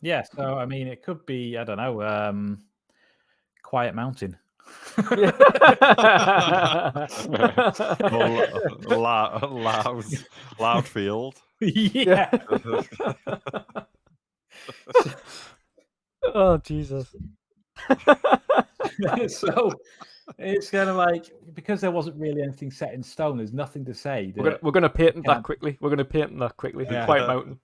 Yeah, so I mean, it could be I don't know, Quiet Mountain. Loud field. Yeah. Oh Jesus. So it's kind of like because there wasn't really anything set in stone. There's nothing to say. We're gonna patent that quickly. We're gonna patent that quickly. Yeah. Quiet Mountain.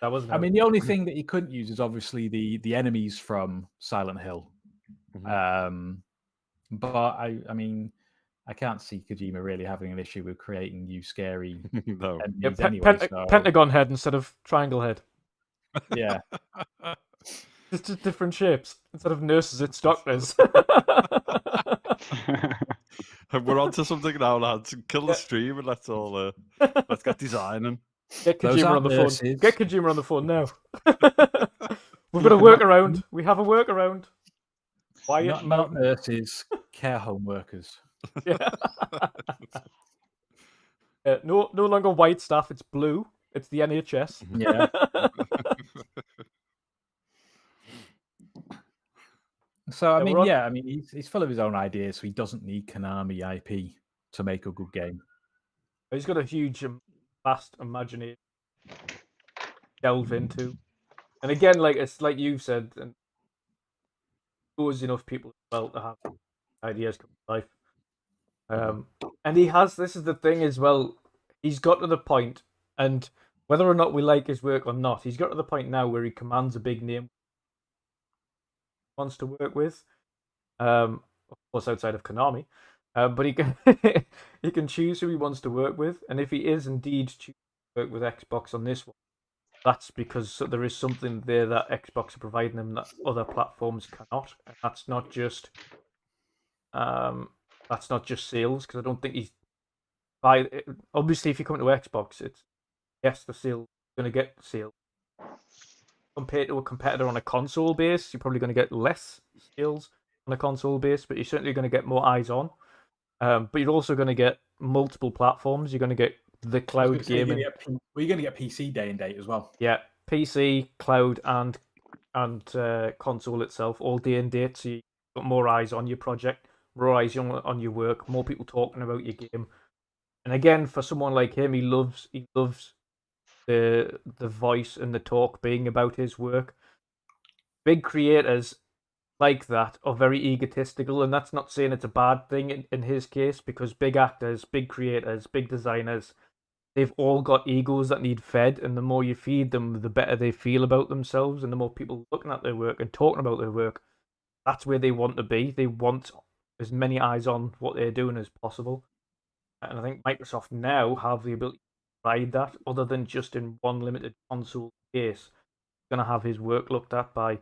That wasn't. I mean, the only thing that you couldn't use is obviously the enemies from Silent Hill. But I mean, I can't see Kojima really having an issue with creating new scary enemies anyway. Pentagon head instead of triangle head. Yeah. Just different shapes. Instead of nurses, it's doctors. We're on to something now, lads. Kill the stream and let's get designing. Get Kojima on the phone. Get Kojima on the phone now. We've got a workaround. We have a workaround. Not nurses, care home workers. Yeah. No longer white staff. It's blue. It's the NHS. Yeah. So I mean, he's full of his own ideas, so he doesn't need Konami IP to make a good game. He's got a huge, vast imagination to delve into, and again, like you've said, and always enough people as well to have ideas come to life. And he has. This is the thing as well. He's got to the point, and whether or not we like his work or not, he's got to the point now where he commands a big name. Wants to work with, of course, outside of Konami, but he can he can choose who he wants to work with, and if he is indeed choosing to work with Xbox on this one, that's because there is something there that Xbox are providing him that other platforms cannot, and that's not just sales, because I don't think he's obviously if you come to Xbox, it's yes, the sale going to get sales. Compared to a competitor on a console base, you're probably going to get less sales on a console base, but you're certainly going to get more eyes on. But you're also going to get multiple platforms. You're going to get the cloud gaming. You're going to get PC day and date as well. Yeah, PC, cloud, and console itself, all day and date. So you've got more eyes on your project, more eyes on your work, more people talking about your game. And again, for someone like him, he loves the voice and the talk being about his work. Big creators like that are very egotistical, and that's not saying it's a bad thing in his case, because big actors, big creators, big designers, they've all got egos that need fed, and the more you feed them, the better they feel about themselves, and the more people looking at their work and talking about their work, that's where they want to be. They want as many eyes on what they're doing as possible. And I think Microsoft now have the ability provide that, other than just in one limited console case. Going to have his work looked at by,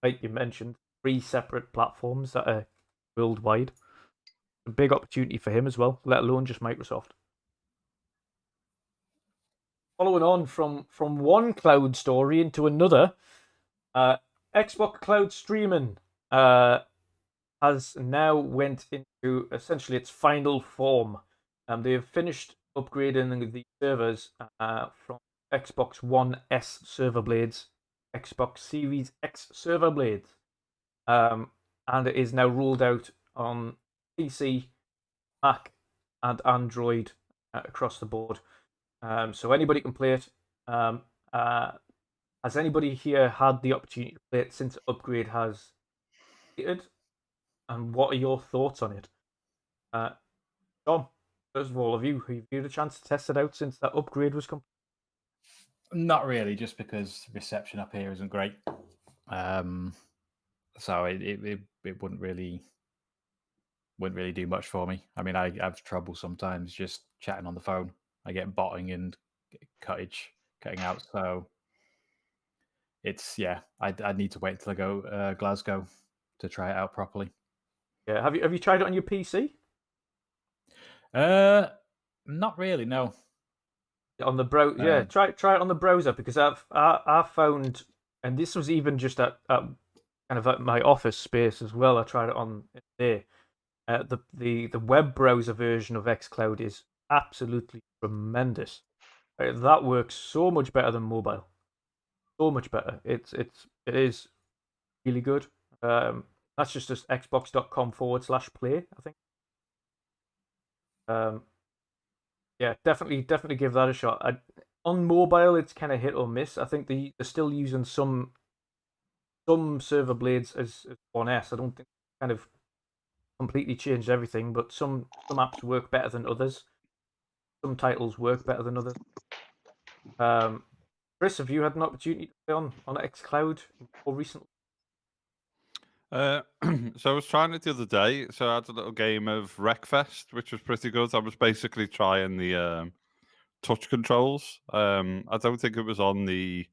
like you mentioned, 3 separate platforms that are worldwide. A big opportunity for him as well, let alone just Microsoft. Following on from one cloud story into another, Xbox Cloud Streaming has now went into essentially its final form. They have finished upgrading the servers from Xbox One S server blades, Xbox Series X server blades, and it is now rolled out on PC, Mac, and Android across the board. So anybody can play it. Has anybody here had the opportunity to play it since the upgrade has completed? And what are your thoughts on it? Tom, first of all, have you had a chance to test it out since that upgrade was complete? Not really, just because reception up here isn't great. So it wouldn't really do much for me. I mean, I have trouble sometimes just chatting on the phone. I get botting and cutting out. So it's I need to wait until I go Glasgow to try it out properly. Yeah, have you tried it on your PC? Not really. No. On the browser, yeah. Try it on the browser, because I found, and this was even just at kind of at my office space as well. I tried it on there. The web browser version of XCloud is absolutely tremendous. That works so much better than mobile. So much better. It is really good. That's just xbox.com/play, I think. Yeah, definitely give that a shot. On mobile, it's kind of hit or miss. I think they're still using some server blades as 1S. I don't think kind of completely changed everything, but some apps work better than others. Some titles work better than others. Chris, have you had an opportunity to play on XCloud more recently? So I was trying it the other day. So I had a little game of Wreckfest, which was pretty good. I was basically trying the touch controls. I don't think it was on the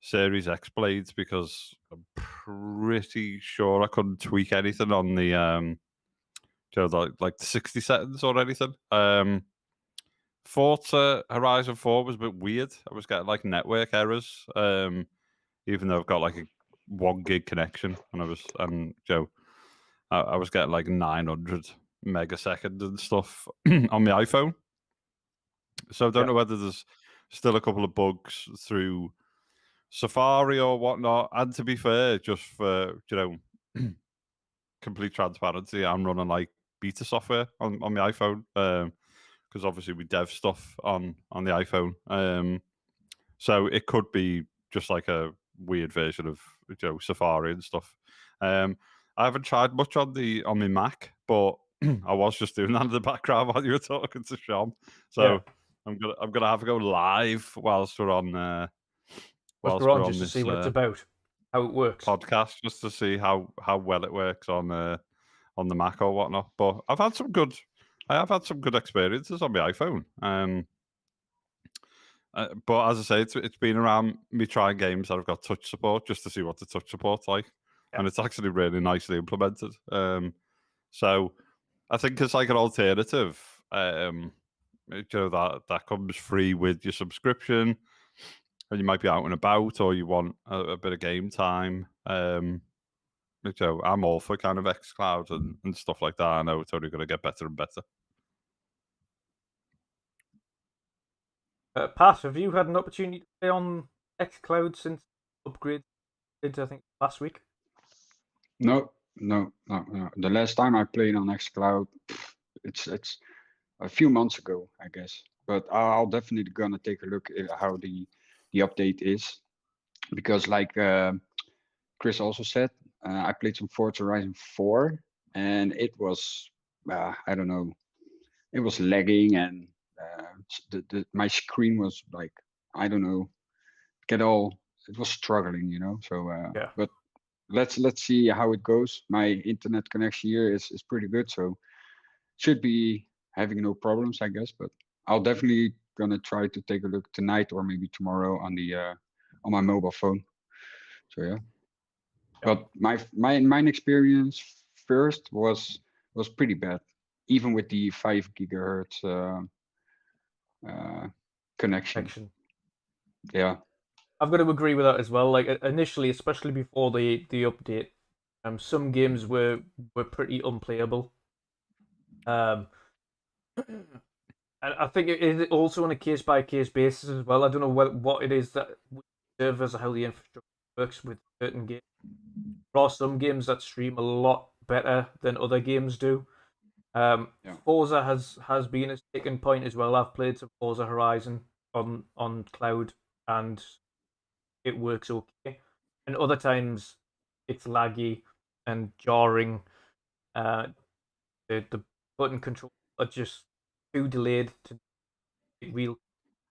Series X blades, because I'm pretty sure I couldn't tweak anything on the like the 60 settings or anything. Forza Horizon 4 was a bit weird. I was getting like network errors, even though I've got like a 1 gig connection, and I was getting like 900 megasecond and stuff on my iPhone. So I don't know whether there's still a couple of bugs through Safari or whatnot. And to be fair, just for complete transparency, I'm running like beta software on my iPhone, because obviously we dev stuff on the iPhone. So it could be just like a weird version of Safari and stuff. I haven't tried much on my Mac, but I was just doing that in the background while you were talking to Shom. So I'm gonna have to go live whilst we're on Just to see what it's about, how it works. Podcast, just to see how well it works on the Mac or whatnot. But I have had some good experiences on my iPhone. But as I say, it's been around me trying games that have got touch support, just to see what the touch support's like, and it's actually really nicely implemented. So I think it's like an alternative, that comes free with your subscription, and you might be out and about, or you want a bit of game time. I'm all for kind of XCloud and stuff like that. I know it's only going to get better and better. Pat, have you had an opportunity to play on XCloud since upgrade I think last week? No. The last time I played on XCloud, it's a few months ago, I guess. But I'll definitely gonna take a look at how the update is, because like Chris also said, I played some Forza Horizon 4, and it was I don't know, it was lagging, and my screen was like, I don't know, it was struggling, So but let's see how it goes. My internet connection here is pretty good, so should be having no problems, I guess. But I'll definitely gonna try to take a look tonight or maybe tomorrow on the on my mobile phone. So yeah. But my experience first was pretty bad, even with the 5 gigahertz connection. Yeah. I've got to agree with that as well. Like initially, especially before the update, some games were pretty unplayable. And I think it is also on a case by case basis as well. I don't know what it is that servers or how the infrastructure works with certain games. There are some games that stream a lot better than other games do. Forza has been a sticking point as well. I've played some Forza Horizon on cloud, and it works okay. And other times it's laggy and jarring. The button controls are just too delayed to real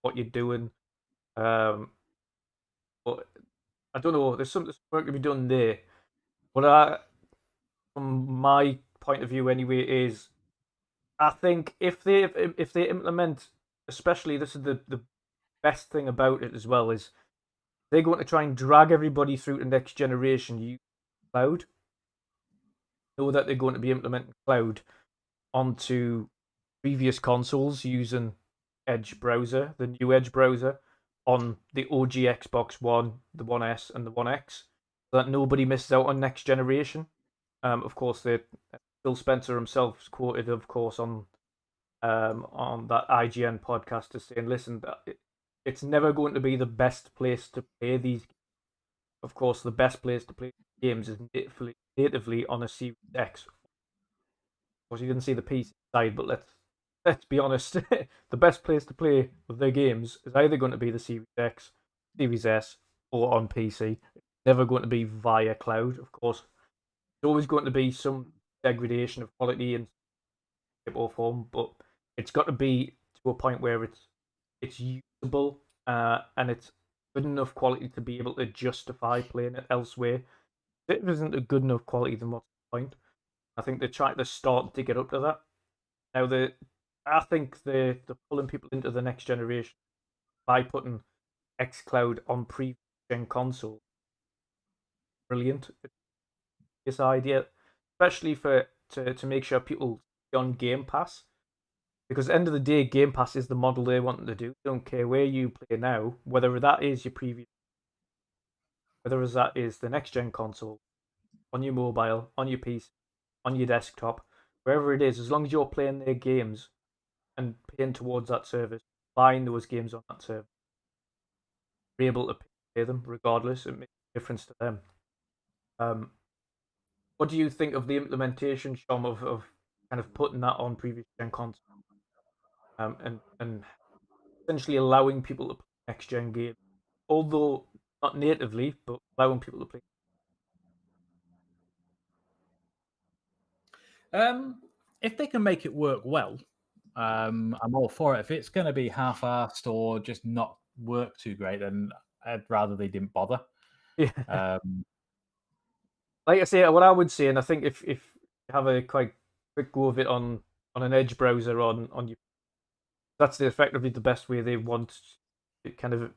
what you're doing. But I don't know. There's some work to be done there. But from my point of view, anyway, is I think if they implement, especially this is the best thing about it as well, is they're going to try and drag everybody through to next generation use cloud. Know that they're going to be implementing cloud onto previous consoles using Edge browser, the new Edge browser, on the OG Xbox One, the One S, and the One X, so that nobody misses out on next generation. Of course, Phil Spencer himself is quoted, of course, on that IGN podcast as saying, "Listen, it's never going to be the best place to play these. Of course, the best place to play games is natively on a Series X." Of course, you didn't see the PC side, but let's be honest. The best place to play their games is either going to be the Series X, Series S, or on PC. It's never going to be via cloud. Of course, there's always going to be some degradation of quality in shape or form, but it's got to be to a point where it's usable and it's good enough quality to be able to justify playing it elsewhere. If it isn't a good enough quality, then what's the point? I think they're trying to start to get up to that. Now, I think they're pulling people into the next generation by putting XCloud on previous gen console. Brilliant. This idea, especially to make sure people stay on Game Pass. Because at the end of the day, Game Pass is the model they want to do. They don't care where you play now, whether that is your previous, whether that is the next gen console, on your mobile, on your PC, on your desktop, wherever it is, as long as you're playing their games and paying towards that service, buying those games on that service, be able to pay them regardless. It makes a difference to them. What do you think of the implementation, Shom, of kind of putting that on previous gen consoles, and essentially allowing people to play next gen games, although not natively, but allowing people to play? If they can make it work well, I'm all for it. If it's going to be half-assed or just not work too great, then I'd rather they didn't bother. Yeah. Like I say, what I would say, and I think if you have a quite quick go of it on an Edge browser on your, that's effectively the best way they want to kind of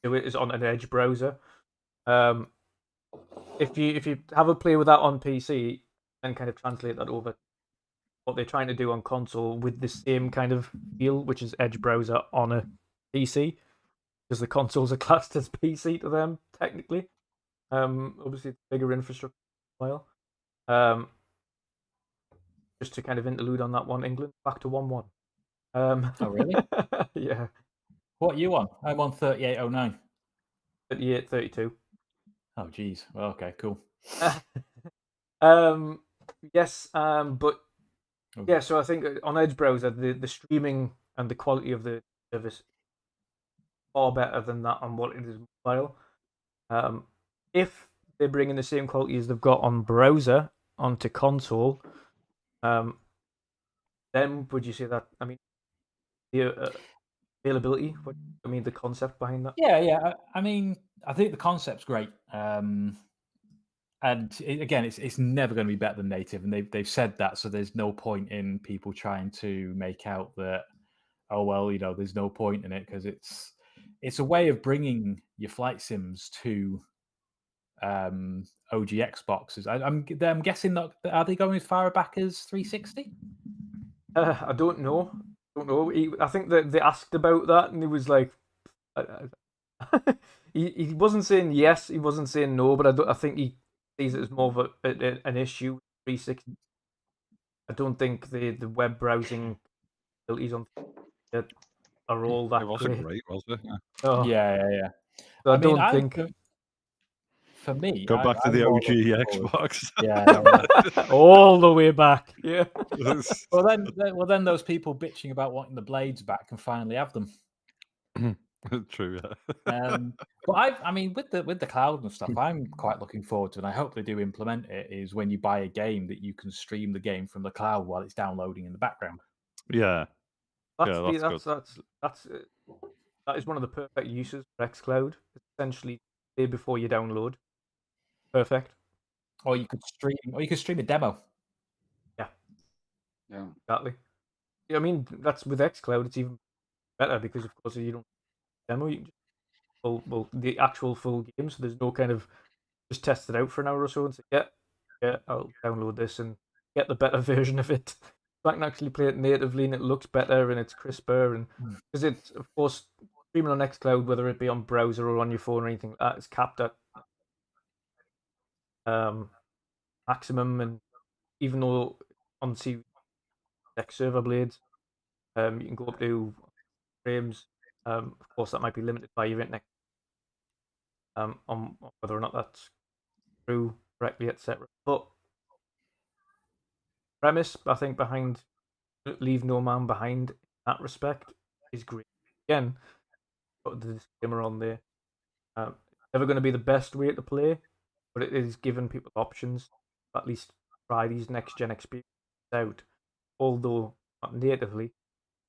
do it, is on an Edge browser. If you have a play with that on PC and kind of translate that over, what they're trying to do on console with the same kind of feel, which is Edge browser on a PC, because the consoles are classed as PC to them technically. Obviously, it's bigger infrastructure as well. Just to kind of interlude on that one, England back to 1-1. Oh really? Yeah. What are you on? I'm on 3809. 38-32. Oh geez. Well, okay, cool. Yes, but yeah, so I think on Edge browser, the streaming and the quality of the service is far better than that on what it is mobile. If they're bringing the same quality as they've got on browser onto console, then would you say that? I mean, the availability. The concept behind that. Yeah. I mean, I think the concept's great. And again, it's never going to be better than native, and they've said that, so there's no point in people trying to make out that, oh well, there's no point in it, because it's a way of bringing your flight sims to OG Xboxes. I'm guessing that, are they going as far back as 360? I don't know. I think that they asked about that, and he was like, he wasn't saying yes, he wasn't saying no, but I think he sees it as more of an issue. 360. I don't think the web browsing abilities on it are all that It wasn't great, was it? Oh. Yeah. So I don't think. For me, go back to the OG Xbox. Yeah, all the way back. Yeah. Well, then those people bitching about wanting the blades back can finally have them. True. Yeah. But I mean, with the cloud and stuff, I'm quite looking forward to, and I hope they do implement it, is when you buy a game that you can stream the game from the cloud while it's downloading in the background. Yeah. That that is one of the perfect uses for XCloud. It's essentially play before you download. Perfect. Or you could stream a demo. Yeah. Exactly. I mean, that's with XCloud. It's even better because, of course, if you don't demo, you can just the actual full game. So there's no kind of just test it out for an hour or so and say, yeah, I'll download this and get the better version of it. So I can actually play it natively and it looks better and it's crisper and because it's of course streaming on XCloud, whether it be on browser or on your phone or anything like that, it's capped at maximum, and even though on Series X server blades, you can go up to frames. Of course, that might be limited by your internet, on whether or not that's true correctly, etc. But premise, I think, behind Leave No Man Behind in that respect is great. Again, put the disclaimer on there. It's never going to be the best way to play, but it is giving people options to at least try these next gen experiences out, although not natively.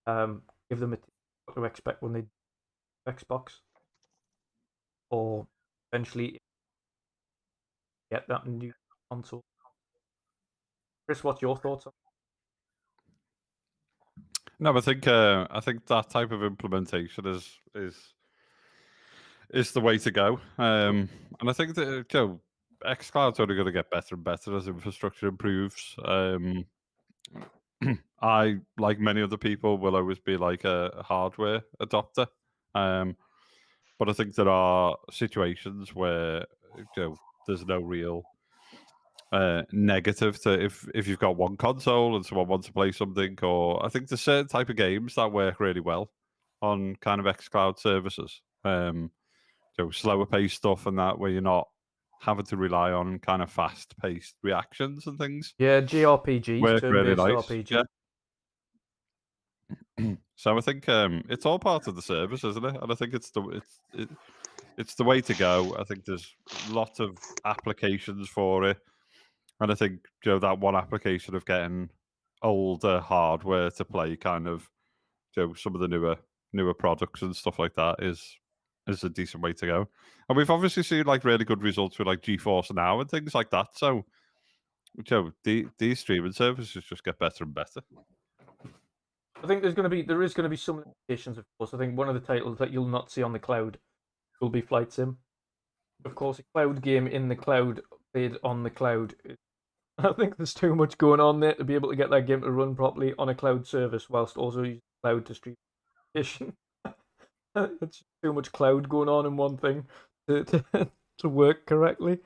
Give them what to expect when they do Xbox, or eventually get that new console. Chris, what's your thoughts on? No, I think that type of implementation is the way to go. And I think that XCloud's only going to get better and better as infrastructure improves. I, like many other people, will always be like a hardware adopter. But I think there are situations where there's no real negative to if you've got one console and someone wants to play something, or I think there's certain type of games that work really well on kind of XCloud services. Slower paced stuff and that, where you're not having to rely on kind of fast paced reactions and things. Yeah, JRPGs, Work really turn-based nice. RPG. Yeah. So I think it's all part of the service, isn't it? And I think it's the way to go. I think there's lots of applications for it, and I think that one application of getting older hardware to play kind of some of the newer products and stuff like that is a decent way to go. And we've obviously seen like really good results with like GeForce Now and things like that. So these streaming services just get better and better. I think there is going to be some limitations, of course. I think one of the titles that you'll not see on the cloud will be Flight Sim. Of course, a cloud game in the cloud, played on the cloud. I think there's too much going on there to be able to get that game to run properly on a cloud service whilst also using cloud to stream. It's too much cloud going on in one thing to work correctly,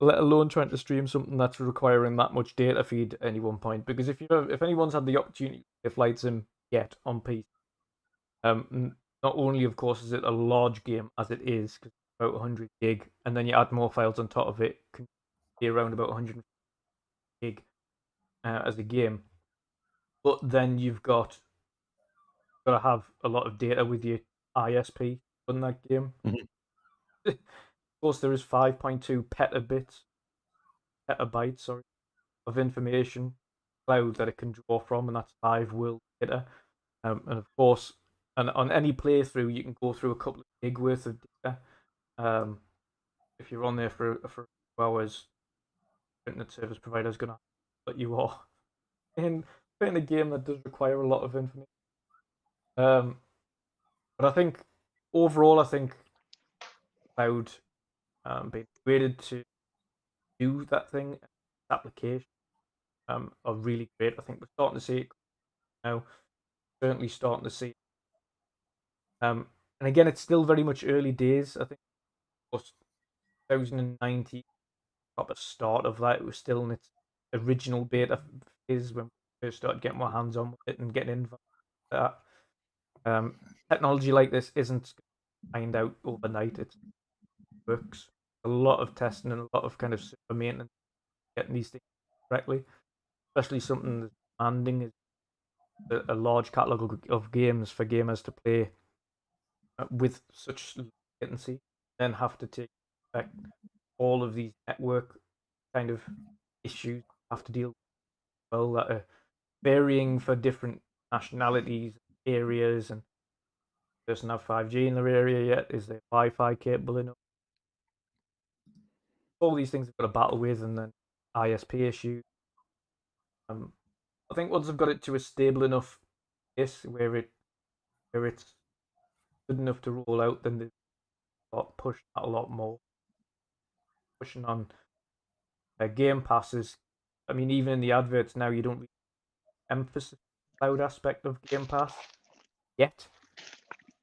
let alone trying to stream something that's requiring that much data feed at any one point. Because if anyone's had the opportunity to play Flight Sim yet on PC, not only of course is it a large game as it is, because it's about 100 gig, and then you add more files on top of it, can be around about 100 gig as a game. But then you've got to have a lot of data with your ISP on that game. Mhm. Of course, there is 5.2 petabytes, sorry, of information cloud that it can draw from, and that's live world data. And of course, and on any playthrough, you can go through a couple of gig worth of data. If you're on there for a few hours, internet service provider is gonna let you off. And playing a game that does require a lot of information. But I think overall, I think cloud being created to do that thing, application, are really great. I think we're starting to see it now. Certainly starting to see it. And again, it's still very much early days. I think it was 2019 proper start of that. It was still in its original beta phase when we first started getting more hands on with it and getting involved with that. Technology like this isn't find out overnight. It works. A lot of testing and a lot of kind of super maintenance, getting these things correctly, especially something that's demanding is a large catalog of games for gamers to play with such latency, then have to take effect all of these network kind of issues have to deal with well that are varying for different nationalities, areas, and doesn't have 5G in their area yet? Is there Wi-Fi capable enough? All these things have got to battle with, and then ISP issues. I think once I've got it to a stable enough pace where it's good enough to roll out, then they've got pushed that a lot more. Pushing on Game Passes. I mean, even in the adverts now, you don't really emphasize the cloud aspect of Game Pass yet.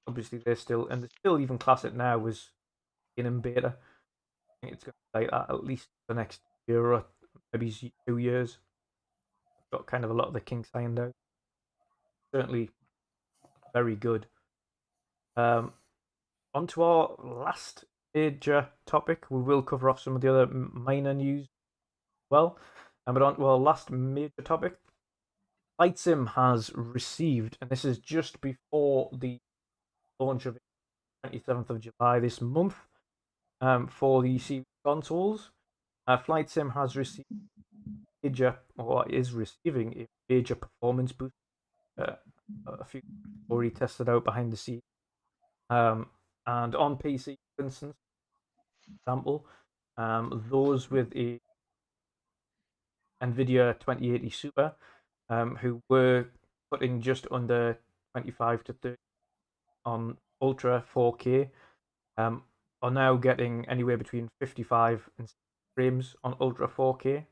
Obviously, they still even class it now as in beta. I think it's going to be like that at least the next year or maybe 2 years. I've got kind of a lot of the kinks ironed out. Certainly very good. On to our last major topic. We will cover off some of the other minor news as well. But on to our last major topic. Flight Sim has received, and this is just before the launch of it, 27th of July this month, for the series consoles. Flight Sim has received is receiving a major performance boost. A few already tested out behind the scenes. And on PC, for instance, example, those with a NVIDIA 2080 Super, who were putting just under 25 to 30 on Ultra 4K, are now getting anywhere between 55 and 60 frames on Ultra 4K,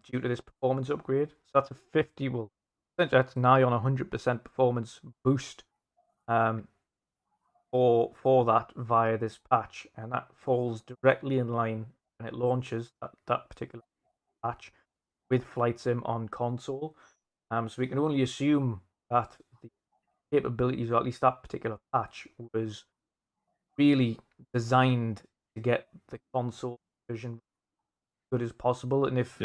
due to this performance upgrade. So that's a 50, well, that's nigh on 100% performance boost, for that via this patch, and that falls directly in line when it launches that particular patch with Flight Sim on console. So we can only assume that the capabilities, or at least that particular patch, was really designed to get the console version good as possible. And if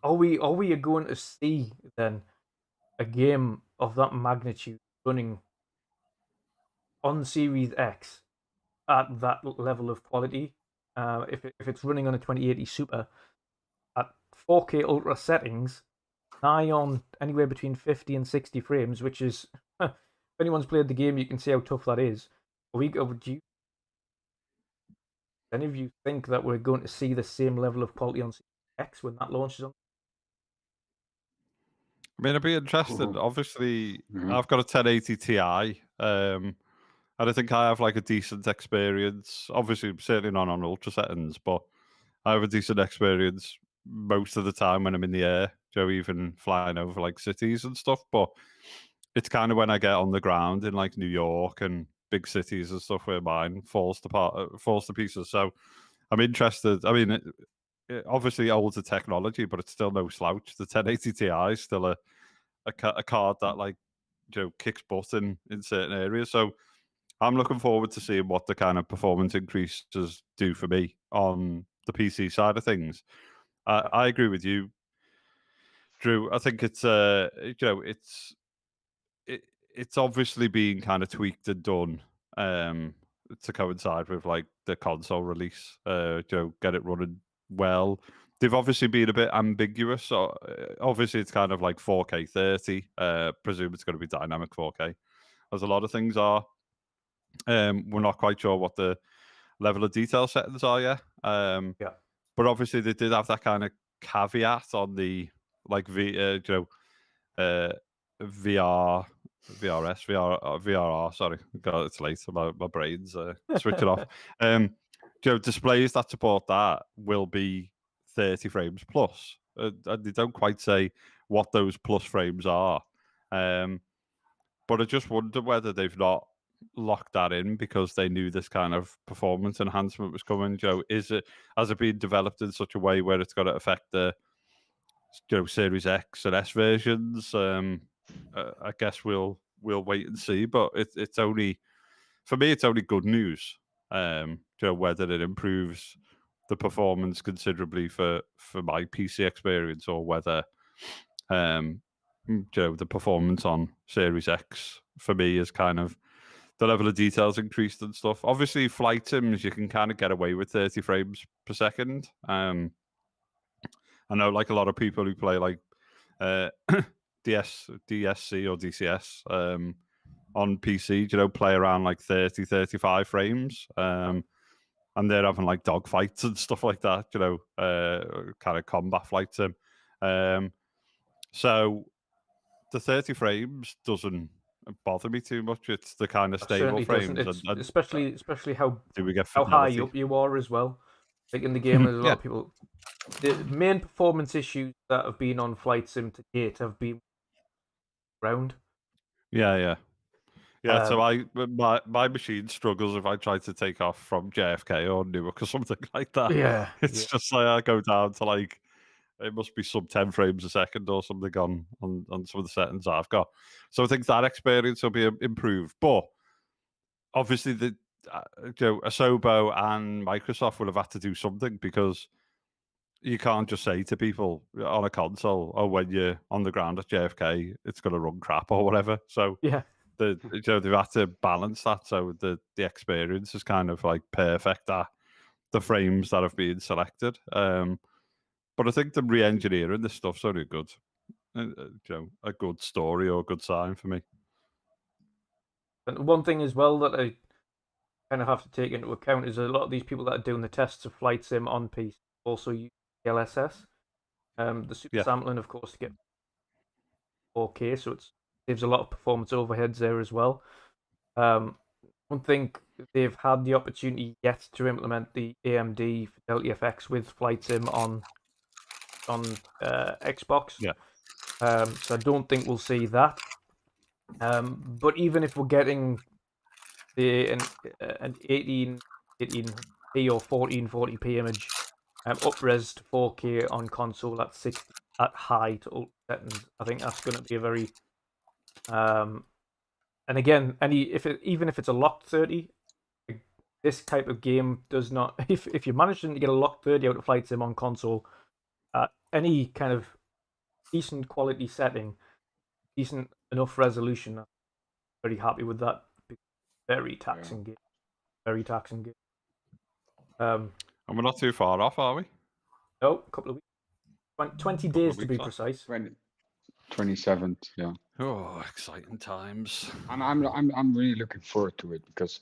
are we going to see then a game of that magnitude running on Series X at that level of quality? If it's running on a 2080 Super at 4K Ultra settings, nigh on anywhere between 50 and 60 frames, which is, if anyone's played the game, you can see how tough that is. Do any of you think that we're going to see the same level of quality on Series X when that launches on? I mean, I'd be interested. Mhm. Obviously, Mhm. I've got a 1080 Ti, and I think I have like a decent experience. Obviously, certainly not on ultra settings, but I have a decent experience most of the time when I'm in the air, even flying over like cities and stuff. But it's kind of when I get on the ground in like New York and big cities and stuff where mine falls to pieces. So I'm interested. I mean, obviously older technology, but it's still no slouch. The 1080 Ti is still a card that like kicks butt in certain areas. So I'm looking forward to seeing what the kind of performance increases do for me on the PC side of things. I agree with you, Drew. I think it's it's obviously being kind of tweaked and done to coincide with like the console release. Get it running well. They've obviously been a bit ambiguous. So obviously it's kind of like 4K 30. Presume it's going to be dynamic 4K, as a lot of things are. We're not quite sure what the level of detail settings are yet. Yeah. But obviously they did have that kind of caveat on the like VR, VRR. Sorry, God, it's late. My brain's switching off. Displays that support that will be 30 frames plus. And they don't quite say what those plus frames are. But I just wonder whether they've not locked that in because they knew this kind of performance enhancement was coming. Has it been developed in such a way where it's going to affect the Series X and S versions? I guess we'll wait and see. But it's only, for me, it's only good news. Whether it improves the performance considerably for my PC experience, or whether the performance on Series X for me is kind of the level of details increased and stuff. Obviously, flight sims you can kind of get away with 30 frames per second. I know like a lot of people who play like DSC or DCS, on PC, you know, play around like 30, 35 frames. And they're having like dogfights and stuff like that, you know, kind of combat flight sim. So the 30 frames doesn't bother me too much. It's the kind of It stable certainly doesn't. frames. It's especially how do we get high fidelity? up you are as well. Like in the game, there's a lot Yeah. of people. The main performance issues that have been on Flight Sim to date have been ground. Yeah. So my machine struggles if I try to take off from JFK or Newark or something like that. Yeah, It's just like I go down to like it must be sub 10 frames a second or something on some of the settings I've got. So I think that experience will be improved. But obviously, the Asobo and Microsoft will have had to do something, because you can't just say to people on a console, "Oh, when you're on the ground at JFK, it's going to run crap" or whatever. So yeah. they've had to balance that, so the experience is kind of like perfect at the frames that have been selected. But I think the re-engineering this stuff's only good, a good story or a good sign for me. And one thing as well that I kind of have to take into account is a lot of these people that are doing the tests of Flight Sim on PC also use DLSS. The super sampling, of course, to get 4K, so it saves a lot of performance overheads there as well. I don't think they've had the opportunity yet to implement the AMD Fidelity FX with Flight Sim on Xbox. Yeah. So I don't think we'll see that. But even if we're getting an 1880p or 1440p image up-res to 4K on console at 60 at high to ultra settings, I think that's going to be a very and again, even if it's a locked 30, this type of game does not. If you manage to get a locked 30 out of Flight Sim on console at any kind of decent quality setting, decent enough resolution, I'm very happy with that. Very taxing game. Very taxing game. And we're not too far off, are we? No, a couple of weeks. 20 days to be precise. 27th, yeah. Oh, exciting times. I'm really looking forward to it, because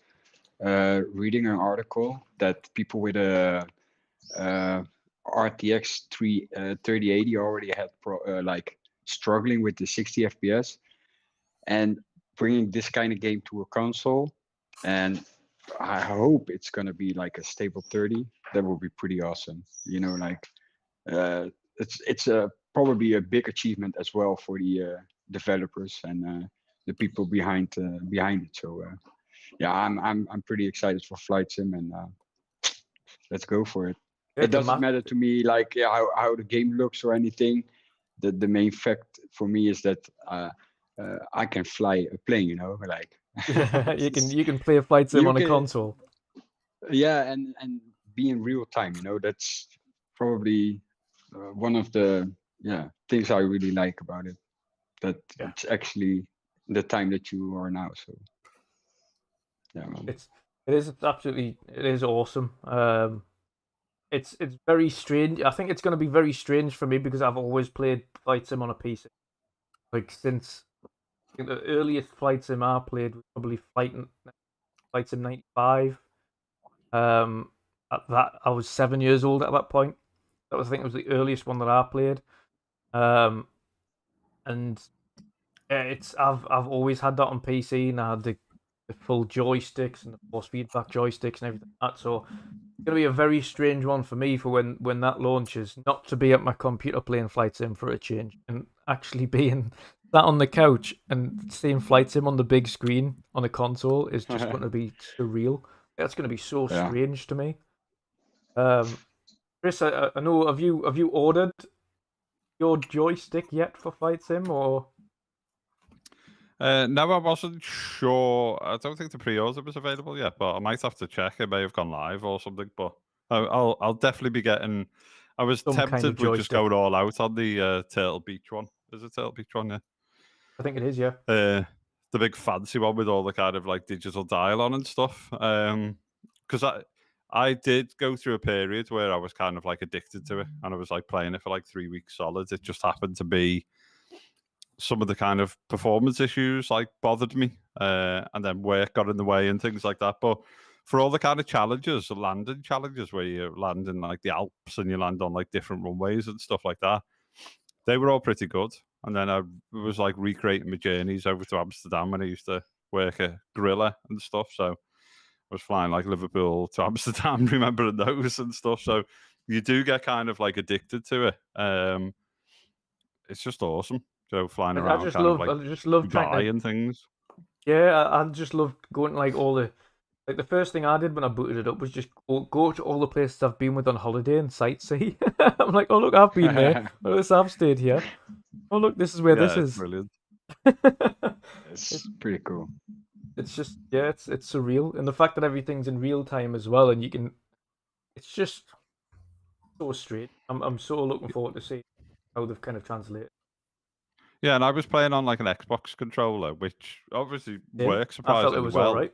reading an article that people with a RTX 3080 already had like struggling with the 60 FPS, and bringing this kind of game to a console, and I hope it's gonna be like a stable 30. That would be pretty awesome. You know, like it's probably a big achievement as well for the developers and the people behind it. So yeah, I'm pretty excited for Flight Sim, and let's go for it. Yeah, It doesn't matter to me like how the game looks or anything. The main fact for me is that I can fly a plane. You know, like you can play a Flight Sim on a console. Yeah, and be in real time. You know, that's probably one of the things I really like about it. That it's actually the time that you are now. So yeah, man. It is awesome. It's very strange. I think it's going to be very strange for me, because I've always played Flight Sim on a PC. Like since I think the earliest Flight Sim I played was probably Flight Sim 95. At that, I was 7 years old at that point. I think it was the earliest one that I played. And I've always had that on PC, and I had the full joysticks and the force feedback joysticks and everything like that. So it's gonna be a very strange one for me for when that launches, not to be at my computer playing Flight Sim for a change, and actually being sat on the couch and seeing Flight Sim on the big screen on a console is just going to be surreal. That's going to be so strange to me. Chris, I know. Have you ordered your joystick yet for Flight Sim, or? No, I wasn't sure. I don't think the pre-order was available yet, but I might have to check. It may have gone live or something. But I'll definitely be getting. I was tempted with just going all out on the Turtle Beach one. Is it Turtle Beach one? Yeah, I think it is. Yeah. The big fancy one with all the kind of like digital dial on and stuff. Because I did go through a period where I was kind of like addicted to it, and I was like playing it for like 3 weeks solid. It just happened to be some of the kind of performance issues like bothered me, and then work got in the way and things like that. But for all the kind of challenges, the landing challenges where you land in like the Alps and you land on like different runways and stuff like that, they were all pretty good. And then I was like recreating my journeys over to Amsterdam when I used to work a griller and stuff. So I was flying like Liverpool to Amsterdam, remembering those and stuff. So you do get kind of like addicted to it. It's just awesome. So flying around, I just kind love, of like I just love trying Dubai to, and things. yeah, I just love going to like all the, like the first thing I did when I booted it up was just go to all the places I've been with on holiday and sightsee. I'm like, oh look, I've been there. Oh, this I've stayed here. Oh look, this is where this it's is. brilliant. It's pretty cool. It's just, yeah, it's surreal, and the fact that everything's in real time as well, and you can, it's just so straight. I'm so looking forward to see how they've kind of translated. Yeah, and I was playing on like an Xbox controller, which obviously works I felt it surprisingly was well. all right.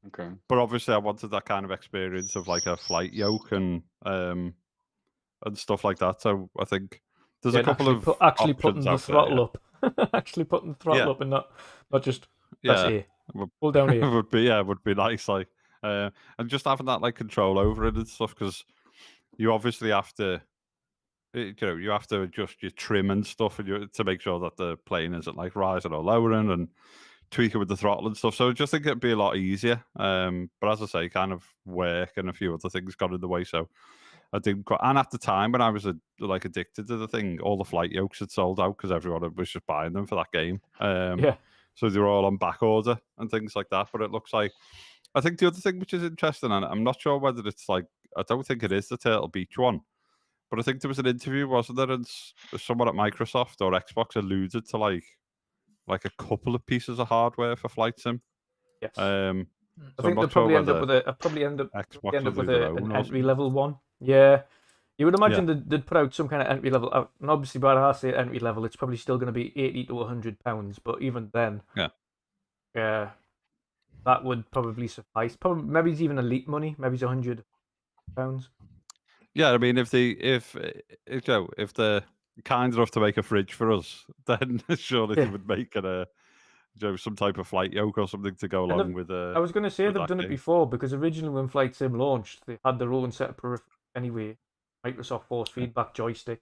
Okay. But obviously, I wanted that kind of experience of like a flight yoke and stuff like that. So I think there's a couple of actually putting options the out there, throttle up, actually putting the throttle up, and not just press A, would, pull down A. would be nice, like, and just having that like control over it and stuff, because you obviously have to, you have to adjust your trim and stuff, and to make sure that the plane isn't like rising or lowering, and tweak it with the throttle and stuff. So I just think it'd be a lot easier. But as I say, kind of work and a few other things got in the way, so I didn't quite. And at the time when I was like addicted to the thing, all the flight yokes had sold out because everyone was just buying them for that game. So they were all on back order and things like that. But it looks like, I think the other thing which is interesting, and I'm not sure whether it's like, I don't think it is the Turtle Beach one, but I think there was an interview, wasn't there? And someone at Microsoft or Xbox alluded to like a couple of pieces of hardware for flight sim. Yes. So I think they'll probably end up with an entry level one. Yeah. You would imagine they'd put out some kind of entry level out, and obviously by the I say entry level, it's probably still going to be £80 to £100. But even then, yeah, that would probably suffice. Probably, maybe it's even elite money. Maybe it's £100. Yeah, I mean, if they're kind enough to make a fridge for us, then surely they would make some type of flight yoke or something to go along with. I was going to say they've done it before, because originally when Flight Sim launched, they had their own set of peripherals anyway. Microsoft Force Feedback joystick,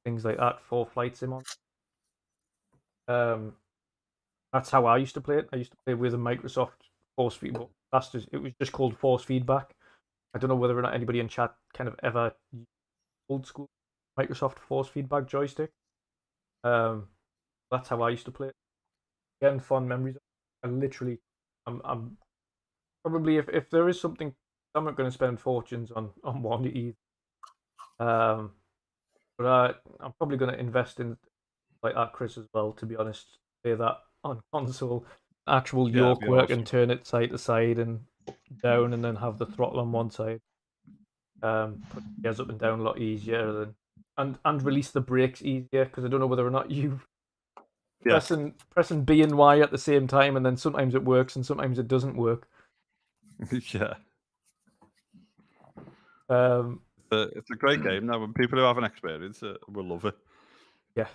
things like that for Flight Sim on. That's how I used to play it. I used to play with a Microsoft Force Feedback. It was just called Force Feedback. I don't know whether or not anybody in chat kind of ever used old school Microsoft Force Feedback joystick. That's how I used to play it. Again, fond memories. I'm probably, if there is something, I'm not going to spend fortunes on one either. But I'm probably going to invest in like that, Chris, as well. To be honest, play that on console, actual yoke work, and turn it side to side and up, down, and then have the throttle on one side. Put the gears up and down a lot easier, and release the brakes easier, because I don't know whether or not you pressing B and Y at the same time, and then sometimes it works and sometimes it doesn't work. Yeah. It's a great game now, and people who haven't experienced it will love it. Yeah.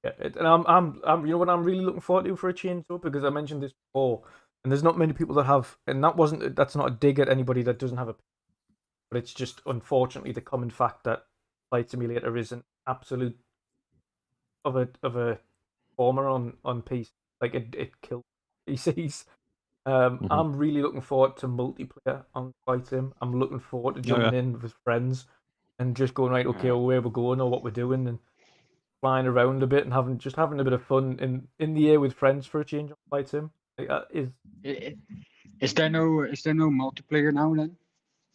And I'm you know what I'm really looking forward to for a change though, because I mentioned this before, and there's not many people that have, and that's not a dig at anybody that doesn't have but it's just unfortunately the common fact that Flight Simulator is an absolute of a performer on PC. Like it kills PCs. I'm really looking forward to multiplayer on Flight Sim. I'm looking forward to jumping in with friends and just going, right, okay, where we're going or what we're doing, and flying around a bit and having a bit of fun in the air with friends for a change on Flight Sim. Like that is there no multiplayer now then?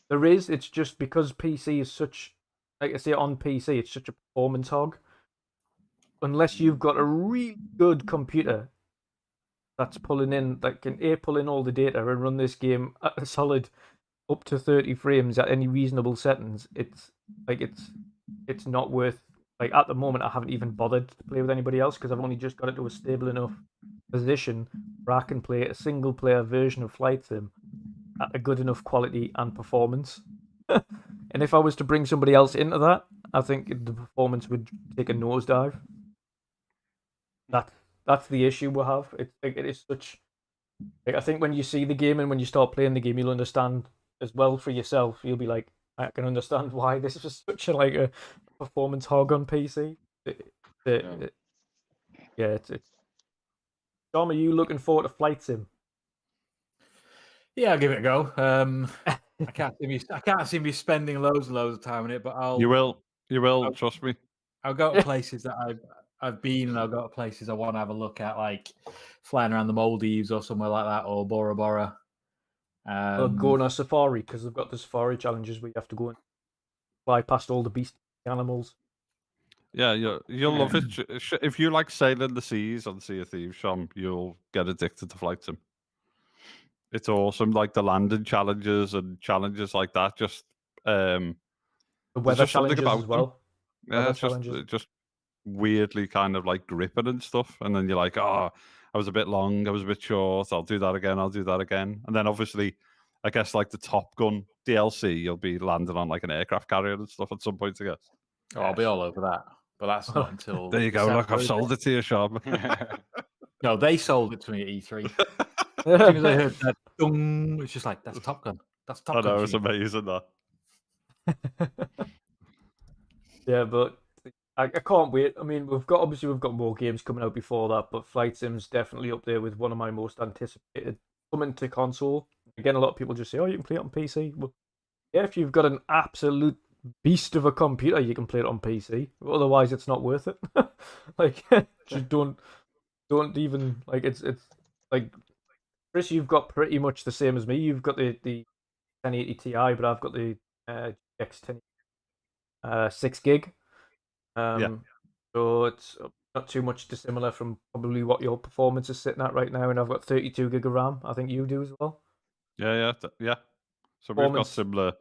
There is. It's just because PC is such, like I say, on PC, it's such a performance hog. Unless you've got a really good computer that's pulling in, that can pull in all the data and run this game at a solid up to 30 frames at any reasonable settings, it's not worth. Like at the moment, I haven't even bothered to play with anybody else because I've only just got it to a stable enough position where I can play a single player version of Flight Sim at a good enough quality and performance. And if I was to bring somebody else into that, I think the performance would take a nosedive. That's the issue we have. It is such. Like, I think when you see the game and when you start playing the game, you'll understand as well for yourself. You'll be like, I can understand why this was such a performance hog on PC. It's. Dom, are you looking forward to Flight Sim? Yeah, I'll give it a go. I can't see me spending loads and loads of time on it, but You will, trust me. I'll go to places that I've been, and I'll go to places I want to have a look at, like flying around the Maldives or somewhere like that, or Bora Bora. Or go on a safari, because they've got the safari challenges where you have to go and fly past all the beast animals. Yeah, you'll love it. If you like sailing the seas on Sea of Thieves, Shom, you'll get addicted to Flight Sim. It's awesome, like the landing challenges and challenges like that. Just The weather just something challenges about as well. yeah, Weather it's challenges. just weirdly kind of like gripping and stuff. And then you're like, oh, I was a bit long, I was a bit short. I'll do that again. I'll do that again. And then obviously, I guess like the Top Gun DLC, you'll be landing on like an aircraft carrier and stuff at some point, I guess. Oh, I'll be all over that, but that's not until. There you go. Look, I've sold it to you, Shom. No, they sold it to me at E3. As soon as I heard that, dung, it's just like, that's Top Gun. That's Top I Gun. know, it's amazing that. Yeah, but I can't wait. I mean, we've got more games coming out before that, but Flight Sim's definitely up there with one of my most anticipated coming to console. Again, a lot of people just say, "Oh, you can play it on PC." Well, yeah, if you've got an absolute beast of a computer, you can play it on PC. Otherwise, it's not worth it. Like, just don't even like it's like Chris. You've got pretty much the same as me. You've got the 1080 Ti, but I've got the X10 6 gig. Yeah. So it's not too much dissimilar from probably what your performance is sitting at right now. And I've got 32 gig of RAM. I think you do as well. Yeah. So we've got Performance,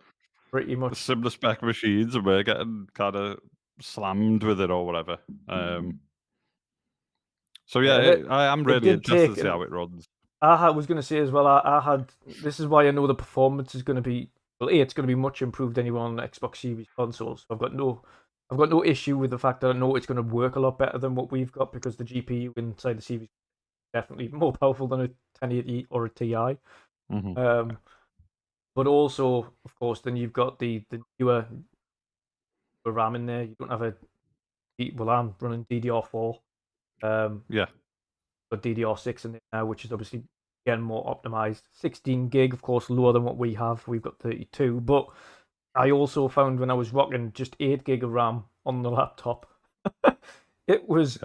pretty much similar spec machines, and we're getting kind of slammed with it or whatever. So yeah, I am really interested to see how it runs. I was going to say as well. I had this is why I know the performance is going to be it's going to be much improved anyway on Xbox Series consoles. So I've got no issue with the fact that I know it's going to work a lot better than what we've got because the GPU inside the Series is definitely more powerful than a 1080 or a Ti. Mm-hmm. But also, of course, then you've got the newer RAM in there. You don't have I'm running DDR4. Yeah. But DDR6 in there now, which is obviously again more optimized. 16 gig, of course, lower than what we have. We've got 32. But I also found when I was rocking just 8 gig of RAM on the laptop, it was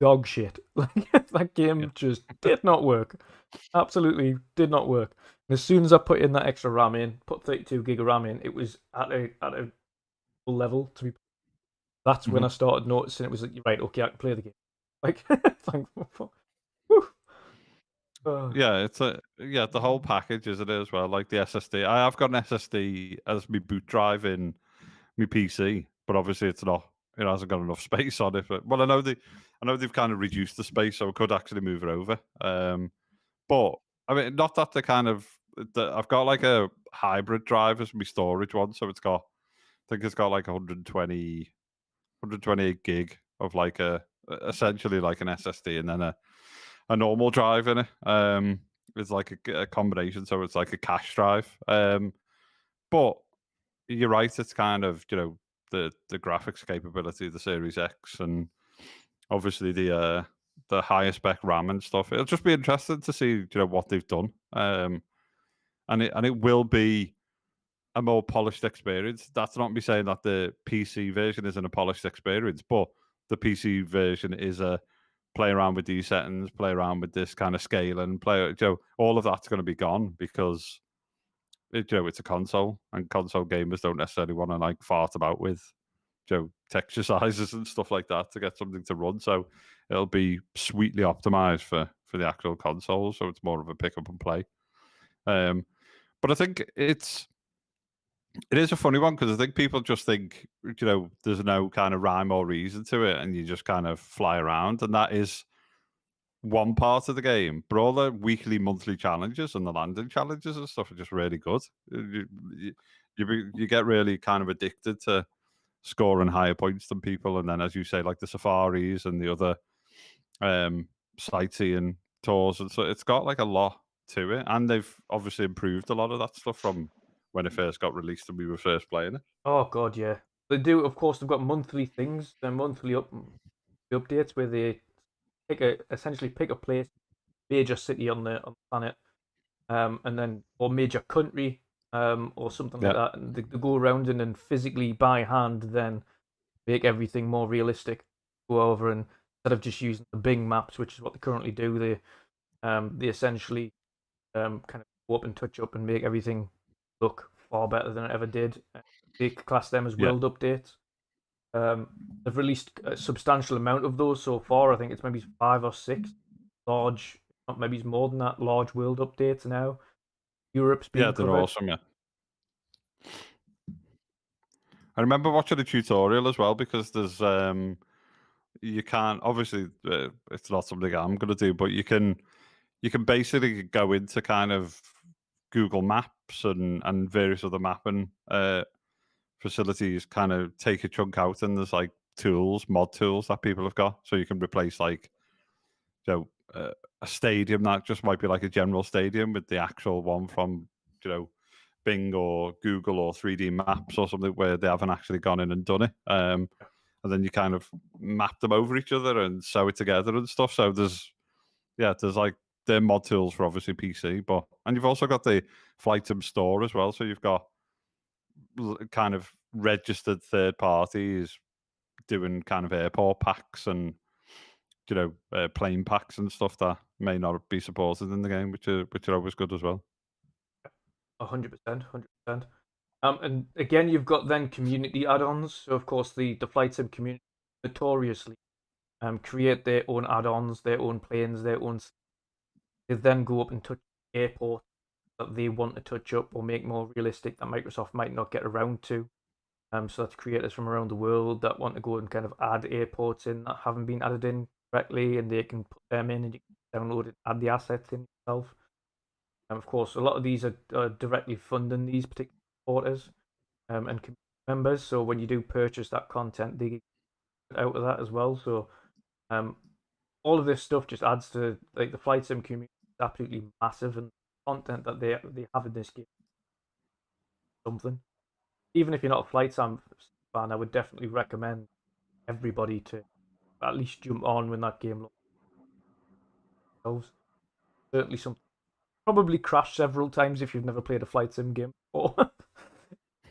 dog shit. Like that game just did not work. Absolutely did not work. And as soon as I put in that extra RAM in, put 32 gig of RAM in, it was at a full level to be. That's when I started noticing it was like, right, okay, I can play the game. Like, yeah, it's the whole package, isn't it, as well? Like the SSD. I have got an SSD as my boot drive in my PC, but obviously it hasn't got enough space on it. But I know they've kind of reduced the space, so I could actually move it over. But I mean, not that I've got like a hybrid drive as my storage one, so I think it's got like 128 gig of like essentially like an SSD and then a normal drive in it. It's like a combination, so it's like a cache drive. But you're right, it's kind of the graphics capability of the Series X and obviously the higher spec RAM and stuff. It'll just be interesting to see what they've done. And it will be a more polished experience. That's not me saying that the PC version isn't a polished experience, but the PC version is a play around with these settings, play around with this kind of scaling, all of that's going to be gone because it's a console, and console gamers don't necessarily want to like fart about with texture sizes and stuff like that to get something to run. So it'll be sweetly optimized for the actual console, so it's more of a pick up and play. But I think it is a funny one because I think people just think there's no kind of rhyme or reason to it, and you just kind of fly around, and that is one part of the game. But all the weekly, monthly challenges and the landing challenges and stuff are just really good. You get really kind of addicted to scoring higher points than people, and then as you say, like the safaris and the other sightseeing tours, and so it's got like a lot to it, and they've obviously improved a lot of that stuff from when it first got released and we were first playing it. Oh god, yeah. They do, of course. They've got monthly things, they're monthly updates where they essentially pick a place, major city on the planet, and then or major country, or something like Yeah. that, and they go around and then physically by hand then make everything more realistic. Go over and instead of just using the Bing maps, which is what they currently do, they essentially kind of go up and touch up and make everything look far better than it ever did. They class them as Yeah. world updates. They've released a substantial amount of those so far. I think it's maybe 5 or 6 large, maybe it's more than that, large world updates now. Europe's being Yeah, they're covered. awesome. Yeah. I remember watching a tutorial as well because there's you can't obviously it's not something I'm gonna do, but you can basically go into kind of Google Maps and various other mapping facilities, kind of take a chunk out, and there's like mod tools that people have got, so you can replace like a stadium that just might be like a general stadium with the actual one from Bing or Google or 3D Maps or something where they haven't actually gone in and done it. And then you kind of map them over each other and sew it together and stuff. So there's like the mod tools for obviously PC, and you've also got the Flight Sim store as well. So you've got kind of registered third parties doing kind of airport packs and plane packs and stuff that may not be supported in the game, which are always good as well. 100%, 100%. And again, you've got then community add-ons. So of course, the Flight Sim community notoriously create their own add-ons, their own planes, their own. They then go up and touch airports that they want to touch up or make more realistic that Microsoft might not get around to. So that's creators from around the world that want to go and kind of add airports in that haven't been added in correctly, and they can put them in, and you can download it, add the assets in yourself. And of course, a lot of these are directly funding these particular supporters and community members. So when you do purchase that content, they get out of that as well. So all of this stuff just adds to like the Flight Sim community is absolutely massive, and the content that they have in this game something. Even if you're not a Flight Sim fan, I would definitely recommend everybody to at least jump on when that game looks. Certainly something. Probably crash several times if you've never played a Flight Sim game before.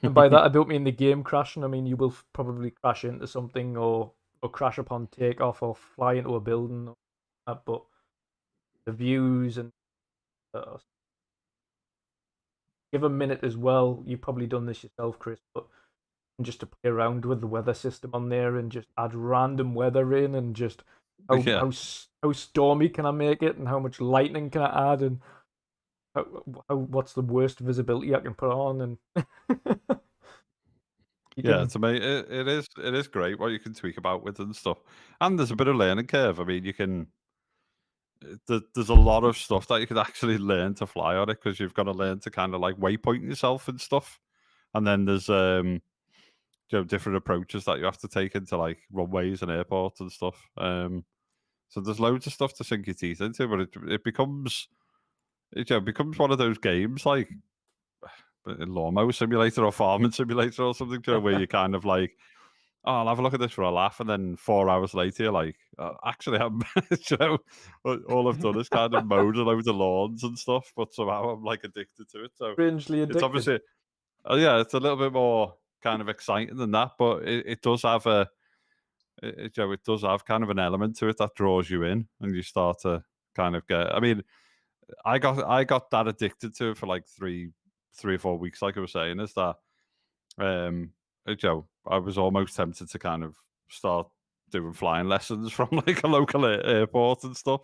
And by that, I don't mean the game crashing. I mean you will probably crash into something or crash upon takeoff or fly into a building. But the views and give a minute as well. You've probably done this yourself, Chris, but just to play around with the weather system on there and just add random weather in and just how stormy can I make it and how much lightning can I add and what's the worst visibility I can put on and it's amazing. It is great what you can tweak about with and stuff, and there's a bit of learning curve. I mean, you can. There's a lot of stuff that you could actually learn to fly on it because you've got to learn to kind of like waypoint yourself and stuff, and then there's different approaches that you have to take into like runways and airports and stuff. So there's loads of stuff to sink your teeth into, but it becomes one of those games like lawnmower simulator or farming simulator or something, where you kind of like, oh, I'll have a look at this for a laugh, and then 4 hours later, you're like, actually, I'm, all I've done is kind of mowed a load of lawns and stuff, but somehow I'm like addicted to it. So strangely addicted. It's obviously, it's a little bit more kind of exciting than that, but it does have it does have kind of an element to it that draws you in, and you start to kind of get. I mean, I got that addicted to it for like 3 or 4 weeks, like I was saying, is that I was almost tempted to kind of start doing flying lessons from like a local airport and stuff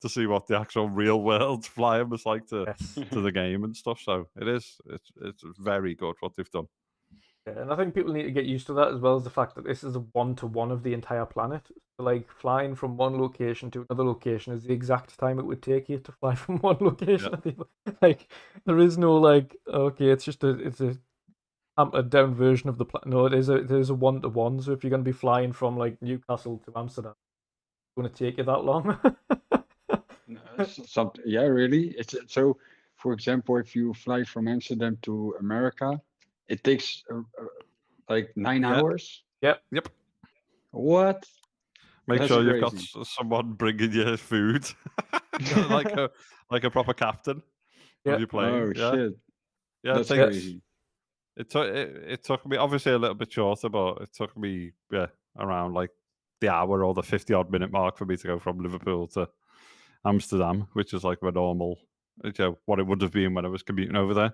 to see what the actual real world flying was like to the game and stuff. So it's very good what they've done. Yeah, and I think people need to get used to that as well as the fact that this is a 1-to-1 of the entire planet. So like flying from one location to another location is the exact time it would take you to fly from one location. Yeah. Like there is no like okay, it's a hampered down version of the planet. No, it is a 1-to-1. So if you're going to be flying from like Newcastle to Amsterdam, going to take you that long. Yeah, really. It's so. For example, if you fly from Amsterdam to America, it takes like 9 Yeah. hours. Yep. Yep. What? Make That's sure you've got crazy. someone bringing you food, like a proper captain Yeah. of your plane. Oh Yeah, shit, yeah. that's Yeah. crazy. It took me obviously a little bit shorter, but it took me around like the hour or the 50-odd minute mark for me to go from Liverpool to Amsterdam, which is like a normal, what it would have been when I was commuting over there.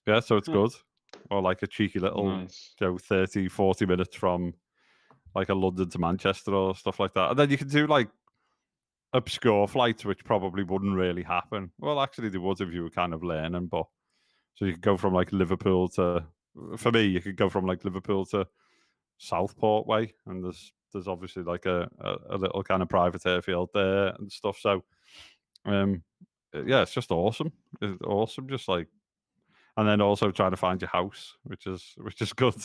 Yeah, so it's good. Or like a cheeky little, Nice. 30, 40 minutes from like a London to Manchester or stuff like that. And then you can do like obscure flights, which probably wouldn't really happen. Well, actually, they would if you were kind of learning, but so you could go from like Liverpool to, for me, you could go from like Liverpool to Southport way, and there's obviously like a little kind of private airfield there and stuff. So, yeah, it's just awesome. It's awesome, just like, and then also trying to find your house, which is good.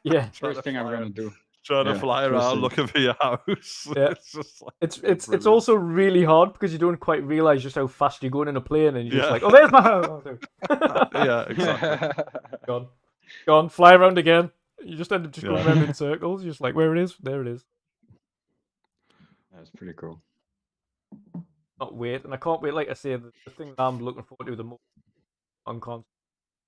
Yeah. First thing I'm gonna do. Trying to Yeah, fly first around thing. looking for your house. Yeah. It's just like It's brilliant. also really hard because you don't quite realize just how fast you're going in a plane, and you're just Yeah. like, oh, there's my house. Yeah, exactly. Gone. Fly around again. You just end up just going Yeah. around in circles. You're just like, where it is? There it is. That's pretty cool. Not wait, and I can't wait. Like I say, the thing that I'm looking forward to the most on console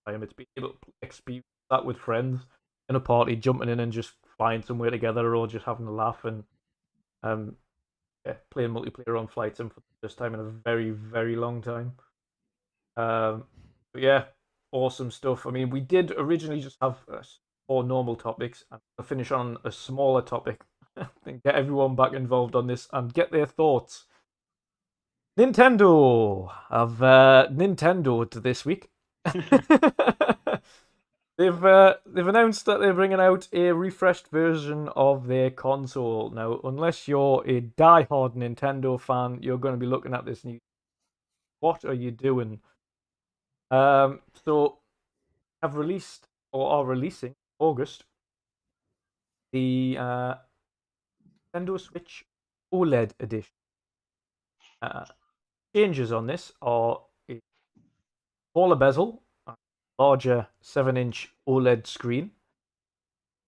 time, it's being able to experience that with friends in a party, jumping in and just flying somewhere together, or just having a laugh and playing multiplayer on flight sim for the first time in a very, very long time. But yeah, awesome stuff. I mean, we did originally just have 4 normal topics, and we'll finish on a smaller topic and get everyone back involved on this and get their thoughts. Nintendo have Nintendo'd this week. They've announced that they're bringing out a refreshed version of their console. Now, unless you're a die-hard Nintendo fan, you're going to be looking at this news. What are you doing? So, have released or are releasing August the Nintendo Switch OLED edition. Changes on this are a smaller bezel, a larger 7-inch OLED screen,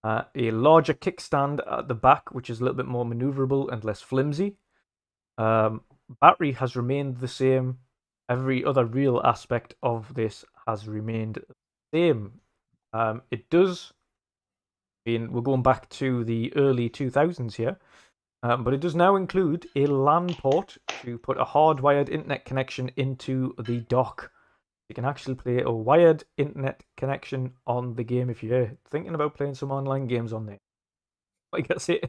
a larger kickstand at the back, which is a little bit more maneuverable and less flimsy. Battery has remained the same. Every other real aspect of this has remained the same. It does. We're going back to the early 2000s here. But it does now include a LAN port to put a hardwired internet connection into the dock. You can actually play a wired internet connection on the game if you're thinking about playing some online games on there. Like I say,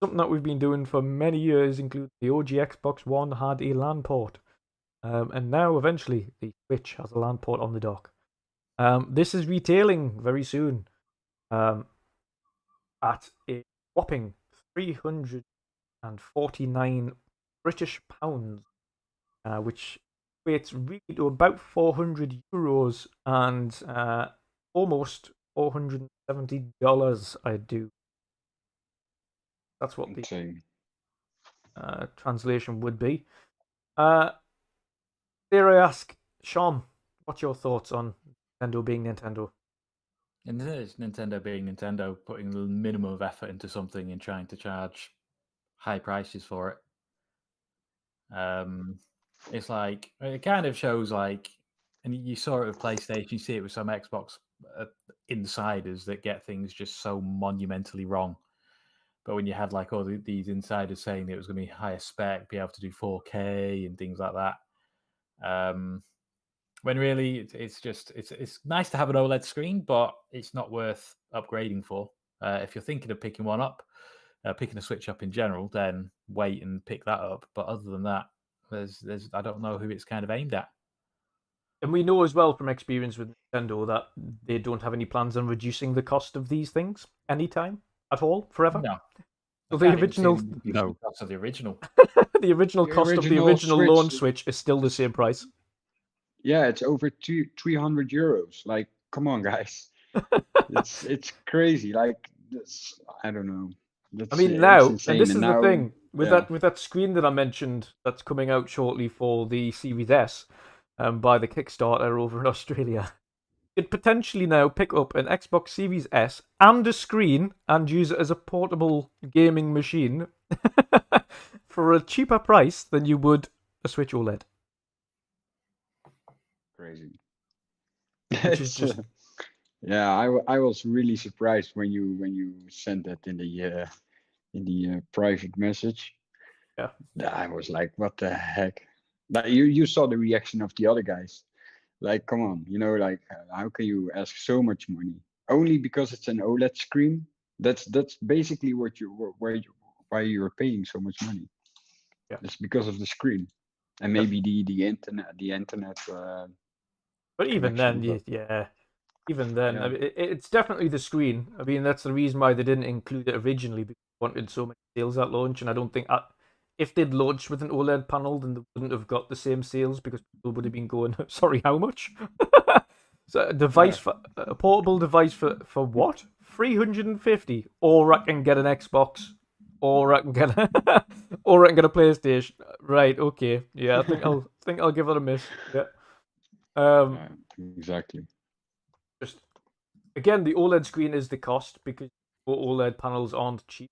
something that we've been doing for many years, including the OG Xbox One had a LAN port. And now, eventually, the Switch has a LAN port on the dock. This is retailing very soon at a whopping 349 British pounds, which equates really to about 400 euros and almost $470. I do. That's what the translation would be. Dare I ask, Sean, what's your thoughts on Nintendo being Nintendo? And it's Nintendo being Nintendo, putting the minimum of effort into something and trying to charge high prices for it. It's like, it kind of shows like, and you saw it with PlayStation, you see it with some Xbox insiders that get things just so monumentally wrong. But when you had like all these insiders saying that it was going to be higher spec, be able to do 4K and things like that, when really it's nice to have an OLED screen, but it's not worth upgrading for. If you're thinking of picking one up, picking a Switch up in general, then wait and pick that up. But other than that, there's I don't know who it's kind of aimed at. And we know as well from experience with Nintendo that they don't have any plans on reducing the cost of these things anytime at all, forever. No. So the original, no, cost of the original. The original cost of the original launch Switch is still the same price. Yeah, it's over 300 euros. Like, come on, guys. it's crazy. Like, I don't know. I mean, now, and this is the thing. Yeah. with that screen that I mentioned that's coming out shortly for the Series S, by the Kickstarter over in Australia, you could potentially now pick up an Xbox Series S and a screen and use it as a portable gaming machine for a cheaper price than you would a Switch OLED. Crazy. Which is just yeah, I was really surprised when you sent that in the private message. Yeah. I was like, what the heck? That you saw the reaction of the other guys. Like, come on, like how can you ask so much money only because it's an OLED screen? That's basically why you're paying so much money. Yeah. It's because of the screen, and maybe the internet. But even then, connection, yeah, even then, Yeah. I mean, it's definitely the screen. I mean, that's the reason why they didn't include it originally, because they wanted so many sales at launch, and I don't think if they'd launched with an OLED panel, then they wouldn't have got the same sales because people would have been going, sorry, how much? So a portable device for what? 350, or I can get an Xbox, or I can get or I can get a PlayStation. Right? Okay. Yeah, I think I'll give it a miss. Yeah. Exactly. Just again, the OLED screen is the cost because OLED panels aren't cheap.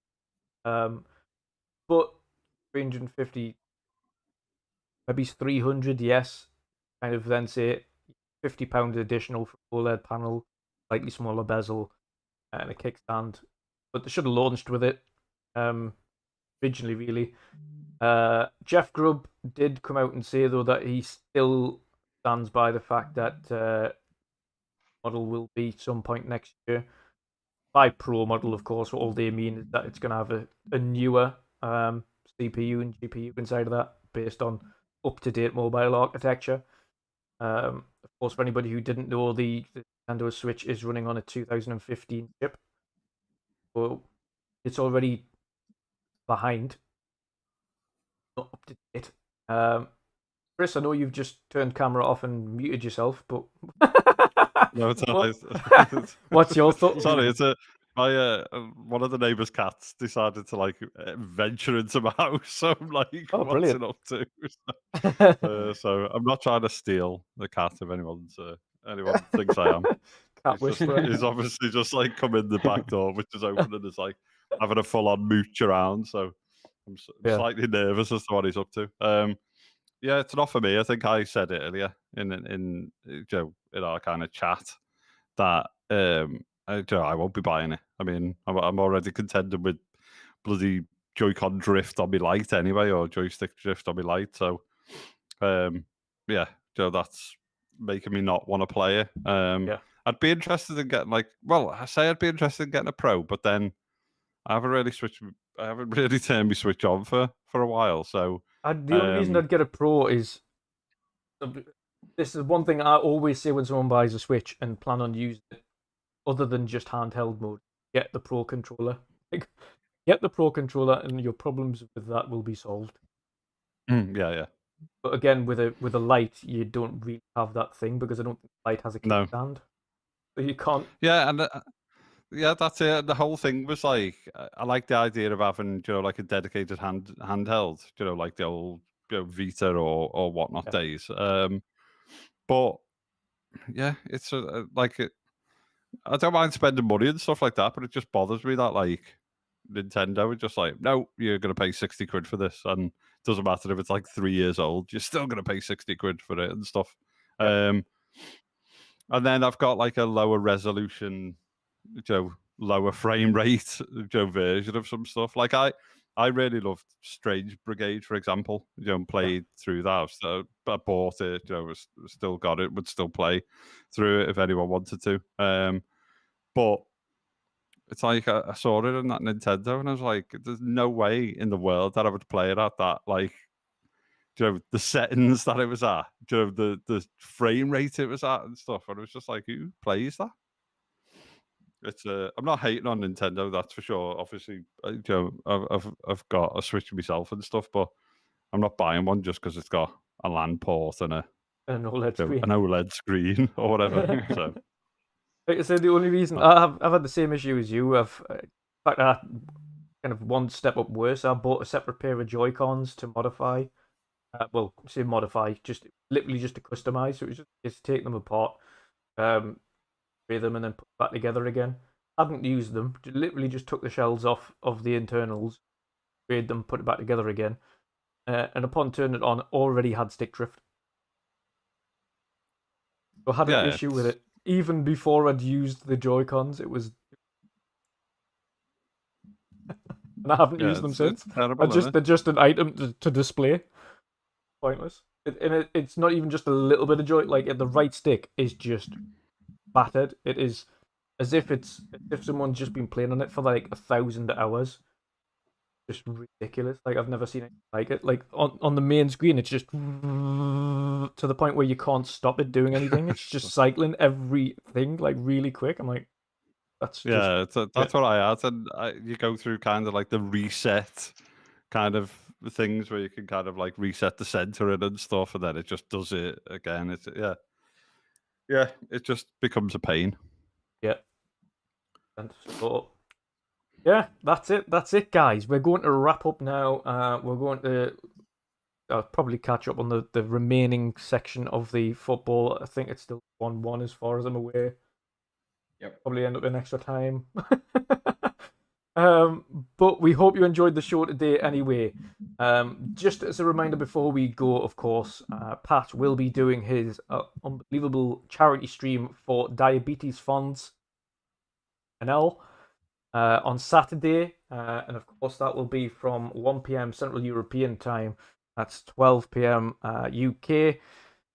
But 350, maybe 300, yes. Kind of then say £50 additional for OLED panel, slightly smaller bezel, and a kickstand. But they should have launched with it originally, really. Jeff Grubb did come out and say, though, that he still stands by the fact that model will be some point next year. By Pro model, of course, all they mean is that it's going to have a newer CPU and GPU inside of that based on up-to-date mobile architecture. Of course, for anybody who didn't know, the Nintendo Switch is running on a 2015 chip. So it's already behind, not up to date. Chris, I know you've just turned camera off and muted yourself, but No, it's what's your thought? Sorry, it's my one of the neighbours' cats decided to like venture into my house. So I'm like, Oh, what's brilliant. it up to? So I'm not trying to steal the cat if anyone thinks I am. Cat whisperer. He's obviously just like come in the back door, which is open, and is like having a full-on mooch around. So I'm slightly nervous as to what he's up to. Yeah, it's not for me. I think I said it earlier in our kind of chat that I won't be buying it. I mean, I'm already contending with bloody Joy-Con drift on my light anyway, or joystick drift on my light. So, yeah, that's making me not want to play it. I'd be interested in getting I'd be interested in getting a Pro, but then I haven't really turned my Switch on for a while. So the only reason I'd get a Pro is this is one thing I always say when someone buys a Switch and plan on using it, other than just handheld mode. Get the Pro controller. Get the Pro controller, and your problems with that will be solved. Yeah. But again, with a light, you don't really have that thing because I don't think the light has a kickstand, so you can't. Yeah, and yeah, that's it. The whole thing was like, I like the idea of having like a dedicated handheld, like the old Vita or whatnot days. But yeah, it's I don't mind spending money and stuff like that, but it just bothers me that like Nintendo are just like, no, you're going to pay 60 quid for this, and it doesn't matter if it's like 3 years old, you're still going to pay 60 quid for it and stuff. And then I've got like a lower resolution, lower frame rate, version of some stuff. Like I really loved Strange Brigade, for example. Played through that. So I bought it. Still got it. Would still play through it if anyone wanted to. But it's like I saw it in that Nintendo, and I was like, "There's no way in the world that I would play it at that." Like, the settings that it was at, the frame rate it was at, and stuff. And it was just like, who plays that? It's I'm not hating on Nintendo, that's for sure. Obviously, I've got a Switch myself and stuff, but I'm not buying one just because it's got a LAN port and an OLED screen or whatever. So, like I said, the only reason I've had the same issue as you. In fact, kind of one step up worse. I bought a separate pair of Joy-Cons to modify. Well, say modify, just literally just to customize. So it was just take them apart, spray them, and then put them back together again. I haven't used them. Literally just took the shells off of the internals, sprayed them, put it back together again. And upon turning it on, already had stick drift. So I had an issue with it even before I'd used the Joy-Cons. It was, and I haven't used them since. Terrible, they're just an item to display. Pointless. It's not even just a little bit of joy. Like the right stick is just battered. It is as if someone's just been playing on it for like 1,000 hours. Just ridiculous. Like I've never seen it like it. Like on the main screen, it's just to the point where you can't stop it doing anything. It's just cycling everything like really quick. I'm like, that's just... that's what I had. And you go through kind of like the reset kind of things where you can kind of like reset the centering and stuff, and then it just does it again. It's it just becomes a pain. Yeah. And so yeah, that's it, guys. We're going to wrap up now. We're going to probably catch up on the remaining section of the football. I think it's still 1-1 as far as I'm aware. Yep. Probably end up in extra time. But we hope you enjoyed the show today anyway. Just as a reminder before we go, of course, Pat will be doing his unbelievable charity stream for diabetes funds, Grannell, on Saturday. And of course, that will be from 1 p.m. Central European time. That's 12 p.m. UK.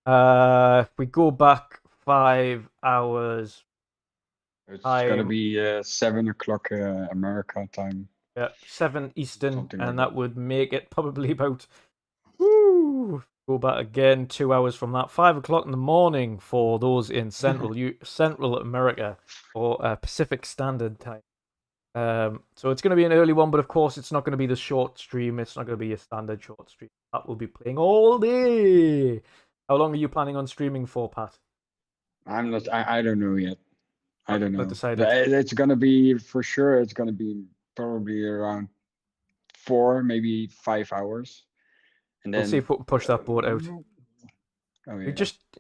If we go back 5 hours... It's going to be 7 o'clock America time. Yeah, 7 Eastern, Something and like that would make it probably about... Go back again 2 hours from that. 5 o'clock in the morning for those in Central America, or Pacific Standard Time. So it's going to be an early one, but of course it's not going to be the short stream. It's not going to be a standard short stream. That will be playing all day. How long are you planning on streaming for, Pat? I'm not. I don't know yet. I don't know. Decided. It's gonna be for sure. It's gonna be probably around 4, maybe 5 hours, and then We'll see if we can push that boat out. Oh, yeah.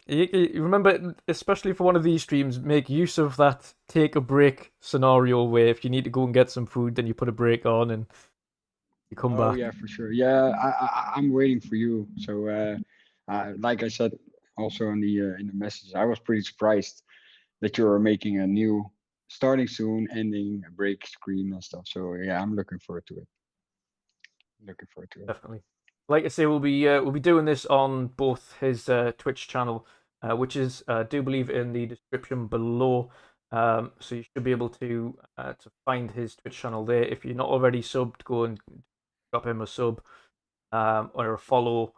You remember, especially for one of these streams, make use of that take a break scenario where if you need to go and get some food, then you put a break on and you come back. Oh yeah, for sure. Yeah, I'm waiting for you. So like I said also in the message, I was pretty surprised that you are making a new starting soon, ending a break screen and stuff. So yeah, I'm looking forward to it. Definitely. Like I say, we'll be doing this on both his Twitch channel, which is I do believe in the description below. So you should be able to find his Twitch channel there. If you're not already subbed, go and drop him a sub or a follow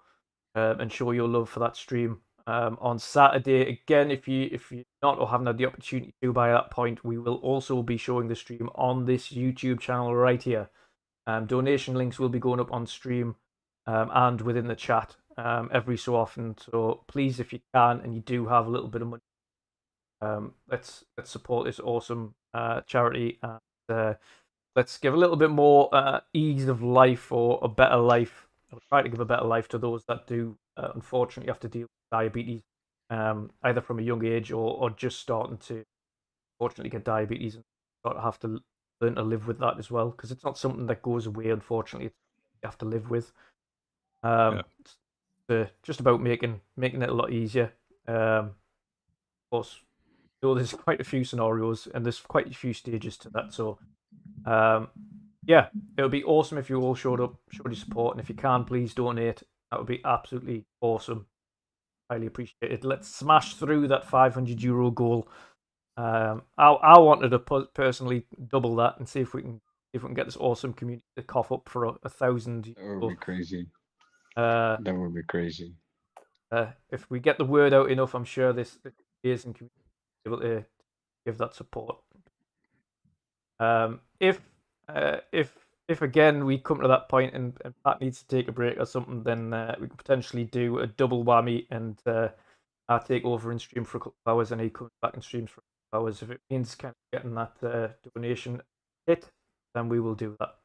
and show your love for that stream. On Saturday, again, if you're not or haven't had the opportunity to by that point, we will also be showing the stream on this YouTube channel right here. Donation links will be going up on stream and within the chat every so often. So please, if you can and you do have a little bit of money, let's support this awesome charity and let's give a little bit more ease of life or a better life. I'll try to give a better life to those that do unfortunately have to deal with diabetes, either from a young age or just starting to unfortunately get diabetes and sort of have to learn to live with that as well, because it's not something that goes away, unfortunately. You have to live with. It's just about making it a lot easier. Of course, there's quite a few scenarios and there's quite a few stages to that. So, yeah, it would be awesome if you all showed your support, and if you can, please donate. That would be absolutely awesome. Highly appreciate it. Let's smash through that €500 goal. I wanted to personally double that and see if we can get this awesome community to cough up for 1,000. That would be crazy. That would be crazy. If we get the word out enough, I'm sure this amazing community will be able to give that support. If again we come to that point and Pat needs to take a break or something, then we could potentially do a double whammy and I take over and stream for a couple of hours and he comes back and streams for a couple of hours. If it means kind of getting that donation hit, then we will do that.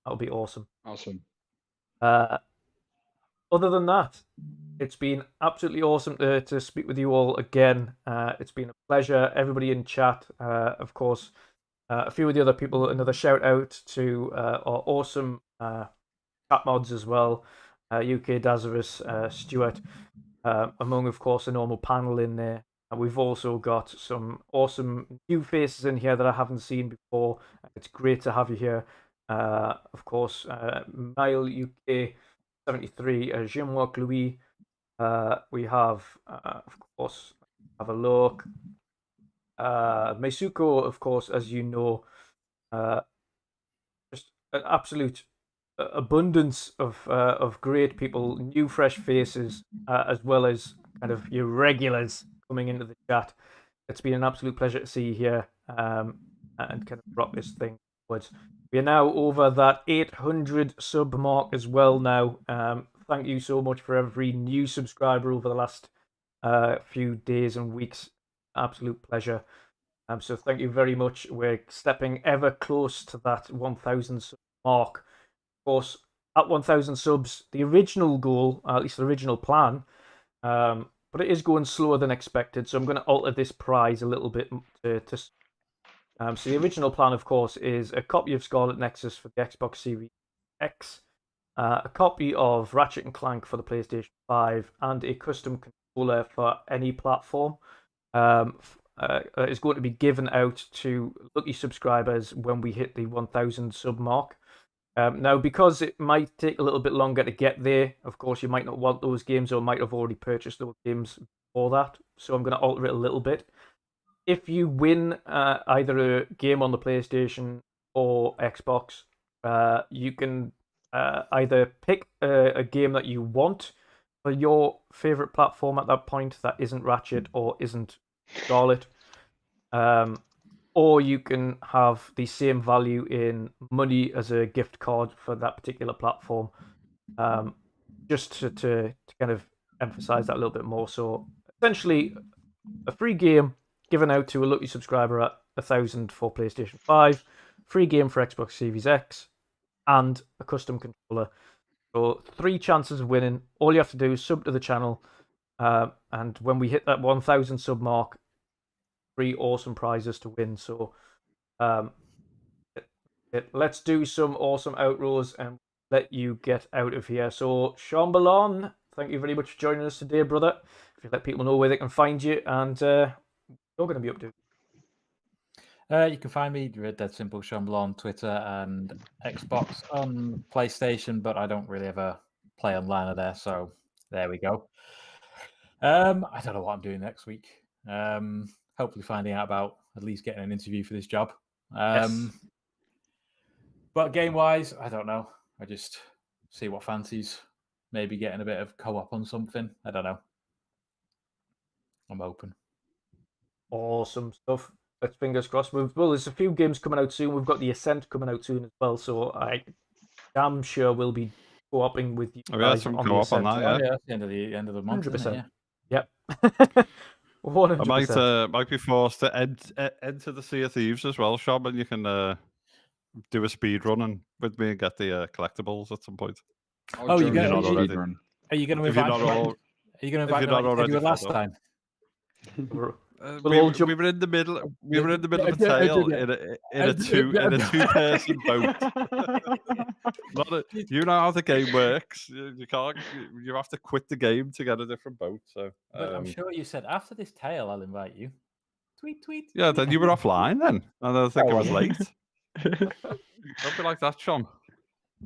That'll be awesome. Awesome. Other than that, it's been absolutely awesome to speak with you all again. It's been a pleasure. Everybody in chat, of course, a few of the other people, another shout out to our awesome chat mods as well, UK Dazarus, Stuart, among, of course, the normal panel in there. And we've also got some awesome new faces in here that I haven't seen before. It's great to have you here. Of course, Mile UK 73, Jean-Marc Louis. We have, of course, have a look. Meisuko, of course, as you know, just an absolute abundance of great people, new fresh faces, as well as kind of your regulars coming into the chat. It's been an absolute pleasure to see you here and kind of rock this thing forwards. We are now over that 800 sub mark as well now. Thank you so much for every new subscriber over the last few days and weeks. Absolute pleasure. So thank you very much. We're stepping ever close to that 1,000 sub mark. Of course, at 1,000 subs, the original goal, at least the original plan, but it is going slower than expected. So I'm going to alter this prize a little bit so the original plan, of course, is a copy of Scarlet Nexus for the Xbox Series X, a copy of Ratchet and Clank for the PlayStation 5, and a custom controller for any platform. Is going to be given out to lucky subscribers when we hit the 1,000 sub mark. Now, because it might take a little bit longer to get there, of course, you might not want those games or might have already purchased those games before that. So I'm going to alter it a little bit. If you win either a game on the PlayStation or Xbox, you can either pick a game that you want for your favorite platform at that point that isn't Ratchet or isn't Scarlet, or you can have the same value in money as a gift card for that particular platform, just to kind of emphasize that a little bit more. So essentially, a free game given out to a lucky subscriber at 1,000 for PlayStation 5, free game for Xbox Series X, and a custom controller. So 3 chances of winning. All you have to do is sub to the channel, and when we hit that 1,000 sub mark, 3 awesome prizes to win. So let's do some awesome outros and let you get out of here. So Shomberlon, thank you very much for joining us today, brother. If you let people know where they can find you and you're going to be up to. You can find me Dead Simple Shomberlon on Twitter and Xbox on PlayStation, but I don't really ever play online or there, so there we go. I don't know what I'm doing next week. Hopefully finding out about at least getting an interview for this job. Yes. But game-wise, I don't know. I just see what fancies. Maybe getting a bit of co-op on something. I don't know. I'm open. Awesome stuff. Let's fingers crossed. Well, there's a few games coming out soon. We've got the Ascent coming out soon as well, so I damn sure we'll be co-oping with you guys some on the co-op on Ascent. that, yeah. That's the end of the month. 100%. Yeah. Yep. 100%. I might be forced to enter the Sea of Thieves as well, Shom, and you can do a speed run with me and get the collectibles at some point. Oh, you're going gonna to run. Are you going to If you're invite? not all, Are you going to if invite you're me not like you already did last fed up. time? We'll all jump. We were in the middle. We were in the middle of a tail in a two-person boat. You know how the game works. You can't. You have to quit the game to get a different boat. So But I'm sure you said after this tale, I'll invite you. Tweet. yeah, then you were offline then, and I think it was late. Don't be like that, Sean.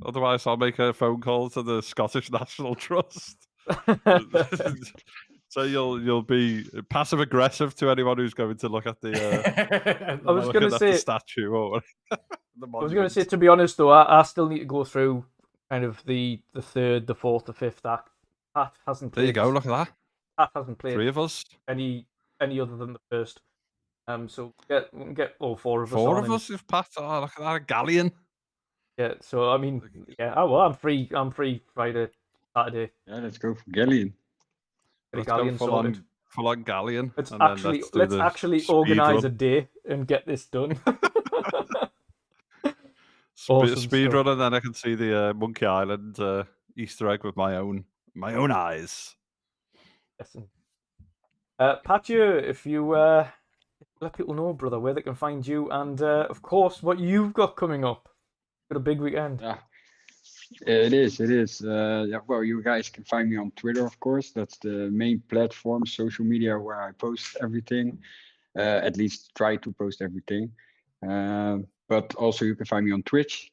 Otherwise, I'll make a phone call to the Scottish National Trust. So you'll be passive aggressive to anyone who's going to look at the. I was going to say the statue or. I was going to say, to be honest though, I still need to go through kind of the 3rd, the 4th, the 5th act. Pat hasn't played. There you go. Look at that. Pat hasn't played 3 of us. any other than the first. So get all 4 of us. 4 of us. If Pat, look at that, a galleon. Yeah. So I mean, yeah. Oh well, I'm free. I'm free Friday, Saturday. Yeah, let's go for Galleon. Let's Galleon go full on galleon. Let's and let's actually organise a day and get this done. Awesome Speed stuff. run, and then I can see the Monkey Island Easter egg with my own eyes. Yes. Patcha, if you let people know, brother, where they can find you, and of course, what you've got coming up. Got a big weekend. Yeah, it is. It is. Yeah, well, you guys can find me on Twitter, of course. That's the main platform, social media, where I post everything. At least try to post everything. But also, you can find me on Twitch.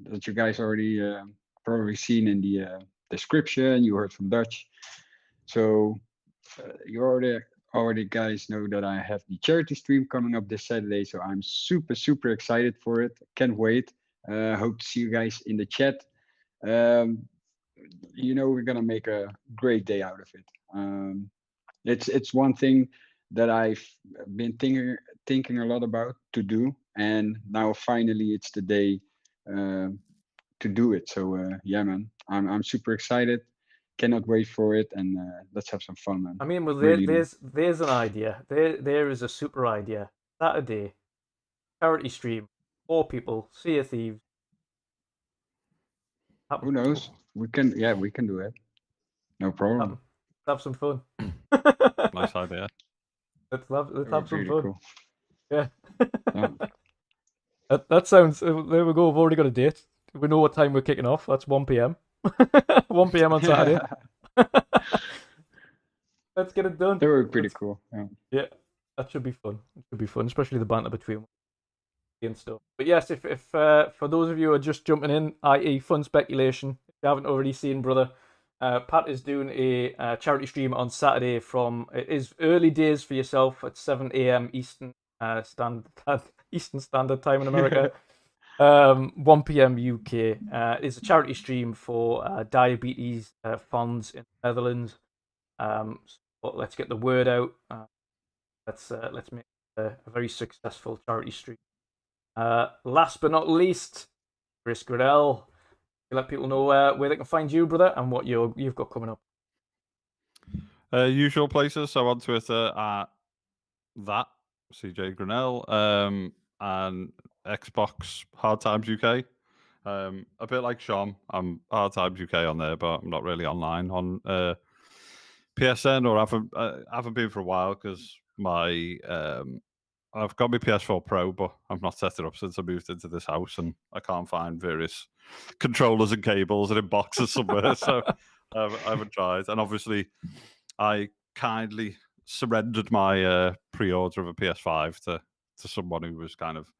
That you guys already probably seen in the description. You heard from Dutch. So you already guys know that I have the charity stream coming up this Saturday. So I'm super excited for it. Can't wait. Hope to see you guys in the chat. We're gonna make a great day out of it. It's one thing that I've been thinking a lot about to do, and now finally it's the day to do it. So yeah, man, I'm super excited. Cannot wait for it, and let's have some fun, man. I mean, well, Really do. there's an idea. There is a super idea. Saturday, charity stream, 4 people, Sea of Thieves. Who knows? We can do it. No problem. Let's have some fun. Nice idea. Let's That have would be some really fun. cool. Yeah. Yeah. That sounds. There we go. We've already got a date. We know what time we're kicking off. That's 1 p.m. 1 p.m. on Saturday. Let's get it done. That would be pretty cool. Yeah. Yeah, that should be fun. It should be fun, especially the banter between and stuff. But yes, if for those of you who are just jumping in, i.e., fun speculation, if you haven't already seen, brother, Pat is doing a charity stream on Saturday from it is early days for yourself at 7 a.m. Eastern Standard Time in America. 1 p.m. UK. It's a charity stream for diabetes funds in the Netherlands. So let's get the word out. Let's make it a very successful charity stream. Last but not least, Chris Grannell. Let people know where they can find you, brother, and what you've got coming up. Usual places. So on Twitter at that CJ Grannell, and Xbox Hard Times UK. A bit like Shom, I'm Hard Times UK on there, but I'm not really online on PSN, or haven't been for a while because my I've got my PS4 Pro, but I've not set it up since I moved into this house, and I can't find various controllers and cables and in boxes somewhere, so I haven't tried. And obviously, I kindly surrendered my pre-order of a PS5 to someone who was kind of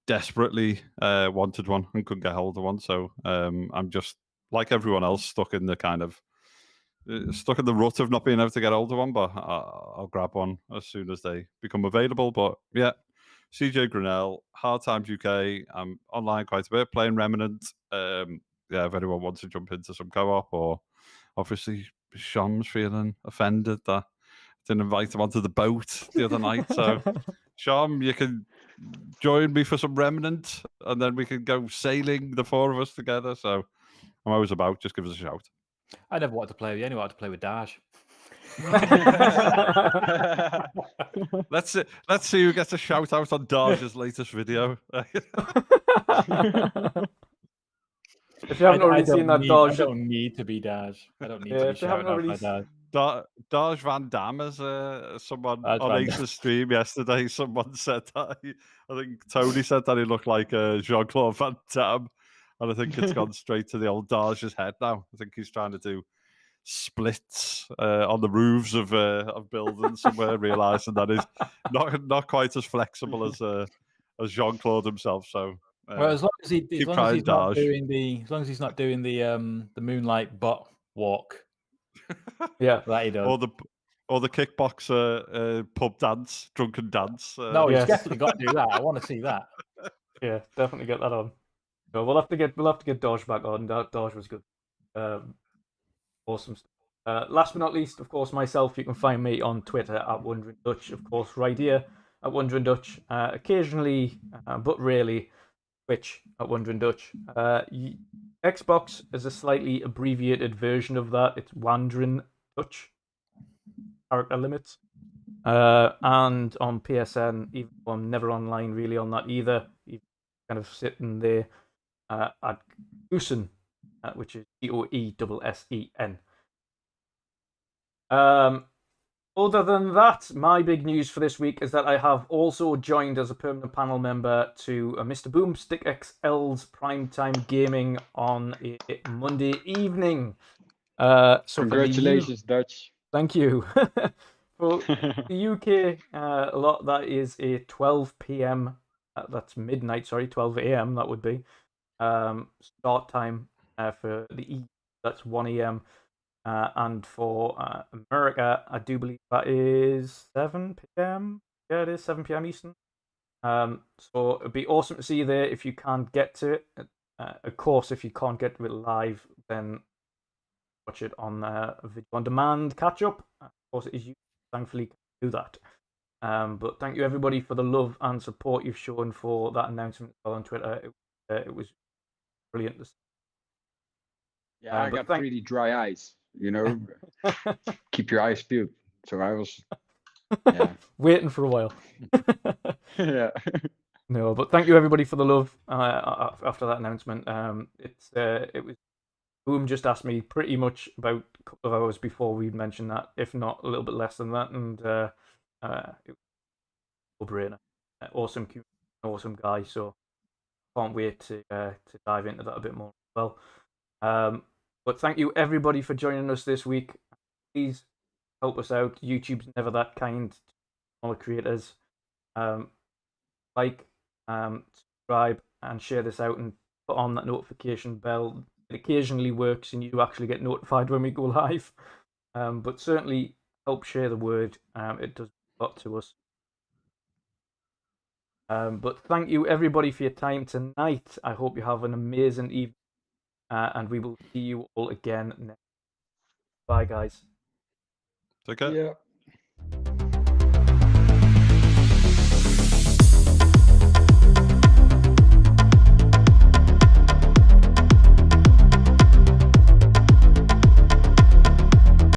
desperately wanted one and couldn't get hold of one. So I'm just like everyone else, stuck in the rut of not being able to get hold of one, but I'll grab one as soon as they become available. But yeah, CJ Grannell, Hard Times UK. I'm online quite a bit, playing Remnant. Yeah, if anyone wants to jump into some co-op, or obviously Sean's feeling offended that I didn't invite him onto the boat the other night. So Sean, you can join me for some Remnant, and then we can go sailing, the 4 of us together. So I'm always about. Just give us a shout. I never wanted to play with you. I only wanted to play with Dash. Let's see who gets a shout out on Darge's latest video. If you haven't already seen that, Darge, I don't need to be Dash. I don't need to be shouted out by Dash. Darge Van Damme, as someone Darge on Van Ace's stream yesterday, someone said that I think Tony said that he looked like Jean-Claude Van Damme, and I think it's gone straight to the old Darge's head now. I think he's trying to do splits on the roofs of buildings somewhere, realizing that he's not quite as flexible as Jean-Claude himself. So well, as long as he's not doing the moonlight butt walk, yeah, that he does. Or the kickboxer pub dance, drunken dance. No, he's definitely got to do that. I want to see that. Yeah, definitely get that on. So we'll have to get Dodge back on. Dodge was good. Awesome stuff. Last but not least, of course, myself. You can find me on Twitter at WandrinDutch, of course, right here at WandrinDutch. Occasionally, but rarely, Twitch at WandrinDutch. Xbox is a slightly abbreviated version of that. It's WandrinDutch. Character limits. And on PSN, even though I'm never online really on that either, kind of sitting there at GoesseN, which is GoesSen. Other than that, my big news for this week is that I have also joined as a permanent panel member to Mr. Boomstick XL's Primetime Gaming on a Monday evening. So Congratulations, Dutch. Thank you. For the UK, a lot that is a 12 p.m. That's midnight. Sorry, 12 a.m. That would be start time. For the E, that's 1 a.m. And for America, I do believe that is 7 p.m. Yeah, it is 7 p.m. Eastern. So it'd be awesome to see you there if you can't get to it. Of course, if you can't get to it live, then watch it on video on demand catch up. Of course, it is you. Thankfully, can do that. But thank you everybody for the love and support you've shown for that announcement on Twitter. It was brilliant. Yeah, I got pretty dry eyes. Keep your eyes peeled. So I was, waiting for a while. Yeah. No, but thank you everybody for the love after that announcement. It was Boom just asked me pretty much about a couple of hours before we'd mentioned that, if not a little bit less than that, and it was a brainer. Awesome, awesome guy. So can't wait to dive into that a bit more as well. But thank you everybody for joining us this week. Please help us out. YouTube's never that kind to all the creators. Like, subscribe, and share this out, and put on that notification bell. It occasionally works, and you actually get notified when we go live. But certainly help share the word. It does a lot to us. But thank you everybody for your time tonight. I hope you have an amazing evening, and we will see you all again next. Bye, guys. Take care. Yeah.